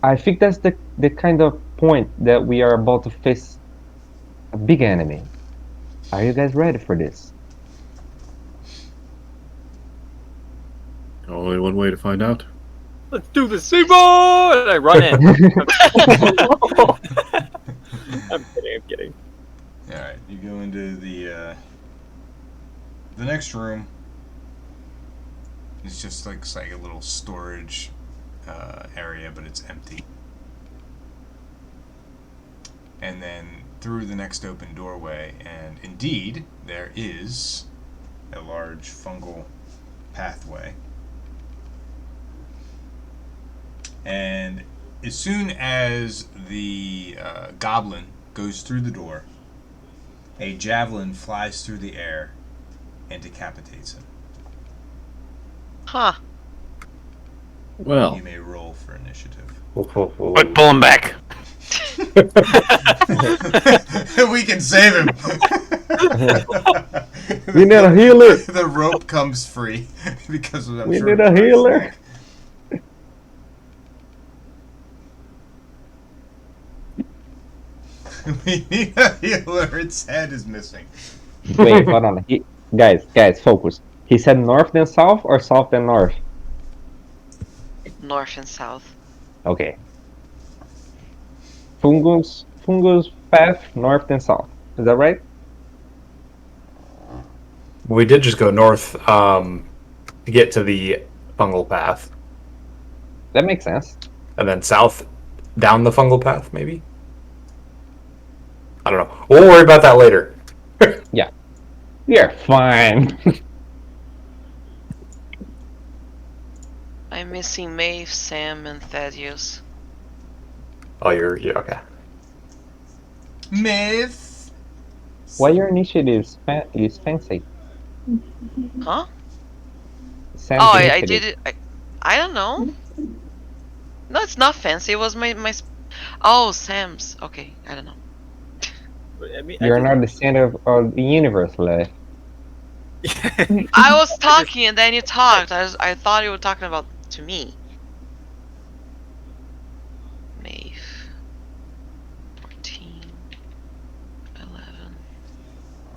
I think that's the kind of point that we are about to face a big enemy. Are you guys ready for this? Only one way to find out. Let's do this, Seymour! And I run in. I'm kidding. Alright, you go into the next room. It's just like a little storage area, but it's empty. And then through the next open doorway, and indeed, there is a large fungal pathway. And as soon as the goblin goes through the door, a javelin flies through the air and decapitates him. Huh. Well, You may roll for initiative. Quick, pull him back. We can save him. We need a healer. The rope comes free because of that. We need a healer. We need a healer. Its head is missing. Wait, hold on. Guys, focus. He said north then south or south then north? North and south. Okay. Fungus path north and south. Is that right? We did just go north to get to the fungal path, That makes sense. and then south down the fungal path, maybe? I don't know. We'll worry about that later. You're fine. I'm missing Maeve, Sam, and Thaddeus. Oh, you're okay. Myth. Why your initiative is fancy? Huh? Sam's Oh, I initiative. did it. I don't know. No, it's not fancy. It was my. Oh, Sam's. Okay, I don't know. I mean, You're not the center of the universe, Lev. I was talking and then you talked. I thought you were talking about to me. Maeve. 14. 11.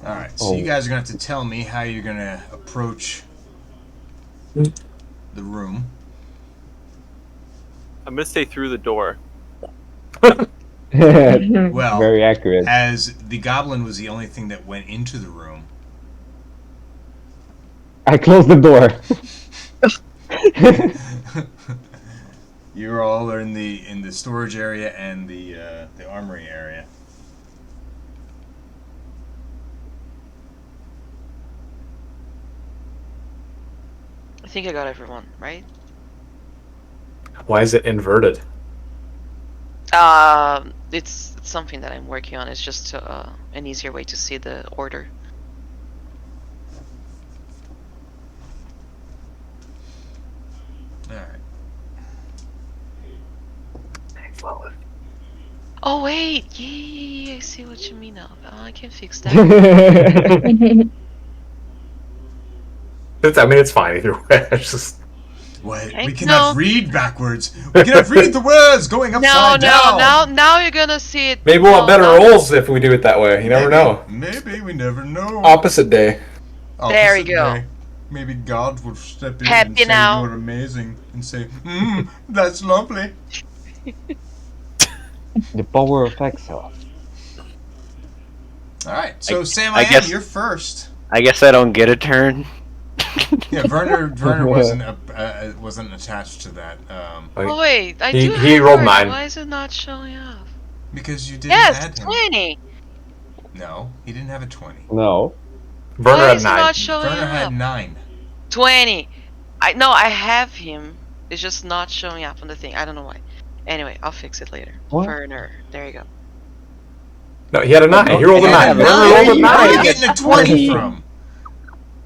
Alright, so you guys are going to have to tell me how you're going to approach the room. I'm gonna say through the door. Well, very accurate. as the goblin was the only thing that went into the room. I closed the door. You all are in the storage area and the armory area. I think I got everyone, right? Why is it inverted? It's something that I'm working on. It's just an easier way to see the order. Alright. Oh wait, yeah, I see what you mean now. I can fix that. I mean, it's fine either way. It's just What? Heck We cannot no. read backwards. We cannot read the words going upside down. Now you're gonna see it. maybe we'll have better now- rolls if we do it that way. You never know. Maybe we never know. Opposite day. There we Opposite go. day. Maybe God will step in Happy and say now. you're amazing and say, that's lovely. The power of Excel. Alright, so Sam, I guess- you're first. I guess I don't get a turn. Yeah, Werner wasn't attached to that. Oh wait, I He- do. he have rolled Vernon. 9. Why is it not showing up? Because you didn't Yes, add him. 20. No, he didn't have a 20. No. Werner Why had is it 9. not showing Werner up? had 9. 20. I have him. It's just not showing up on the thing. I don't know why. Anyway, I'll fix it later. What? Werner. There you go. No, he had a 9. He rolled a 9. Where Werner rolled a are you 9. getting a 20 from?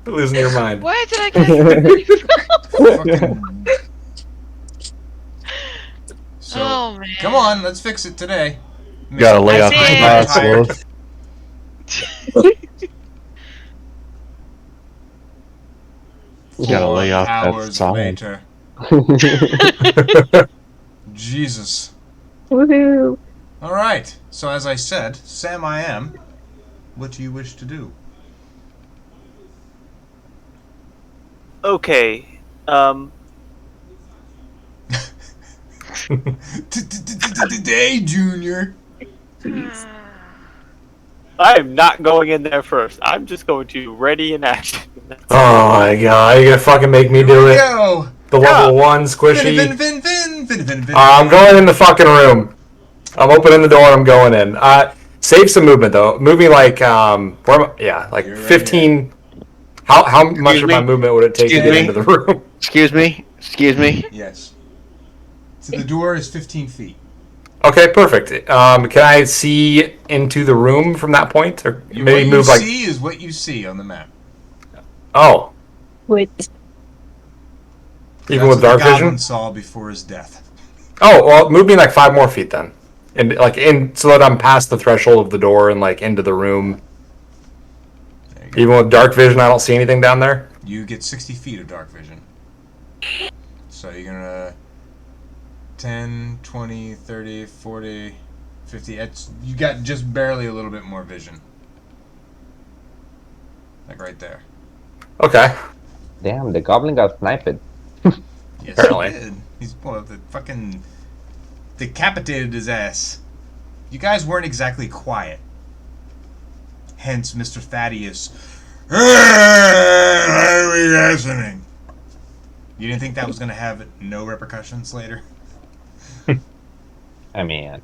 You're losing your mind. Where did I get it from? Fucking... So, Oh man. come on, let's fix it today. Gotta lay I off did. the sauce. Gotta lay off that hours sauce. later. Jesus. Woohoo! Alright, so as I said, Sam I am. What do you wish to do? Okay. Today, Junior. I am not going in there first. I'm just going to ready in action. Oh my god, you're gonna fucking make me do it. Go. The level 1 squishy. I'm going in the fucking room. I'm opening the door and I'm going in. Save some movement though. Moving like like You're right 15. How much of me? my movement would it take to Excuse get me? into the room? Excuse me? Excuse me? Yes. So the door is 15 feet. Okay, perfect. Can I see into the room from that point, or What maybe move you like? see is what you see on the map. Oh, Wait. even That's with what dark the goblin vision. saw before his death. Oh, well, move me like 5 more feet then, and like in so that I'm past the threshold of the door and like into the room. There you go. Even with dark vision, I don't see anything down there. You get 60 feet of dark vision. So you're gonna 10, 20, 30, 40, 50. You got just barely a little bit more vision. Like right there. Okay. Damn, the goblin got sniped. Yes, Apparently. he did. He's the fucking decapitated his ass. You guys weren't exactly quiet. Hence, Mr. Thaddeus. What are we listening? You didn't think that was gonna have no repercussions later? I mean,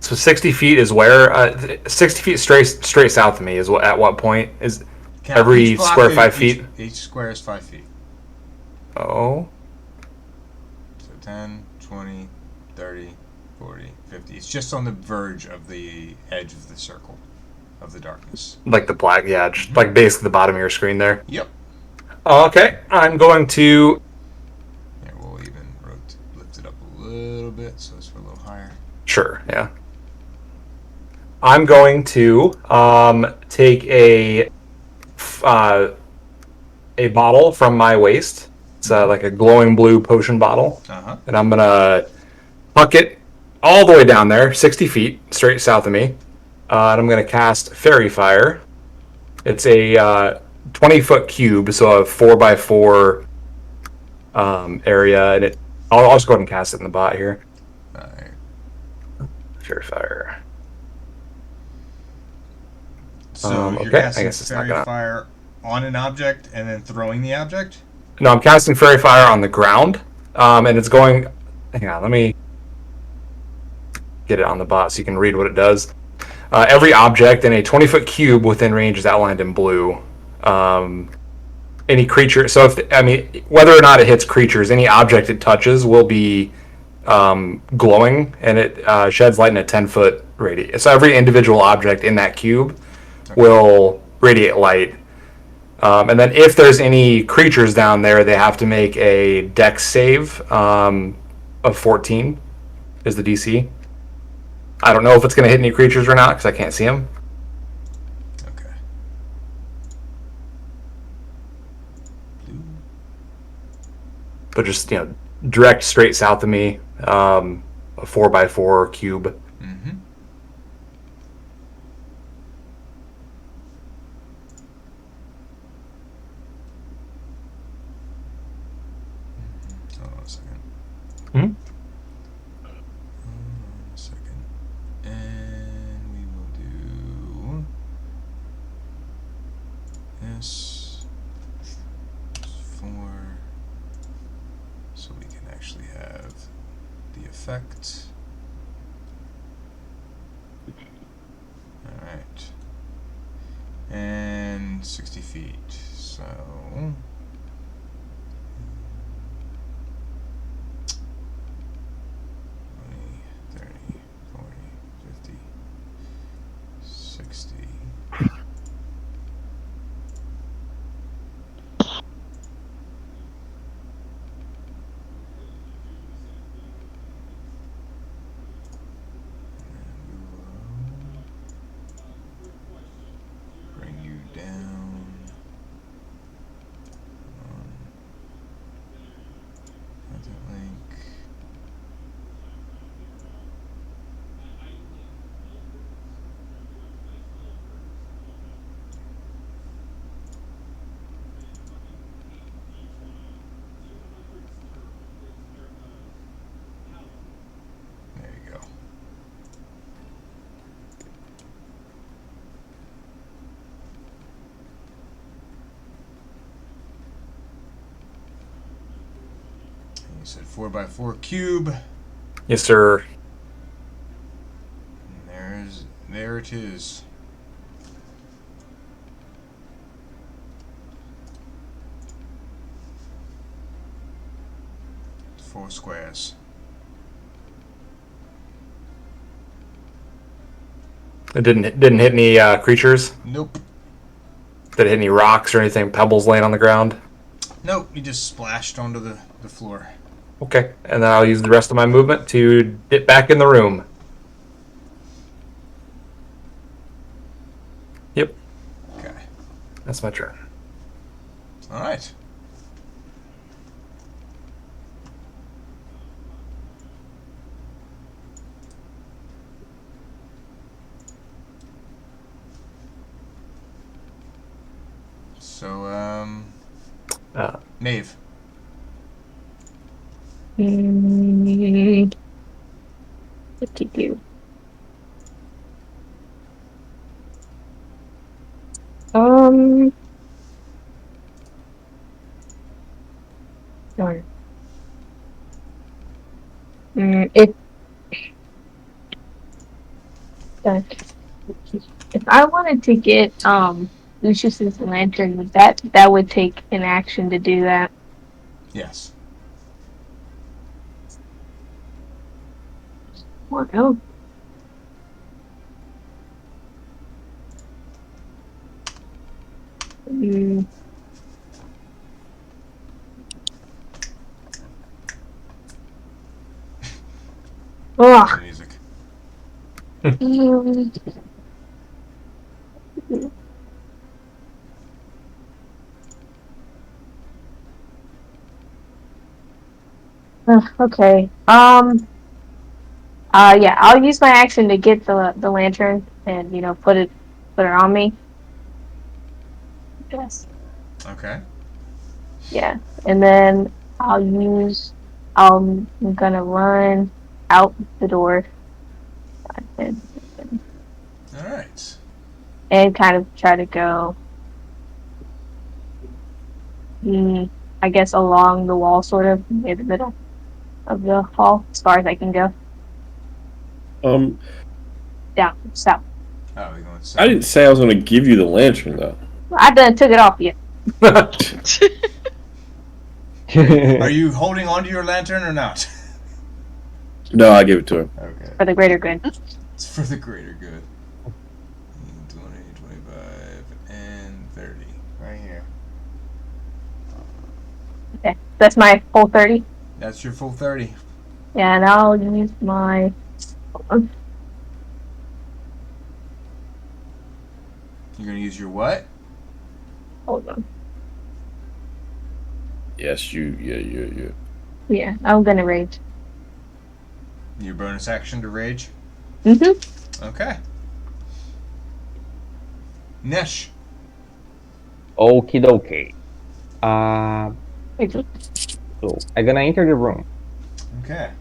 So 60 feet is where? 60 feet straight south of me is at what point is? Every each block square is- 5 feet. Each square is 5 feet. Oh. So 10, 20, 30, 40, 50. It's just on the verge of the edge of the circle of the darkness. Like the black, yeah, just like basically the bottom of your screen there. Yep. Okay, I'm going to. Yeah, we'll even lift it up a little bit so it's a little higher. Sure, yeah. I'm going to take a bottle from my waist. It's like a glowing blue potion bottle. Uh-huh. And I'm going to huck it all the way down there, 60 feet, straight south of me. And I'm going to cast Fairy Fire. It's a 20-foot cube, so a 4x4 area. And I'll just go ahead and cast it in the bot here. Alright. Fairy Fire. So you're okay, I casting guess it's not fairy gonna- fire on an object and then throwing the object? No, I'm casting Fairy Fire on the ground, and it's going. Hang on, let me get it on the bot so you can read what it does. Every object in a 20-foot cube within range is outlined in blue. Any creature. So whether or not it hits creatures, any object it touches will be glowing, and it sheds light in a 10-foot radius. So every individual object in that cube will radiate light. And then if there's any creatures down there, they have to make a dex save of 14 is the DC. I don't know if it's going to hit any creatures or not because I can't see them. Okay. But just, direct straight south of me, a 4x4 cube. Mm-hmm. Hold on a second. Hmm? And we will do this for so we can actually have the effect. Alright. And 60 feet. So 30, 40, 50, 60. Bring you down on content link. There you go. And you said 4x4 cube. Yes, sir. And there it is. Four squares. It didn't hit any creatures? Nope. Did it hit any rocks or anything, pebbles laying on the ground? Nope, you just splashed onto the floor. Okay, and then I'll use the rest of my movement to dip back in the room. Yep, Okay. that's my turn. Alright. So, Maeve. 52. Darn. If if I wanted to get Lucius's lantern. That would take an action to do that. Yes. What else? Mm. Ugh. Music. Okay. Yeah, I'll use my action to get the lantern and put it on me. Yes. Okay. Yeah, and then I'm gonna run out the door and, All right. and kind of try to go, I guess, along the wall, sort of near the middle of the hall, as far as I can go. Down, south. Oh, we're going south. I didn't say I was going to give you the lantern, though. I done took it off you. Are you holding onto your lantern or not? No, I gave it to him. Okay. For the greater good. It's for the greater good. 20, 25, and 30. Right here. Okay, that's my full 30. That's your full 30. Yeah, and I'll use my. You're going to use your what? Hold on. Yes, you. Yeah, I'm gonna rage. Your bonus action to rage? Mm-hmm. Okay. Nesh. Okie dokie. Okay. So I'm gonna enter the room. Okay.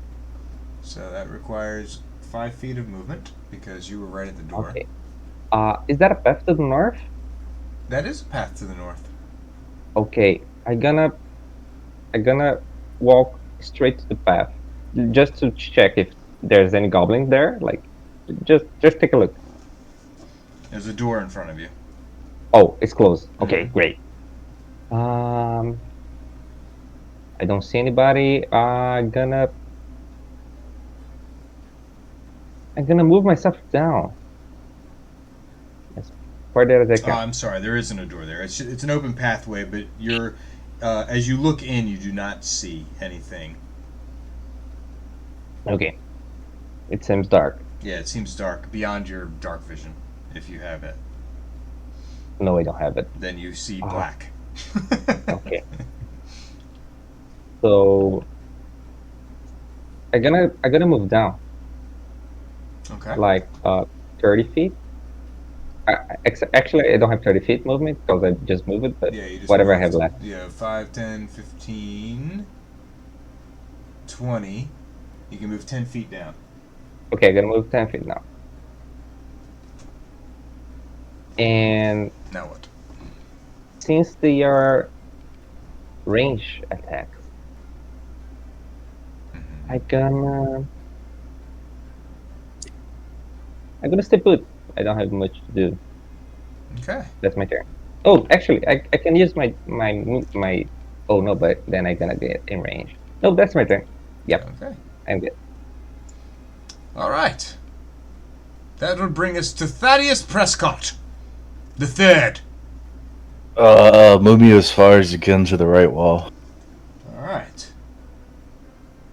So that requires 5 feet of movement because you were right at the door. Okay. Is that a path to the north? That is a path to the north. Okay. I'm gonna walk straight to the path, just to check if there's any goblins there. Like, just take a look. There's a door in front of you. Oh, it's closed. Okay, great. I don't see anybody. I'm gonna move myself down as far as I Oh, can. I'm sorry. There isn't a door there. It's an open pathway, but you're as you look in, you do not see anything. Okay. It seems dark. Yeah, it seems dark beyond your dark vision, if you have it. No, I don't have it. Then you see black. Okay. So I'm gonna move down. Okay. Like 30 feet. Actually, I don't have 30 feet movement because I just moved it, but Yeah, you just whatever I moved. have left. Yeah, 5, 10, 15, 20. You can move 10 feet down. Okay, I'm gonna move 10 feet now. And Now what? since they are range attacks, I'm gonna stay put. I don't have much to do. Okay. That's my turn. Oh, actually, I can use my. Oh no, but then I'm gonna get in range. No, that's my turn. Yep. Okay. I'm good. All right. That would bring us to Thaddeus Prescott, the third. Move me as far as you can to the right wall. All right.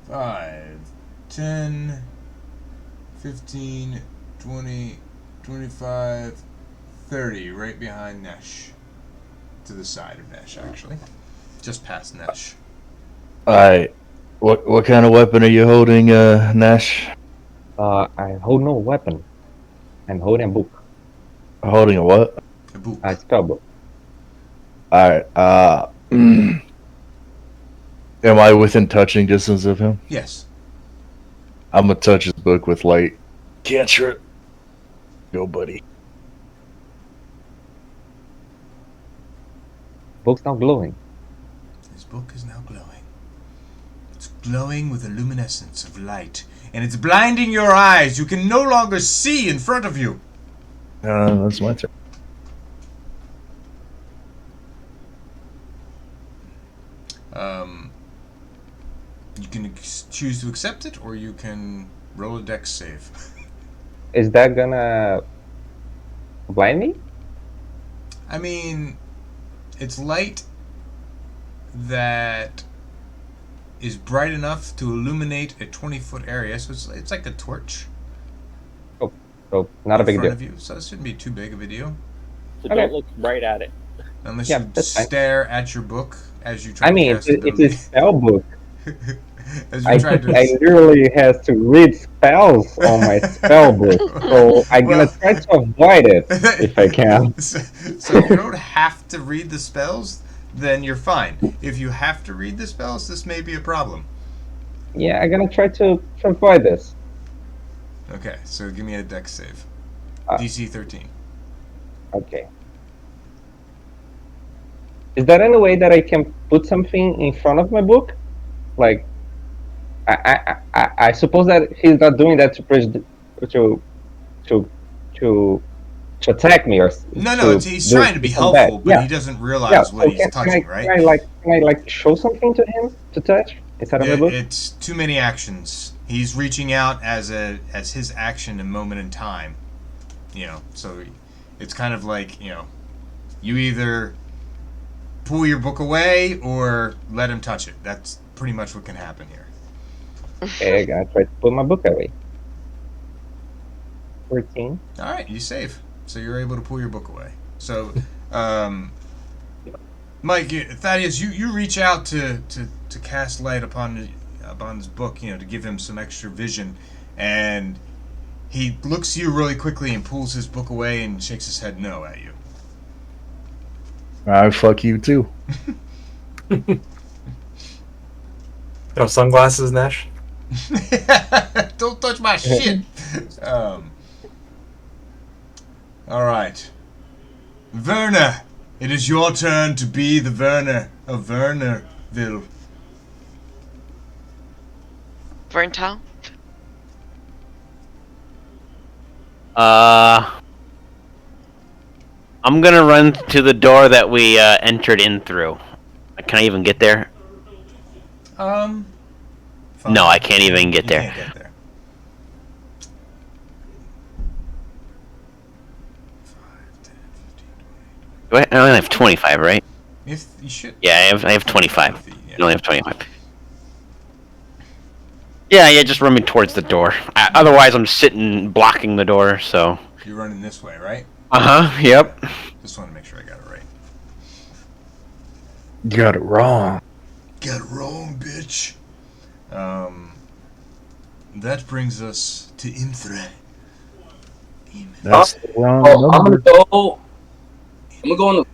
5, 10, 15, 20, 25, 30, right behind Nesh. To the side of Nesh, actually. Just past Nesh. Alright. What kind of weapon are you holding, Nash? I hold no weapon. I'm holding a book. Holding a what? A book. A spell book. Alright, am I within touching distance of him? Yes. I'm gonna touch his book with light. Cantrip. Go, buddy. Book's now glowing. His book is now glowing. It's glowing with a luminescence of light, and it's blinding your eyes. You can no longer see in front of you. That's my turn. You can choose to accept it, or you can roll a dex save. Is that gonna blind me? I mean, it's light that is bright enough to illuminate a 20-foot area, so it's like a torch. So not a in big front deal. of you, so it shouldn't be too big of a deal. So Okay. don't look right at it. Unless Yeah, you that's fine. stare at your book as you try I to mean, cast it's a ability. spell book. As you try to. I literally have to read spells on my spell book, so I'm gonna try to avoid it if I can. So if you don't have to read the spells, then you're fine. If you have to read the spells, this may be a problem. Yeah, I'm gonna try to avoid this. Okay, so give me a dex save. DC 13. Okay. Is there any way that I can put something in front of my book? Like, I suppose that he's not doing that to attack me or No, he's trying to be helpful, but he doesn't realize what he's touching, right? Can I show something to him to touch inside of my book? It's too many actions. He's reaching out as his action and moment in time. So it's kind of like, you either pull your book away or let him touch it. That's pretty much what can happen here. Okay, I gotta try to put my book away. 14. All right, you save. So you're able to pull your book away. So, Mike, Thaddeus, you reach out to cast light upon his book, to give him some extra vision, and he looks at you really quickly and pulls his book away and shakes his head no at you. I fuck you too. No sunglasses, Nash? Don't touch my shit. All right. Werner, it is your turn to be the Werner of Wernerville. Verntal? I'm gonna run to the door that we entered in through. Can I even get there? Fine. No, I can't even get You there. can't get there. I only have 25, right? If you should. Yeah, I have 25. Feet, I only have 25. Yeah, just run me towards the door. Otherwise, I'm sitting blocking the door, so... You're running this way, right? Uh-huh, yep. Just want to make sure I got it right. You got it wrong. Got it wrong, bitch. That brings us to Imthre. That's the wrong I'm number. gonna go on the.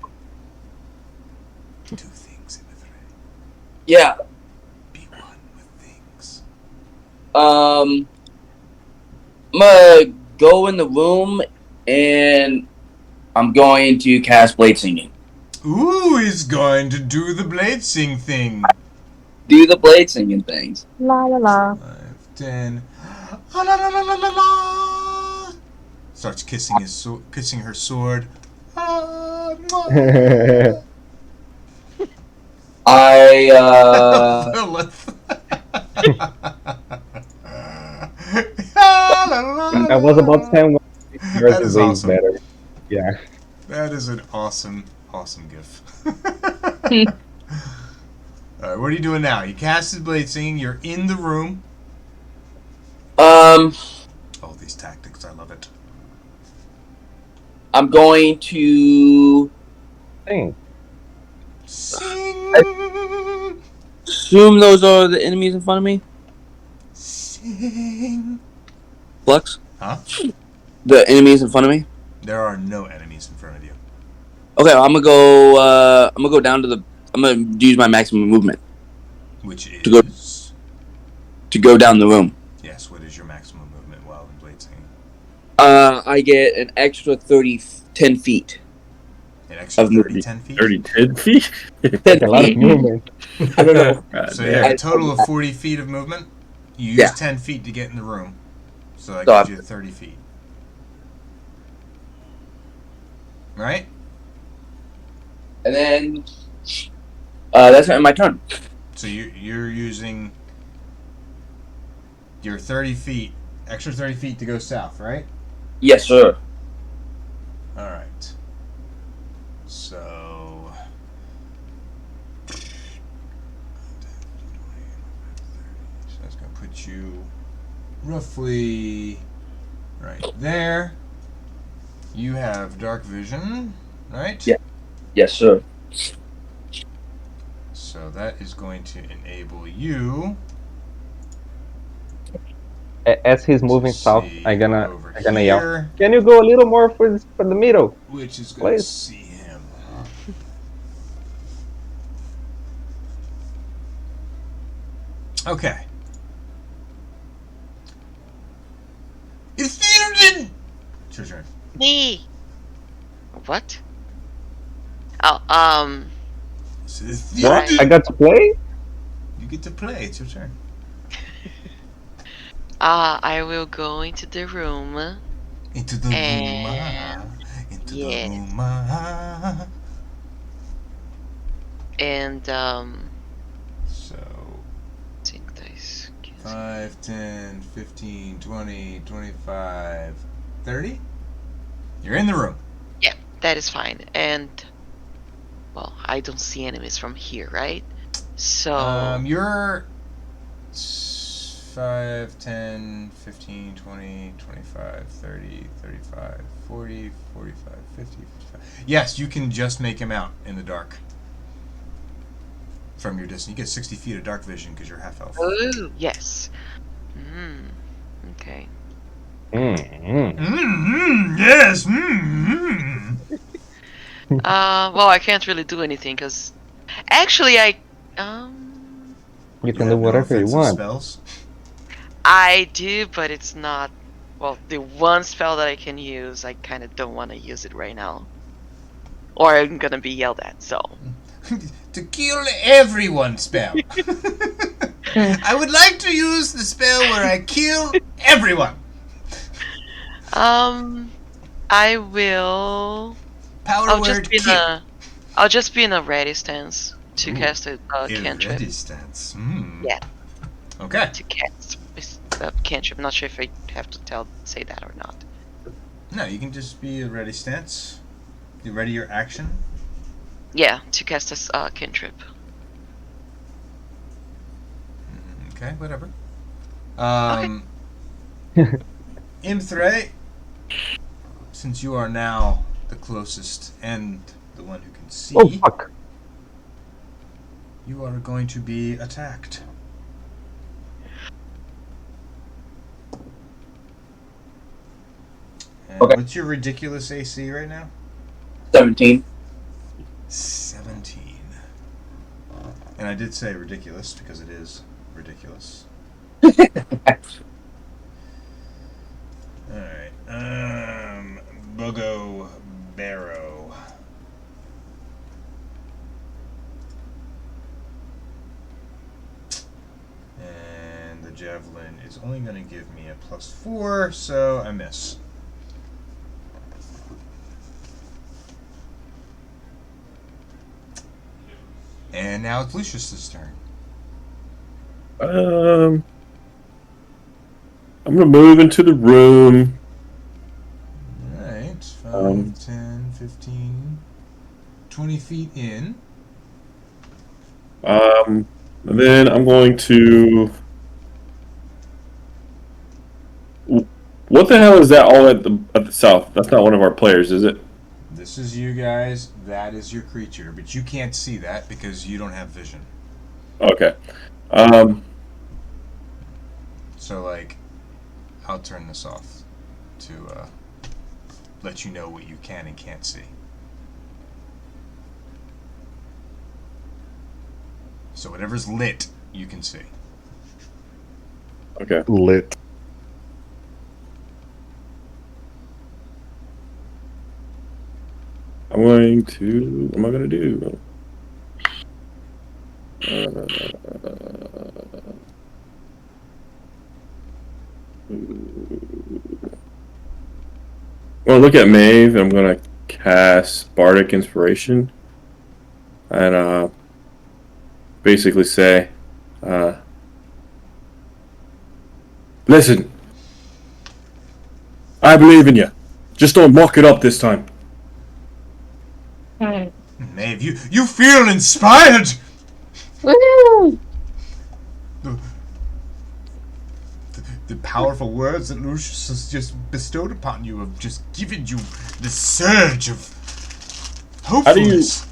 Two things, Imthre. Yeah. Be one with things. I'm gonna go in the room and I'm going to cast Blade Singing. Ooh, he's going to do the blade sing thing. Do the Blade Singing things. La la la. 5, 10. Ah, la, la, la, la, la, la. Starts kissing kissing her sword. Ah, mwah. I was about to say yours That is is way awesome. better. Yeah. That is an awesome gif. Alright, what are you doing now? You casted Blade Singing, you're in the room. Oh, these tactics, I love it. I'm going to Sing. Sing! assume those are the enemies in front of me. Sing! Flux? Huh? The enemies in front of me? There are no enemies in front of you. Okay, I'm gonna go down to the. I'm gonna use my maximum movement Which is... to go down the room. Yes, what is your maximum movement while in Blade Singing? I get an extra 10 feet. An extra Of 30, 10 feet? 10 feet? That's a lot of movement. I don't know. So you have a total of 40 feet of movement. You use 10 feet to get in the room. So that gives you 30 feet. Right? And then that's my turn. So you're using your 30 feet, extra 30 feet to go south, right? Yes, sir. All right. So that's gonna put you roughly right there. You have dark vision, right? Yeah. Yes, sir. So that is going to enable you As he's to moving south, see I'm gonna over yell. here, Can you go a little more for the middle, which is going to please? see him. Okay. It's your turn. Me. What? Oh, What? Right. I got to play? You get to play. It's your turn. I will go into the room. Into the room. Into the Yes. room. And So think dice. 5, 10, 15, 20, 25, 30. You're in the room. Yeah, that is fine. And well, I don't see enemies from here, right? So You're 5, 10, 15, 20, 25, 30, 35, 40, 45, 50, 55. Yes, you can just make him out in the dark. From your distance. You get 60 feet of dark vision because you're half elf. ooh, yes. Okay. Yes. Well, I can't really do anything because actually, You You can do have no whatever you offensive want. spells. I do, but it's not. Well, the one spell that I can use, I kind of don't want to use it right now, or I'm gonna be yelled at. So. To kill everyone spell. I would like to use the spell where I kill everyone. I will. Power I'll word just be in kill. I'll just be in a ready stance to Ooh, cast a cantrip. ready stance. Yeah, Okay. to cast a cantrip. I'm not sure if I have to say that or not. No, you can just be a ready stance. You ready your action? Yeah, to cast this cantrip. Okay, whatever. Imthre, since you are now the closest and the one who can see, Oh fuck! you are going to be attacked. And Okay. what's your ridiculous AC right now? 17. 17. And I did say ridiculous because it is ridiculous. Alright. Bogo Barrow. And the javelin is only going to give me a +4, so I miss. And now it's Lucius's turn. I'm gonna move into the room. Alright, 5, 10, 15, 20 feet in. And then I'm going to. What the hell is that all at the south? That's not one of our players, is it? This is you guys, that is your creature, but you can't see that because you don't have vision. Okay. So, like, I'll turn this off to let you know what you can and can't see. So whatever's lit, you can see. Okay. Lit. I'm going to. What am I going to do? I'm going to look at Maeve, and I'm going to cast Bardic Inspiration. And basically say, listen, I believe in you. Just don't muck it up this time. Maeve, you feel inspired. Woo! The powerful words that Lucius has just bestowed upon you have just given you the surge of How do you hopefulness.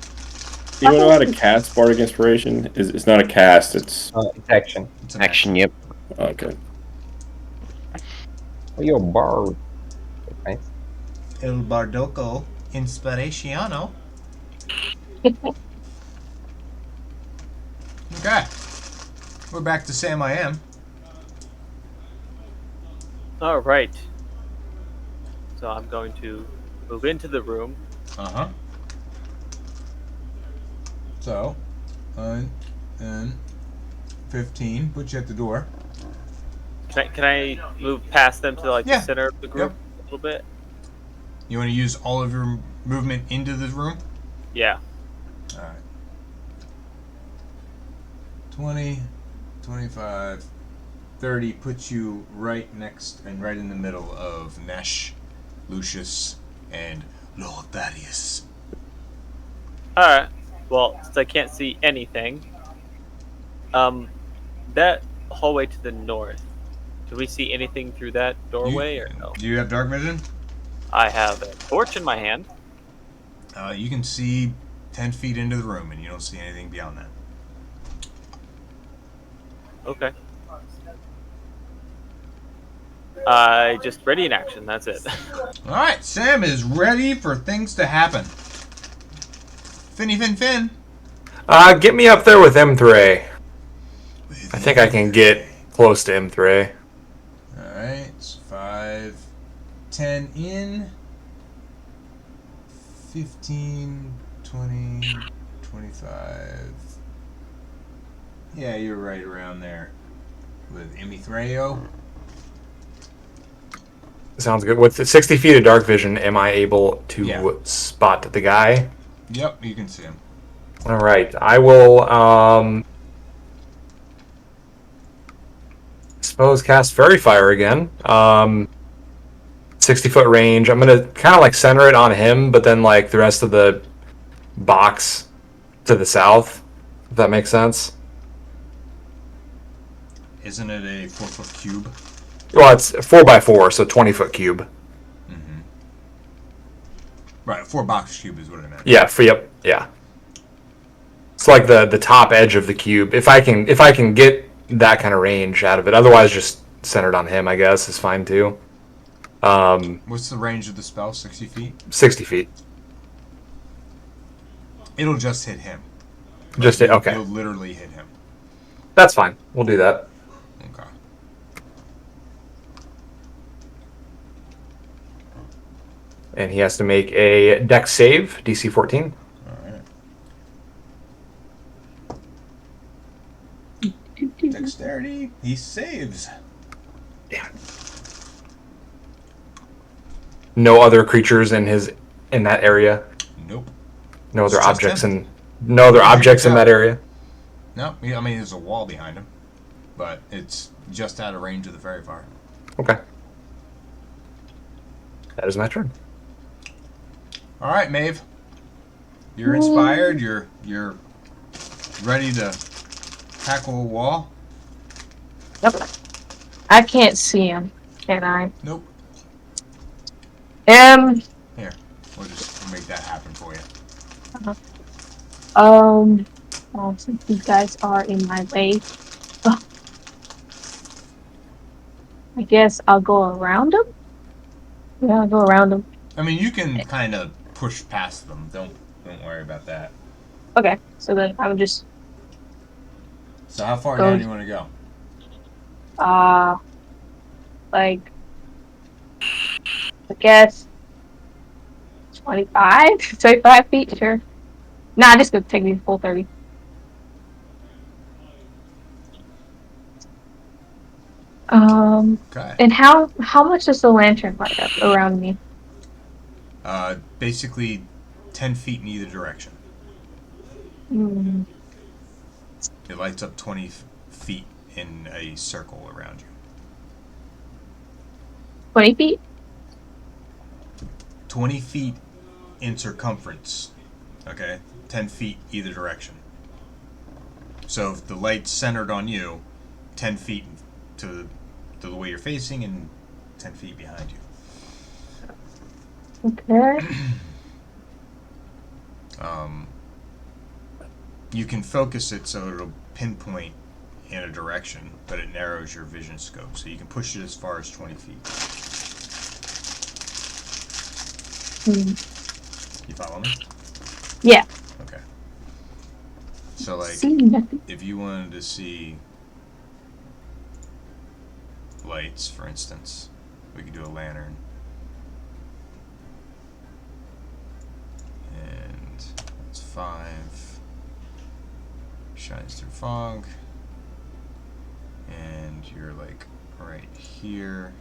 you know how to cast Bardic Inspiration? It's not a cast. It's It's action. It's an Action, yep. okay. Oh, you're bard. Okay. El Bardoco Inspiraciono. Okay. We're back to Sam I Am. All right. So I'm going to move into the room. Uh-huh. So, and 15, put you at the door. Can I move past them to like Yeah. the center of the group a little bit? You want to use all of your movement into the room? Yeah. Alright. 20, 25, 30 puts you right next and right in the middle of Nesh, Lucius, and Lord Thaddeus. Alright. Well, since I can't see anything, that hallway to the north, do we see anything through that doorway or no? Do you have dark vision? I have a torch in my hand. You can see 10 feet into the room and you don't see anything beyond that. Okay. I just ready in action, that's it. Alright, Sam is ready for things to happen. Finny Fin Fin. Get me up there with M3. I think I can get close to M3. Alright, it's 5, 10 in, 15, 20, 25. Yeah, you're right around there with Emithreo. Sounds good. With 60 feet of dark vision, am I able to Yeah. spot the guy? Yep, you can see him. All right, I will. Suppose cast Fairy Fire again. 60-foot range. I'm gonna kind of like center it on him, but then like the rest of the box to the south. If that makes sense. Isn't it a 4-foot cube? Well, it's 4x4, so 20-foot cube. Mm-hmm. Right, 4-box cube is what I meant. Yeah. Yep. Yeah. It's like the top edge of the cube. If I can get that kind of range out of it, otherwise just centered on him, I guess, is fine too. What's the range of the spell? 60 feet? 60 feet. It'll just hit him. Just hit. Okay. You'll literally hit him. That's fine. We'll do that. Okay. And he has to make a Dex save, DC 14. Alright. Dexterity. He saves. Yeah. No other creatures in that area. Nope. No other It's just objects him. no other objects in that area. No, I mean there's a wall behind him, but it's just out of range of the fairy fire. Okay. That is my turn. All right, Maeve. You're inspired. You're ready to tackle a wall. Yep. I can't see him, can I? Nope. Here, we'll make that happen for you. Well, since these guys are in my way, I guess I'll go around them. Yeah, I'll go around them. I mean, you can kind of push past them. Don't worry about that. Okay, so then I would just So how far Go- down do you want to go? like, I guess 25 feet, sure. Nah, this could take me the full 30. Okay. And how much does the lantern light up around me? Basically 10 feet in either direction. It lights up 20 feet in a circle around you. 20 feet? 20 feet in circumference. Okay? 10 feet either direction. So if the light's centered on you, 10 feet to the way you're facing and 10 feet behind you. Okay. You can focus it so it'll pinpoint in a direction, but it narrows your vision scope. So you can push it as far as 20 feet. You follow me? Yeah. Okay. So, like, See nothing. if you wanted to see lights, for instance, we could do a lantern. And that's 5. Shines through fog. And you're, like, right here.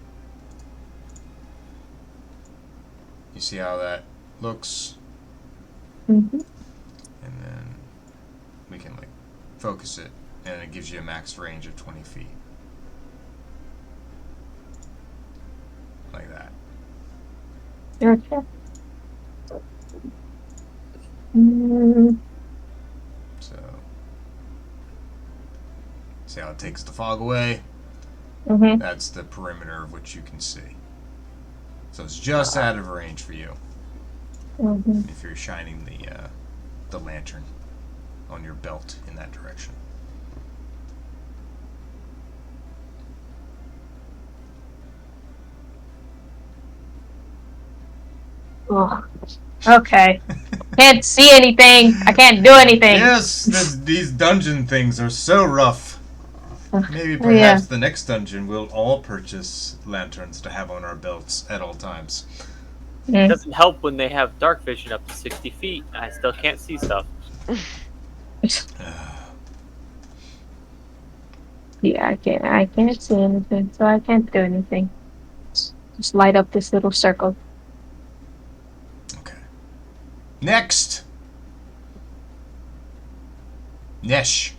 You see how that looks? Mm-hmm. And then we can, like, focus it, and it gives you a max range of 20 feet. Like that. Gotcha. Mm, So, see how it takes the fog away? mm-hmm. That's the perimeter of which you can see. So it's just out of range for you Mm-hmm. if you're shining the lantern on your belt in that direction. Oh. Okay. Can't see anything. I can't do anything. Yes, these dungeon things are so rough. Maybe Oh, yeah. perhaps the next dungeon we'll all purchase lanterns to have on our belts at all times. It Mm. doesn't help when they have dark vision up to 60 feet. I still can't see stuff. Yeah, I can't see anything, so I can't do anything. Just light up this little circle. Okay. Next! Nesh.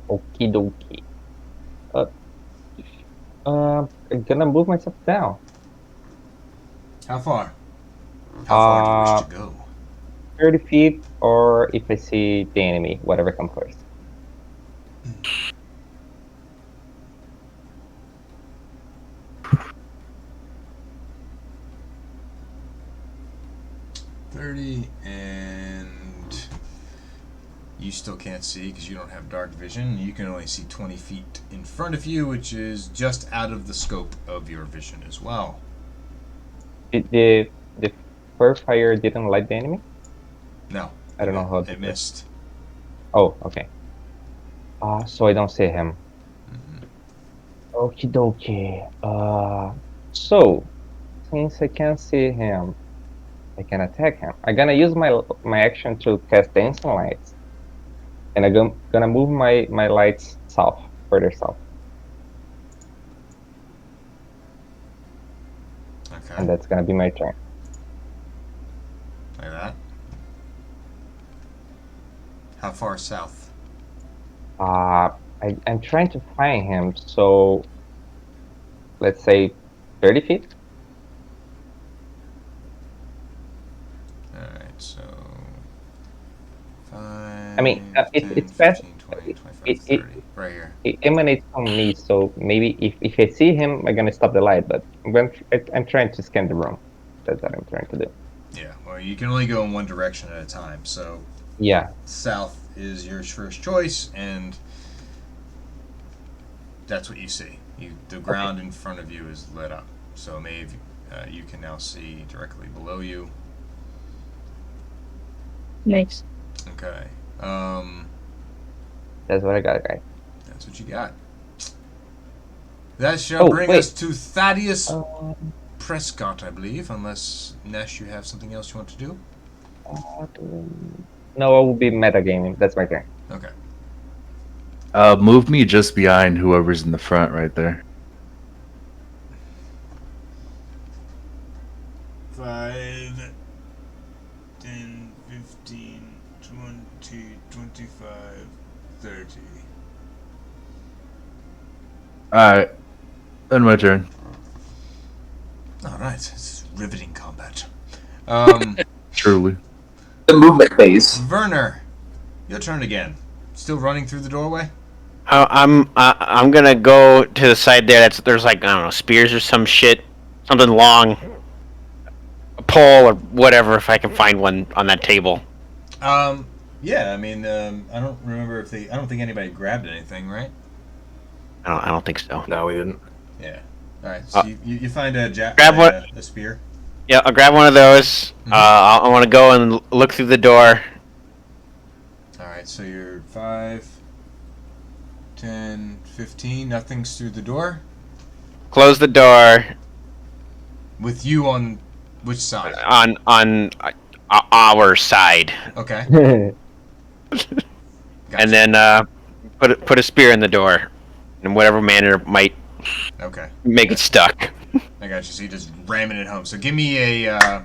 Okie dokie. I'm gonna move myself down. How far? How far do you wish to go? 30 feet, or if I see the enemy, whatever comes first. And you still can't see because you don't have dark vision. You can only see 20 feet in front of you, which is just out of the scope of your vision as well. The first fire didn't light the enemy? No. I don't know how it missed. Oh, okay. So I don't see him. Okie dokie. So since I can't see him, I can attack him. I'm gonna use my action to cast dancing lights, and I'm gonna move my lights south, further south, Okay. and that's gonna be my turn. Like that. How far south? I'm trying to find him, so let's say 30 feet. Alright, so 5, I mean, 10, it's fast. 15, 20, 25, It, 30. Right here. it emanates from me, so maybe if I see him, I'm gonna stop the light. But I'm trying to scan the room. That's what I'm trying to do. Yeah, well, you can only go in one direction at a time, so Yeah. south is your first choice, and that's what you see. The ground in front of you is lit up, so maybe you can now see directly below you. Nice. Okay. That's what I got, guys. That's what you got. That shall bring wait. us to Thaddeus Prescott, I believe, unless, Nesh, you have something else you want to do? No, I will be metagaming. That's my turn. Okay. Move me just behind whoever's in the front right there. 5, 10, 15, 20, 25, 30. Alright. Then my turn. Alright, it's riveting combat. Truly. The movement phase. Werner, your turn again. Still running through the doorway? I'm gonna go to the side there. There's like, I don't know, spears or some shit, something long, a pole or whatever, if I can find one on that table. Yeah, I mean, I don't remember if I don't think anybody grabbed anything, right? I don't think so. No, we didn't. Yeah. Alright, so you find a spear. Yeah, I'll grab one of those. Mhm. I want to go and look through the door. Alright, so you're 5, 10, 15. Nothing's through the door. Close the door With you on which side? on our side, Okay. Gotcha. and then put a spear in the door, in whatever manner might Okay. make it stuck. I got you. So you're just ramming it home. So give me a.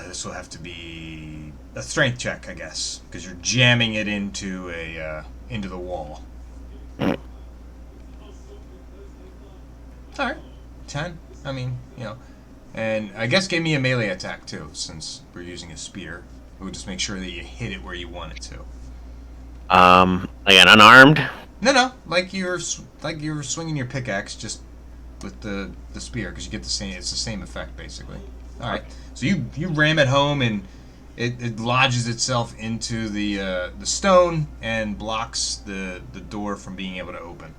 This will have to be a strength check, I guess, because you're jamming it into into the wall. All right, 10. I mean, and I guess give me a melee attack too, since we're using a spear. We'll just make sure that you hit it where you want it to. Again, unarmed. No, like you're swinging your pickaxe, just with the spear, because you get the same. It's the same effect, basically. All right. So you ram it home, and it lodges itself into the stone and blocks the door from being able to open.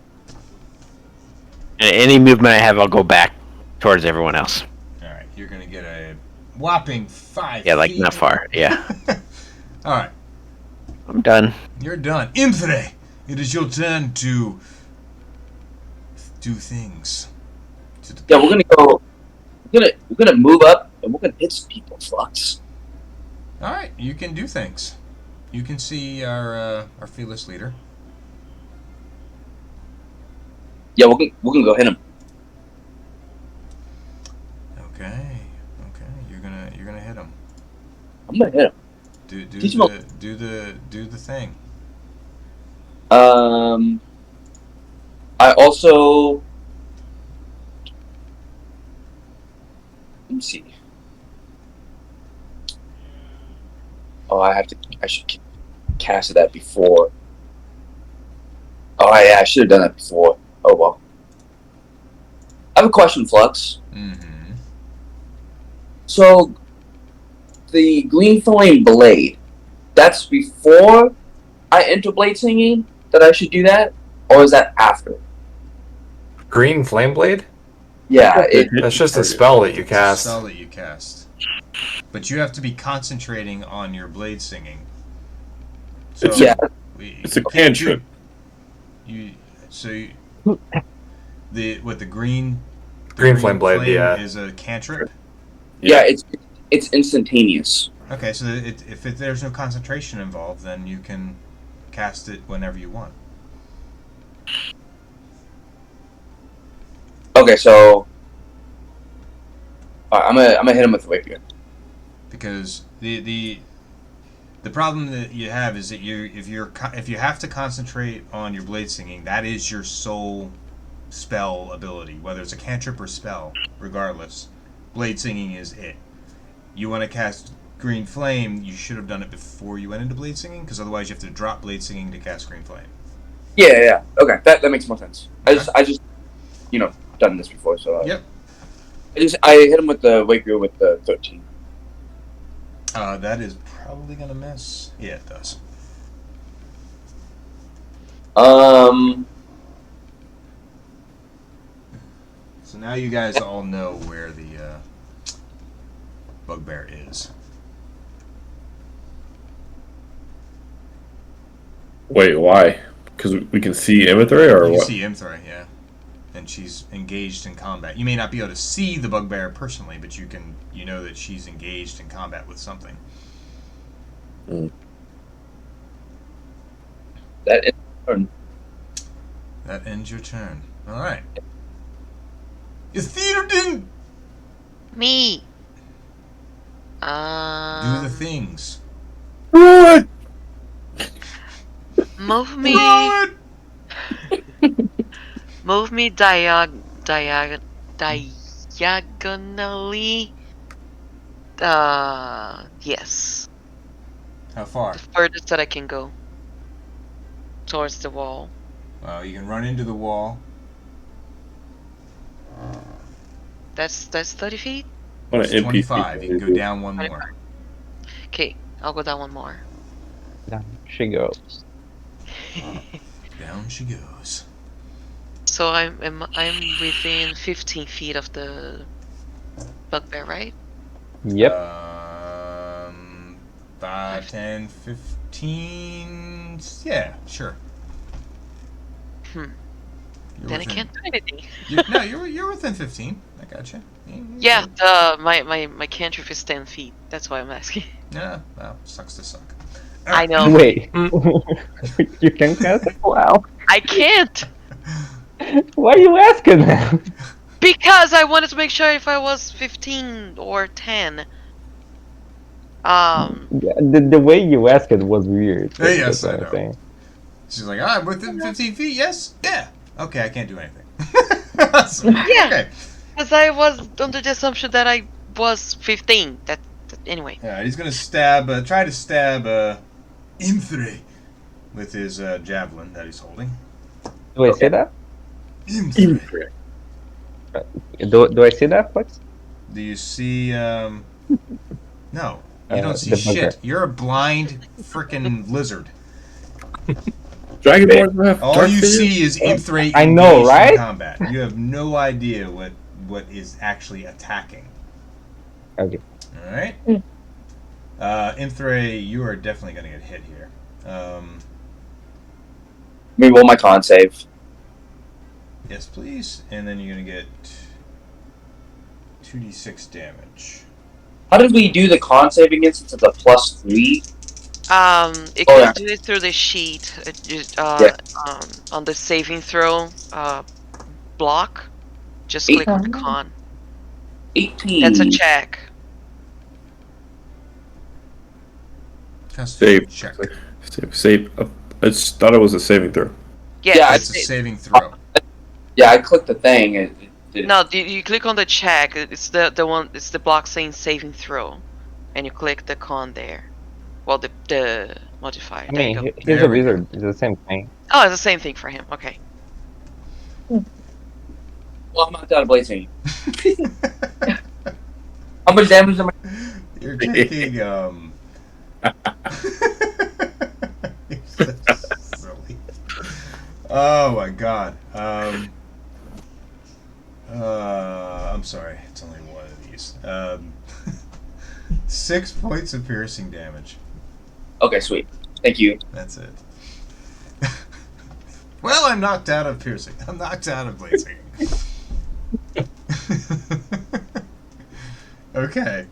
And any movement I have, I'll go back towards everyone else. All right. You're gonna get a whopping 5 Yeah, like feet. not far. Yeah, All right. I'm done. You're done. Imfre, it is your turn to do things. Yeah, we're gonna go. We're gonna move up and we're gonna hit some people. Flux. All right, you can do things. You can see our fearless leader. Yeah, we're gonna go hit him. Okay. You're gonna hit him. I'm gonna hit him. Do the thing. I also. Let me see. Oh, I should cast that before. Oh yeah, I should have done that before. Oh well. I have a question, Flux. Mm-hmm. So, the green flame blade, that's before I enter blade singing that I should do that? Or is that after? Green flame blade? Yeah, That's just a spell that you It's a cast. spell that you cast. But you have to be concentrating on your blade singing. So It's Yeah. It's a cantrip. The green Green flame blade, yeah. is a cantrip. Yeah, it's instantaneous. Okay, so if there's no concentration involved, then you can cast it whenever you want. Okay, so I'm gonna hit him with the rapier. Because the problem that you have is that if you have to concentrate on your blade singing, that is your sole spell ability, whether it's a cantrip or spell. Regardless, blade singing is it. You want to cast green flame, you should have done it before you went into blade singing, because otherwise you have to drop blade singing to cast green flame. Yeah. Okay, that makes more sense. I just done this before, so Yep. I hit him with the rapier with the 13. That is probably gonna miss. Yeah, it does. So now you guys all know where the bugbear is. Wait, why? Because we can see inventory, or You what? see Imthra, yeah. And she's engaged in combat. You may not be able to see the bugbear personally, but you know that she's engaged in combat with something. That is That ends your turn. Alright. It's Theodorton! Me. Do the things. What? Move me. Throw it! Move me diagonally. Yes. How far? The furthest that I can go. Towards the wall. Well, you can run into the wall. That's 30 feet? What It's an NPC. 25. You can go down one more. Okay, I'll go down one more. Down she goes. Down she goes. So I'm within 15 feet of the bugbear, right? Yep. 5, 10, 15. Yeah, sure. You're Then I within- can't do anything. No, you're within 15. I gotcha. Yeah, my cantrip is 10 feet. That's why I'm asking. Yeah, well, sucks to suck. I know. Wait. You can cast it? Wow. I can't! Why are you asking that? Because I wanted to make sure if I was 15 or 10. The way you asked it was weird. Yes, That's what I I'm know. saying. She's like, I'm within 15 feet, yes? Yeah. Okay, I can't do anything. Yeah. Okay. Because I was under the assumption that I was 15. Anyway. Yeah, he's gonna try to stab Imthri with his javelin that he's holding. Do I say that? Imthri. Do I see that, Flex? Do you see? No, you don't see the shit. bugger. You're a blind freaking lizard. Dragonborn have All dark you vision? see is Imthri I know, engaged in right? combat. You have no idea what is actually attacking. Okay. All right. Imthri, you are definitely going to get hit here. Let me roll my con save. Yes, please. And then you're going to get 2d6 damage. How did we do the con save against it? It's a +3. It can do it through the sheet. On the saving throw block. Just click on the con. 18. That's a check. Constitution check. Save. I just thought it was a saving throw. Yeah, It's a saving throw. Yeah, I clicked the thing. It didn't. No, you click on the check. It's the one. It's the block saying saving throw, and you click the con there. Well, the modifier. I There you mean, go. he's a wizard. It's the same thing. Oh, it's the same thing for him. Okay. Well, I'm knocked out of blazing. How much damage am I? You're taking You're so silly. Oh my god. I'm sorry. It's only one of these. 6 points of piercing damage. Okay, sweet. Thank you. That's it. Well, I'm knocked out of piercing. I'm knocked out of blazing. Okay.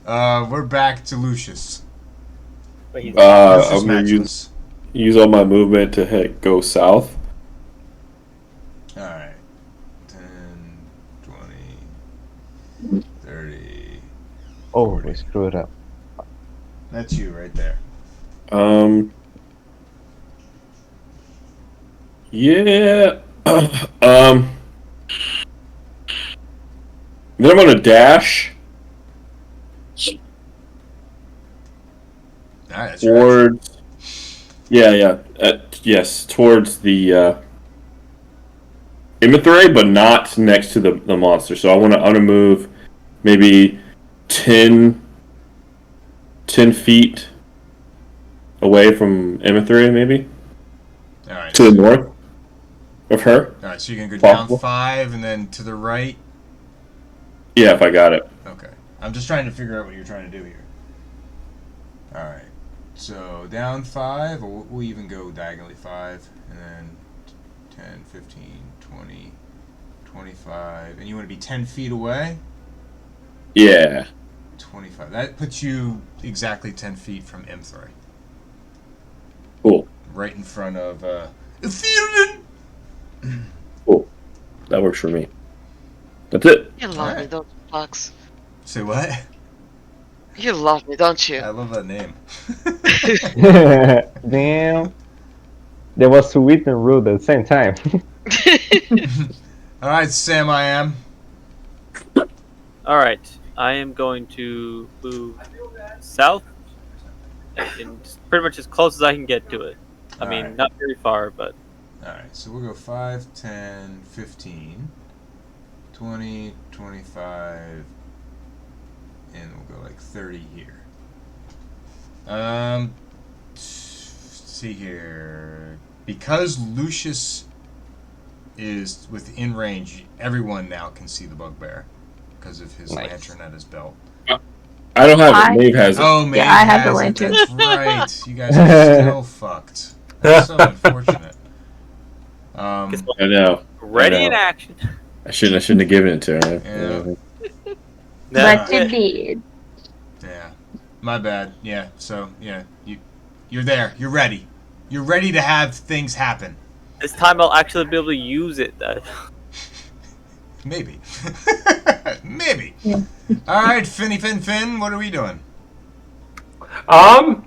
We're back to Lucius. I'm Lucius gonna Maximus. use all my movement to go south. Alright. 10, 20, 30. Oh, we screwed up. That's you right there. Yeah. Then I'm gonna dash Alright, that's your action. towards. Yeah. Yes, towards the Imithray, but not next to the monster. So I want to move maybe 10 feet away from Imithray, maybe Alright. to the north of her. Alright, so you can go down Possible. 5 and then to the right. Yeah, if I got it. Okay. I'm just trying to figure out what you're trying to do here. Alright. So down 5, or we'll even go diagonally 5, and then 10, 15, 20, 25. And you want to be 10 feet away? Yeah. 25. That puts you exactly 10 feet from M3. Cool. Right in front of Ethereum. Cool. That works for me. That's it. You love me, Alright. don't you, Flux? Say what? You love me, don't you? I love that name. Damn. There was sweet and rude at the same time. All right, Sam, I am. All right, I am going to move south, and pretty much as close as I can get to it. I mean, Alright. not very far, but All right, so we'll go 5, 10, 15, 20, 25, and we'll go like 30 here. Let's see here. Because Lucius is within range, everyone now can see the bugbear because of his Nice. lantern at his belt. I don't have it. Maeve has it. Oh, Maeve I have the has it. lantern. That's right. You guys are still fucked. That's so unfortunate. I know. ready I know. in action. I shouldn't have given it to her. Yeah. But you did. Yeah, my bad. Yeah, so you're there. You're ready. You're ready to have things happen. This time I'll actually be able to use it. Maybe. Maybe. Yeah. All right, Finn. What are we doing? Are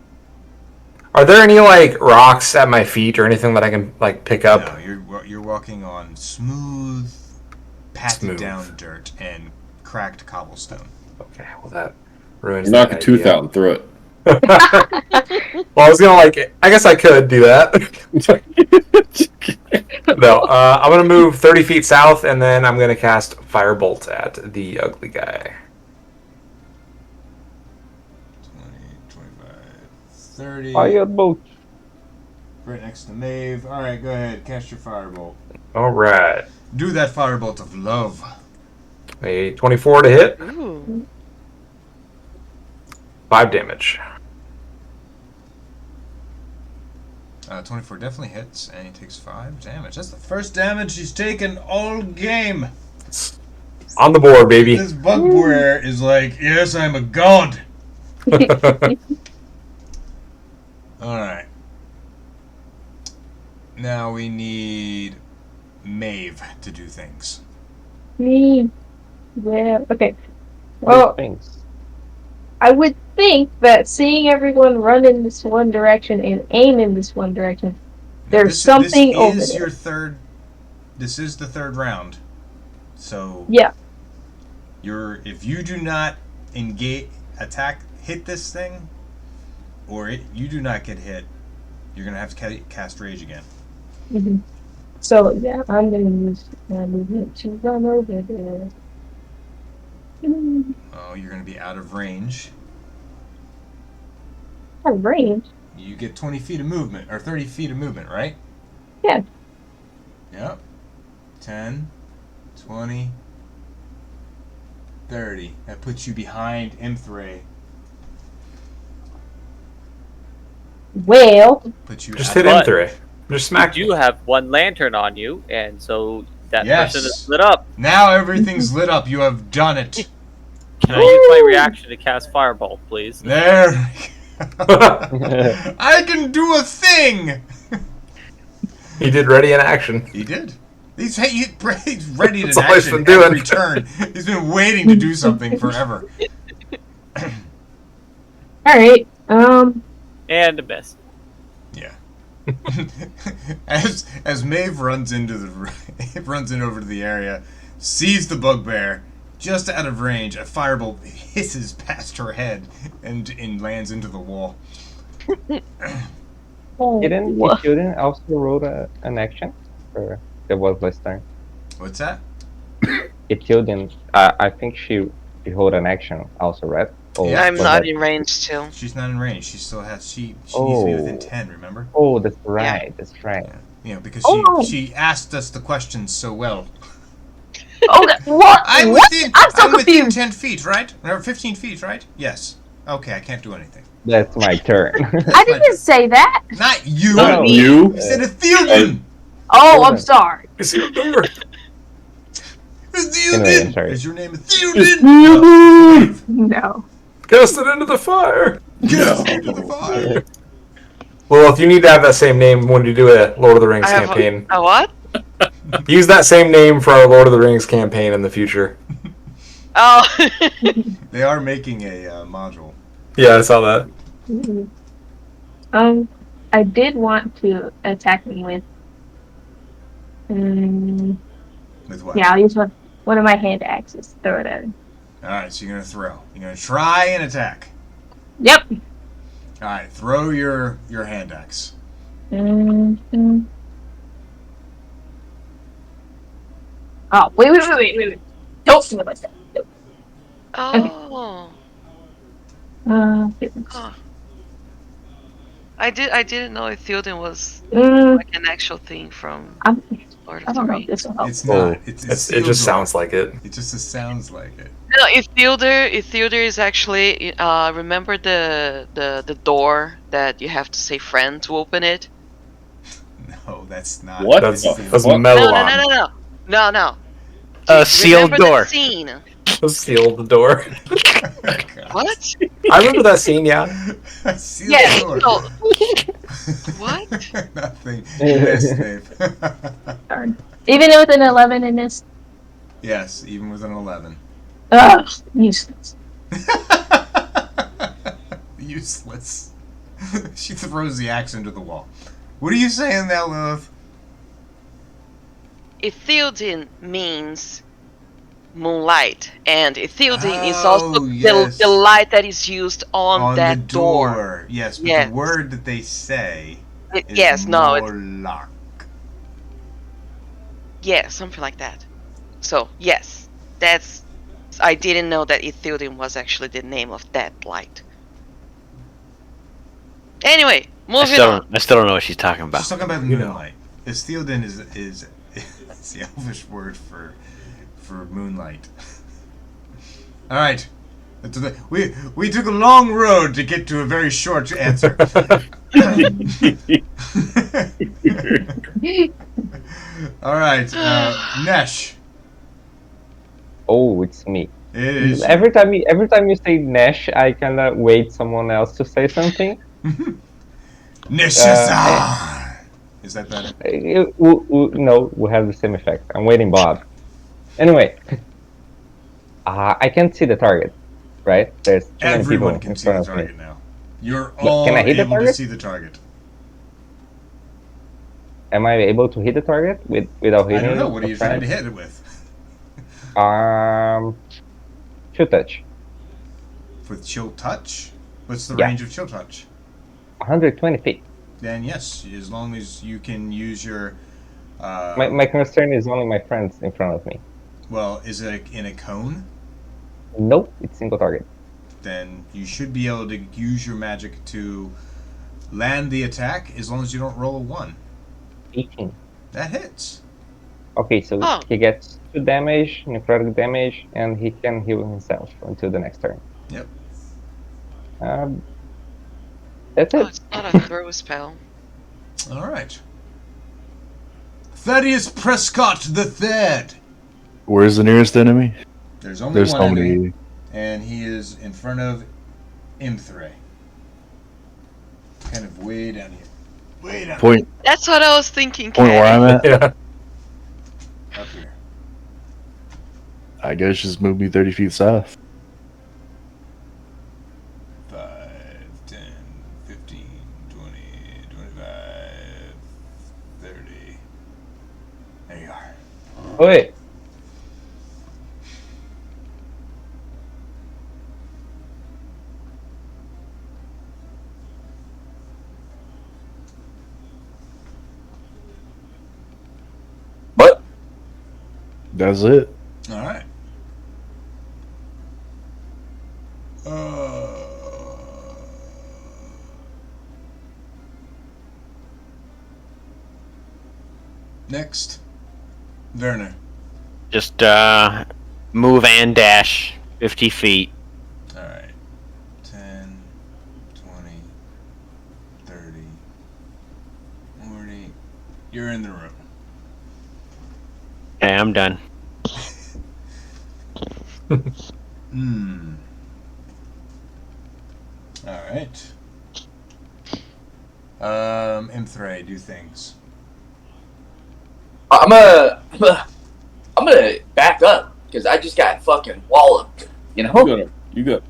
there any like rocks at my feet or anything that I can like pick up? No, you're walking on smooth, patted down dirt and cracked cobblestone. Okay, well that ruins. Knock a that tooth idea. out and throw it. Well, I was gonna I guess I could do that. No, I'm gonna move 30 feet south, and then I'm gonna cast Firebolt at the ugly guy. 20, 25, 30. Firebolt. Right next to Maeve. All right, go ahead. Cast your firebolt. All right, Do that firebolt of love. a 24 to hit, Ooh. 5 damage. 24 definitely hits, and he takes 5 damage. That's the first damage he's taken all game. On the board, baby. This bugbear is like, yes, I'm a god. Alright. Now we need Maeve to do things. Me. Yeah. Okay. Well, Thanks. I would think that seeing everyone run in this one direction and aim in this one direction, there's something over This is there. your third. This is the third round. So Yeah. if you do not hit this thing, or you do not get hit, you're gonna have to cast rage again. Mm-hmm. So yeah, I'm gonna use my movement to run over there. Oh, you're gonna be out of range. Out of range. You get 20 feet of movement, or 30 feet of movement, right? Yeah. Yep. 10, 20, 30. That puts you behind Imthray. Well. Puts you Just at hit him through. Just smack. You have one lantern on you, and so that Yes. person is lit up. Now everything's lit up. You have done it. Can I use my reaction to cast Firebolt, please? There. I can do a thing. He did ready in action. He did. He's ready to That's all he's action been doing. every turn. He's been waiting to do something forever. Alright. And a miss. Yeah. as Maeve runs into over to the area, sees the bugbear just out of range, a firebolt hisses past her head and lands into the wall. Didn't also roll an action? Or there was last time? What's that? Ethiopian, I think she rolled an action also, right? Or I'm was not that- in range too. She's not in range. She still has. She needs to be within 10. Remember? Oh, that's right. That's right. Yeah. You know, because Oh. she asked us the questions so well. Okay, what? I'm What? within. I'm so within confused. 10 feet, right? Or 15 feet, right? Yes. Okay, I can't do anything. That's my turn. I didn't say that. Not you. Not you. You said Ethiopian. Oh, I'm sorry. Ethiopian. Anyway, I'm sorry. Is your name Ethiopian? No. Cast it into the fire. Cast into the fire. Well, if you need to have that same name when you do a Lord of the Rings I have campaign, a what? use that same name for our Lord of the Rings campaign in the future. Oh. They are making a module. Yeah, I saw that. Mhm. I did want to attack me with. With what? Yeah, I'll use one of my hand axes. Throw it at him. All right, so you're gonna throw. You're gonna try and attack. Yep. All right, throw your hand axe. Mm-hmm. Oh, wait. Don't do it like that. Oh. Goodness. Huh. I didn't know if Theoden was Mm, like an actual thing from I'm, Lord I of the don't know if Rings. this will help. It's not. Oh, It's it just Isildur. sounds like it. It just sounds like it. No, if Theoder is actually remember the door that you have to say friend to open it? No, that's not. What That's the Isildur. that's fuck? Melon. No. A sealed Remember door. that scene? Sealed the door. God. What? I remember that scene. Yeah. Seal Yes. the door. So, what? Nothing. You missed, Dave. Darn. Even with an 11 in this. Yes, even with an 11. Ugh, useless. Useless. She throws the axe into the wall. What are you saying now, Lilith? Theoden means moonlight, and Theoden is Oh, also yes. the light that is used on the that door. Yes, but Yes. the word that they say is Yes, no, it's Morlock. yeah, something like that. So yes, that's. I didn't know that Theoden was actually the name of that light. Anyway, moving on. I still don't know what she's talking about. She's talking about the You know. moonlight. Theoden is it's the Elvish word for moonlight. All right. We took a long road to get to a very short answer. All right, Nesh. Oh, it's me. It is Every time you say Nash, I kinda wait someone else to say something. Neshazar. Is that better? No, we have the same effect. I'm waiting, Bob. Anyway, I can't see the target, right? There's too many people Everyone can in see the front of me. target now. You're But all can I hit the able to target? see the target. Am I able to hit the target without hitting? I don't know. What are a you trying to friend? hit it with? Shoot touch. With chill touch? What's the Yeah. range of chill touch? 120 feet. Then yes, as long as you can use your. My concern is only my friends in front of me. Well, is it in a cone? Nope, it's single target. Then you should be able to use your magic to land the attack as long as you don't roll a 1. 18. That hits. Okay, so Oh. he gets 2 damage, necrotic damage, and he can heal himself until the next turn. Yep. That's Oh, it. it's not a throw spell. All right. Thaddeus Prescott the Third. Where's the nearest enemy? There's only There's one so enemy, many. and he is in front of Imthray. Kind of way down here. Way down Point That's what I was thinking. where Kat. I'm at. Yeah. up here. I guess just move me 30 feet south. 5, 10, 15, 20, 25, 30. There you are. Oh, wait. But That's it. All right. Next, Werner. Just move and dash 50 feet. All right. 10, 20, 30, 40. You're in the room. Okay, I'm done. All right. Imthray, do things. I'm gonna back up because I just got fucking walloped. You know. You got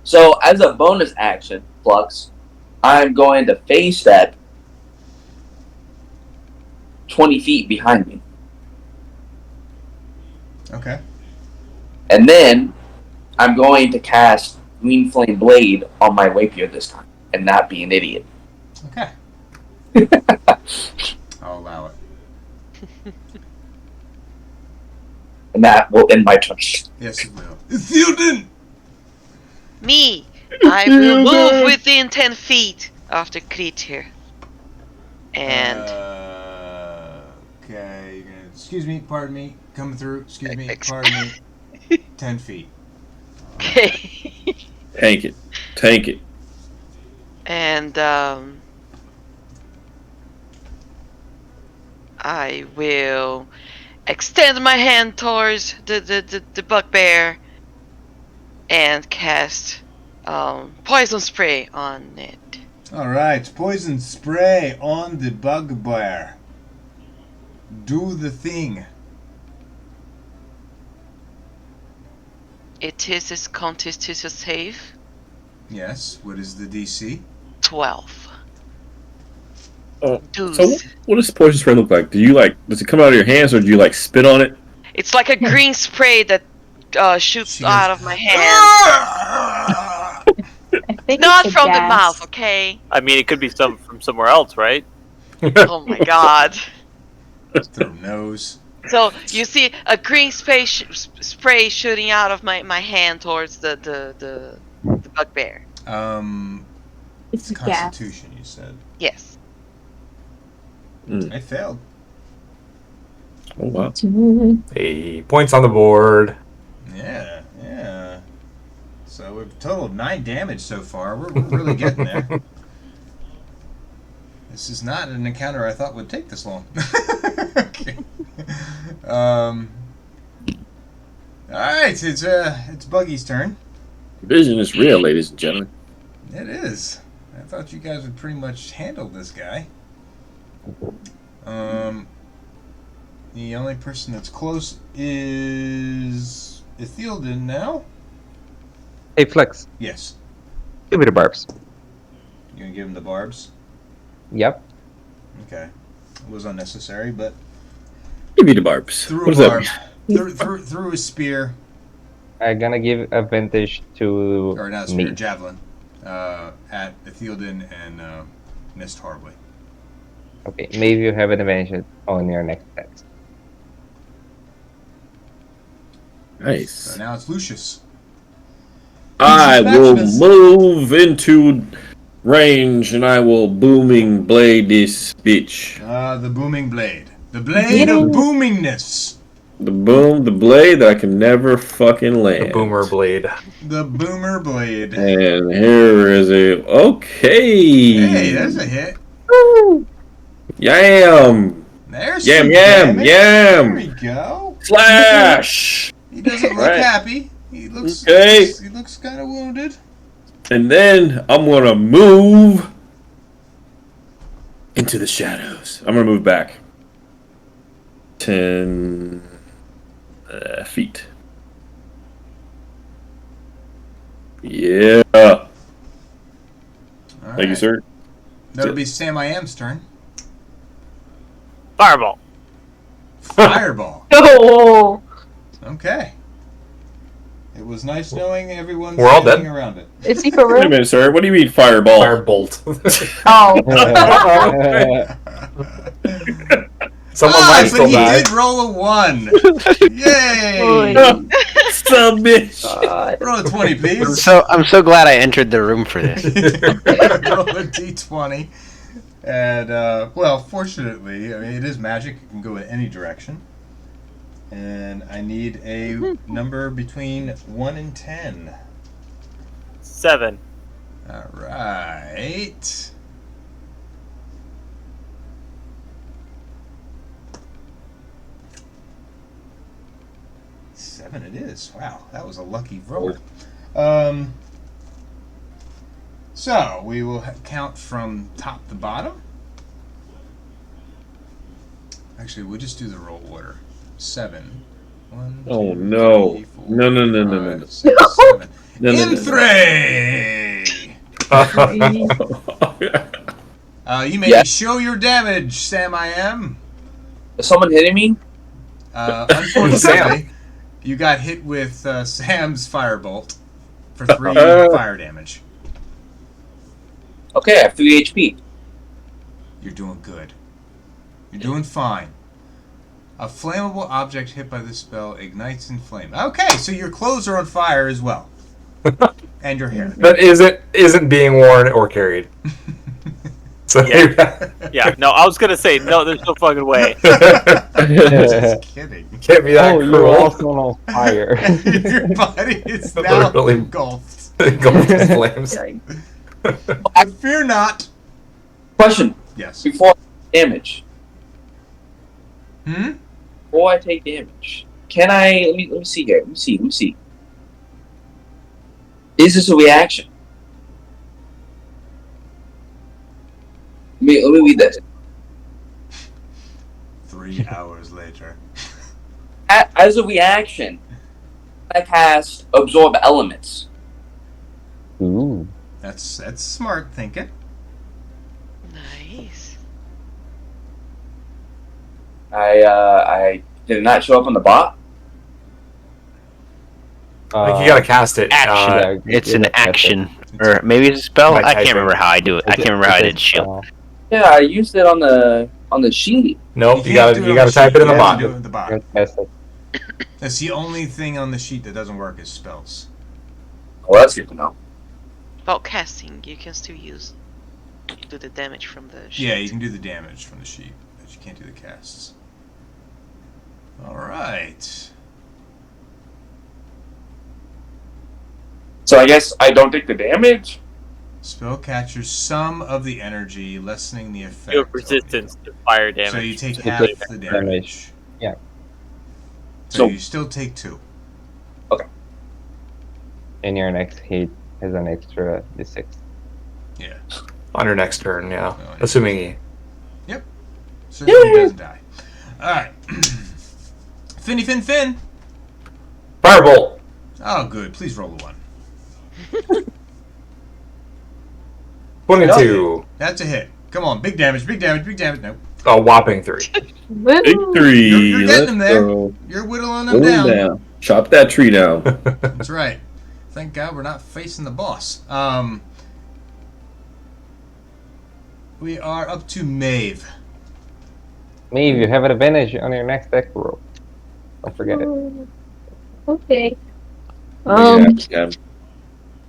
So as a bonus action, Flux, I'm going to phase step 20 feet behind me. Okay. And then I'm going to cast Green Flame Blade on my rapier this time and not be an idiot. Okay. I'll allow it. And that will end my turn. Yes, it will. Theoden! Me! I will move within 10 feet of the creature. And... okay, you're gonna... Excuse me, pardon me. Coming through. Excuse me, pardon me. 10 feet. Okay. Tank it. Tank it. And, I will extend my hand towards the bugbear and cast poison spray on it. Alright, poison spray on the bugbear. Do the thing. It is a constitution save. Yes, what is the DC? 12. So Deuce. what does poison spray look like? Does it come out of your hands or do you spit on it? It's like a green spray that shoots out of my hand. I think Not it's from the gas. mouth, okay? I mean, it could be from somewhere else, right? Oh my god. Through nose. So you see a green spray shooting out of my hand towards the bugbear. It's gas. Constitution, you said. Yes. I failed. Oh wow. Hey, points on the board. Yeah, yeah. So we've totaled 9 damage so far. We're really getting there. This is not an encounter I thought would take this long. Okay. Alright, it's Buggy's turn. Vision is real, ladies and gentlemen. It is. I thought you guys would pretty much handle this guy. The only person that's close is Ithilden now. Hey, Flex, Yes. give me the barbs. You gonna give him the barbs? Yep. Okay. It was unnecessary, but Give me the barbs. threw What a does barb. that mean? Threw a spear, I'm gonna give advantage to or not a spear, me. javelin, at Ithilden and missed horribly. Okay, maybe you have an advantage on your next test. Nice. So now it's Lucius. I will Maximus. move into range and I will booming blade this bitch. The booming blade. The blade of boomingness. The blade that I can never fucking land. The boomer blade. The boomer blade. And here is a Hey, there's a hit. Yam! There's Yam, some yam, damage. yam! There we go. Slash! He doesn't look Right. happy. He looks. Okay. He looks kind of wounded. And then I'm gonna move into the shadows. I'm gonna move back 10 feet. Yeah. All Thank you, right. sir. That'll be Sam I Am's turn. Fireball. Fireball. Oh, Okay. It was nice knowing everyone's We're all standing dead? around it. is he for Wait a real? minute, sir. What do you mean fireball? Firebolt. Oh, Someone might but still he die. did roll a 1. Yay! Some bitch. God. Roll a 20, please. I'm so glad I entered the room for this. Roll a d20. And, well, fortunately, I mean, it is magic. It can go in any direction. And I need a number between 1 and 10. 7. All right. Seven it is. Wow, that was a lucky roll. So we will count from top to bottom. Actually, we'll just do the roll order. 7. 1, Oh, 2, no. 3, 4, No, no, no, no, no, 5, no. 6, 7. No, no, no, no. Imthray! You may Yeah. show your damage, Sam. I am. Is someone hitting me? Unfortunately, you got hit with Sam's firebolt for 3 fire damage. Okay, I have 3 HP. You're doing good. You're doing fine. A flammable object hit by this spell ignites in flame. Okay, so your clothes are on fire as well, and your hair. That isn't being worn or carried. So Yeah, no, I was gonna say no. There's no fucking way. Just kidding. You can't be that Oh, you're cruel. also on fire. Your body is now Literally. engulfed. Engulfed in flames. Fear not. Question. Yes. Before damage. Hmm? Before I take damage, can I? Let me see here. Let me see. Is this a reaction? Let me read this. 3 hours later. As a reaction, I cast absorb elements. Ooh. That's smart thinking. Nice. I did it not show up on the bot? Like you gotta cast it. Action. It's an yeah, action. Or maybe it's a spell? By I can't typing. remember how I do it. I can't remember how I did shield. Yeah, I used it on the sheet. Nope, you can't do gotta on gotta the type sheet. it in the You have to bot. do it in the bot. That's the only thing on the sheet that doesn't work is spells. Well, that's good to know. About casting, you can still do the damage from the sheet. Yeah, you can do the damage from the sheet, but you can't do the casts. Alright. So I guess I don't take the damage? Spell captures some of the energy, lessening the effect. You have resistance to fire damage. So you take So half you take the damage. damage. Yeah. So So- you still take 2. And your next hit has an extra d6. Yeah. On your next turn, yeah. Oh, yeah. Assuming he. So he doesn't die. Alright. Finny Fin. Firebolt! Oh, good. Please roll a 1. 22. That's a hit. Come on, big damage. Nope. A whopping 3. Victory. You're getting Let's them there. go. You're whittling them Whittle down. down. Chop that tree down. That's right. Thank God we're not facing the boss. We are up to Maeve. Maeve, you have an advantage on your next deck roll. Don't forget it. Okay. Yeah.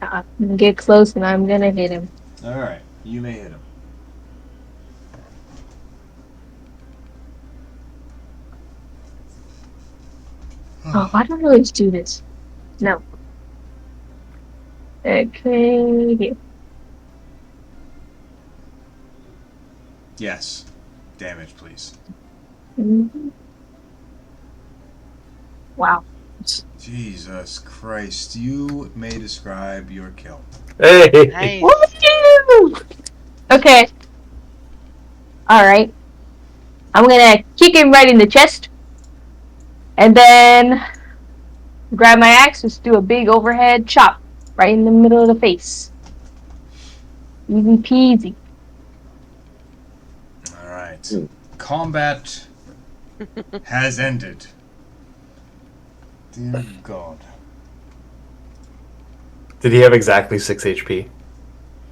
I'm gonna get close and I'm gonna hit him. Alright, you may hit him. Oh, why don't I always do this? No. Okay, here. Yes. Damage, please. Mhm. Wow. Jesus Christ. You may describe your kill. Hey! Nice. Woo! Okay. Alright. I'm gonna kick him right in the chest. And then grab my axe, just do a big overhead chop right in the middle of the face. Easy peasy. Alright. Combat has ended. Dear God. Did he have exactly 6 HP?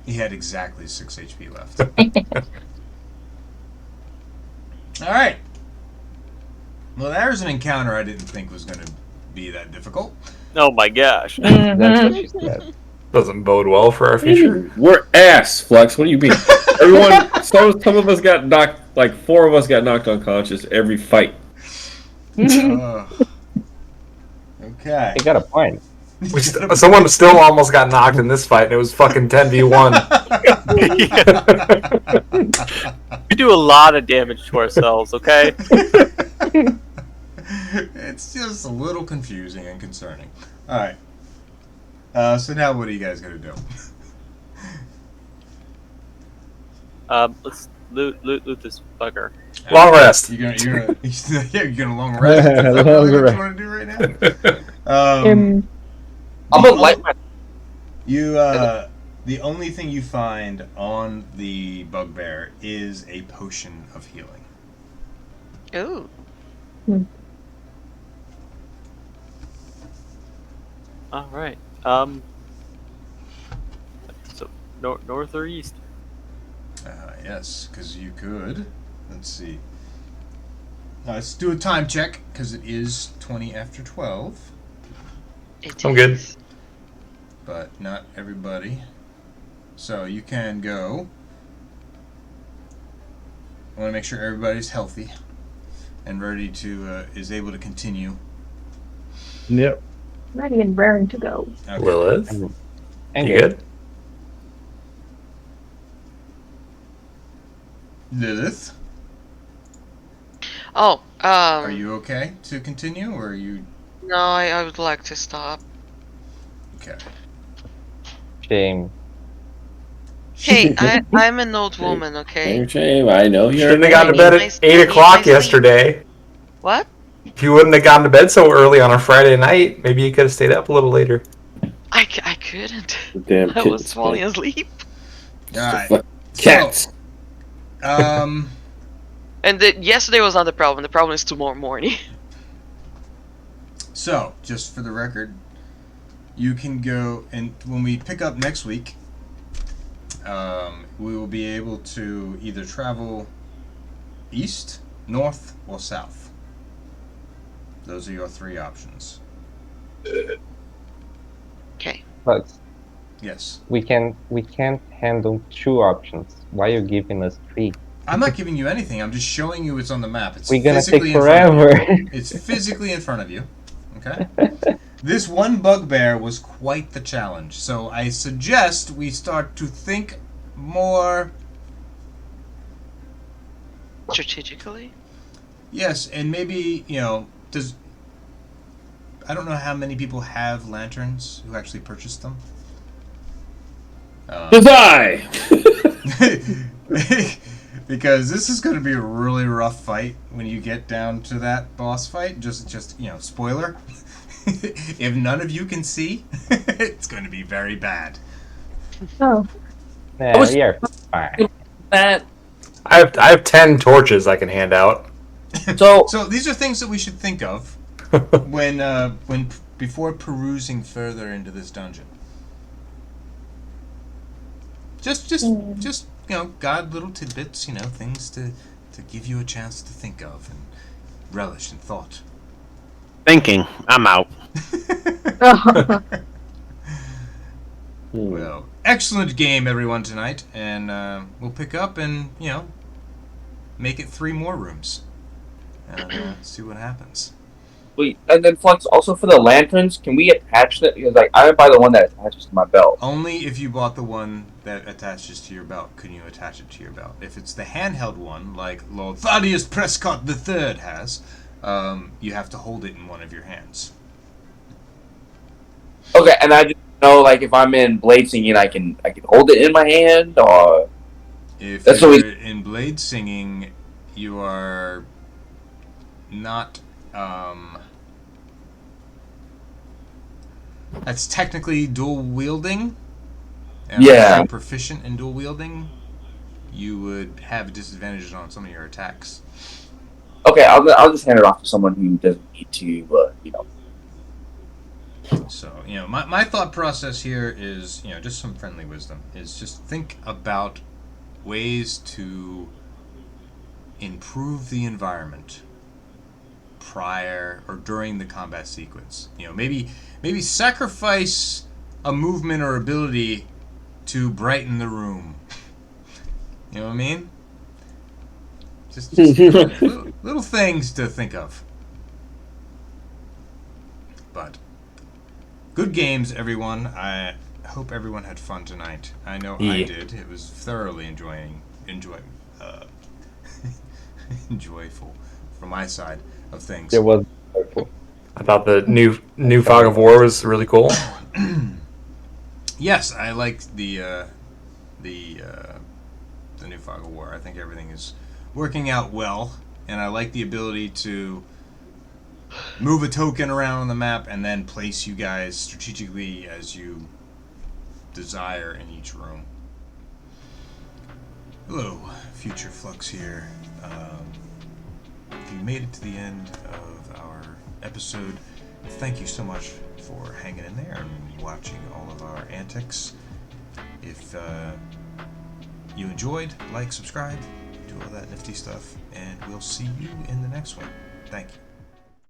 He had exactly 6 HP left. Alright. Well, there's an encounter I didn't think was going to be that difficult. Oh my gosh. That's what Mhm. she said. Doesn't bode well for our future. We're ass, Flex. What do you mean? Everyone, some of us got knocked, like 4 of us got knocked unconscious every fight. Ugh. Okay. You got a point. Someone still almost got knocked in this fight, and it was fucking 10v1. We do a lot of damage to ourselves, okay? It's just a little confusing and concerning. Alright. So now what are you guys going to do? Let's loot this fucker. Long rest. You're gonna long rest? Is that Long really what rest. you want to do right now? Um, I'm gonna light my. You The only thing you find on the bugbear is a potion of healing. Ooh. All right. So north or east? Yes, because you could. Let's see. Let's do a time check, because it is 20 after 12. I'm good. But not everybody. So you can go. I want to make sure everybody's healthy and ready to, is able to continue. Yep. Ready and raring to go. Okay. Lilith, And you good? Lilith, Oh, are you okay to continue, or are you... No, I would like to stop. Okay. shame. Hey, I'm an old woman, okay? Shame. I know you're. Shouldn't have gone to bed I need at my- 8 I need my o'clock sleep. yesterday. What? If you wouldn't have gone to bed so early on a Friday night, maybe you could have stayed up a little later. I couldn't. Damn I was kittens, falling man. asleep. Alright. Cats. So, And yesterday was not the problem. The problem is tomorrow morning. so, just for the record, you can go, and when we pick up next week, we will be able to either travel east, north, or south. Those are your three options. Okay. But Yes. we can't handle 2 options. Why are you giving us 3? I'm not giving you anything. I'm just showing you it's on the map. It's We're gonna physically take in front of forever. you. It's physically in front of you. Okay? This one bugbear was quite the challenge. So I suggest we start to think more... Strategically? Yes, and maybe, does... I don't know how many people have lanterns who actually purchased them. Does I? Because this is going to be a really rough fight when you get down to that boss fight. Just spoiler. If none of you can see, it's going to be very bad. Oh, Nah, we are fine. That. I have 10 torches I can hand out. So So these are things that we should think of when before perusing further into this dungeon. Just guide little tidbits, things to give you a chance to think of and relish in thought. Thinking. I'm out. Well, excellent game, everyone, tonight, and we'll pick up and make it 3 more rooms and see what happens. Wait, and then Flux, also for the lanterns, can we attach that? Because I would buy the one that attaches to my belt. Only if you bought the one that attaches to your belt can you attach it to your belt. If it's the handheld one, like Lord Thaddeus Prescott III has, you have to hold it in one of your hands. Okay, and I just know, like, if I'm in blade singing, I can hold it in my hand, or If That's you're what in blade singing, you are not. That's technically dual wielding. And Yeah. unless you're proficient in dual wielding, you would have disadvantages on some of your attacks. okay, I'll just hand it off to someone who doesn't need to, So, my thought process here is, just some friendly wisdom, is just think about ways to improve the environment prior or during the combat sequence. Maybe sacrifice a movement or ability to brighten the room. You know what I mean? Just little things to think of. But good games, everyone. I hope everyone had fun tonight. I know I did. It was thoroughly enjoyful from my side of things. It was. I thought the new Fog of War was really cool. Yes, I liked the new Fog of War. I think everything is working out well, and I like the ability to move a token around on the map and then place you guys strategically as you desire in each room. Hello, Future Flux here. If you made it to the end of our episode, thank you so much for hanging in there and watching all of our antics. If you enjoyed, like, subscribe, do all that nifty stuff, and we'll see you in the next one. Thank you.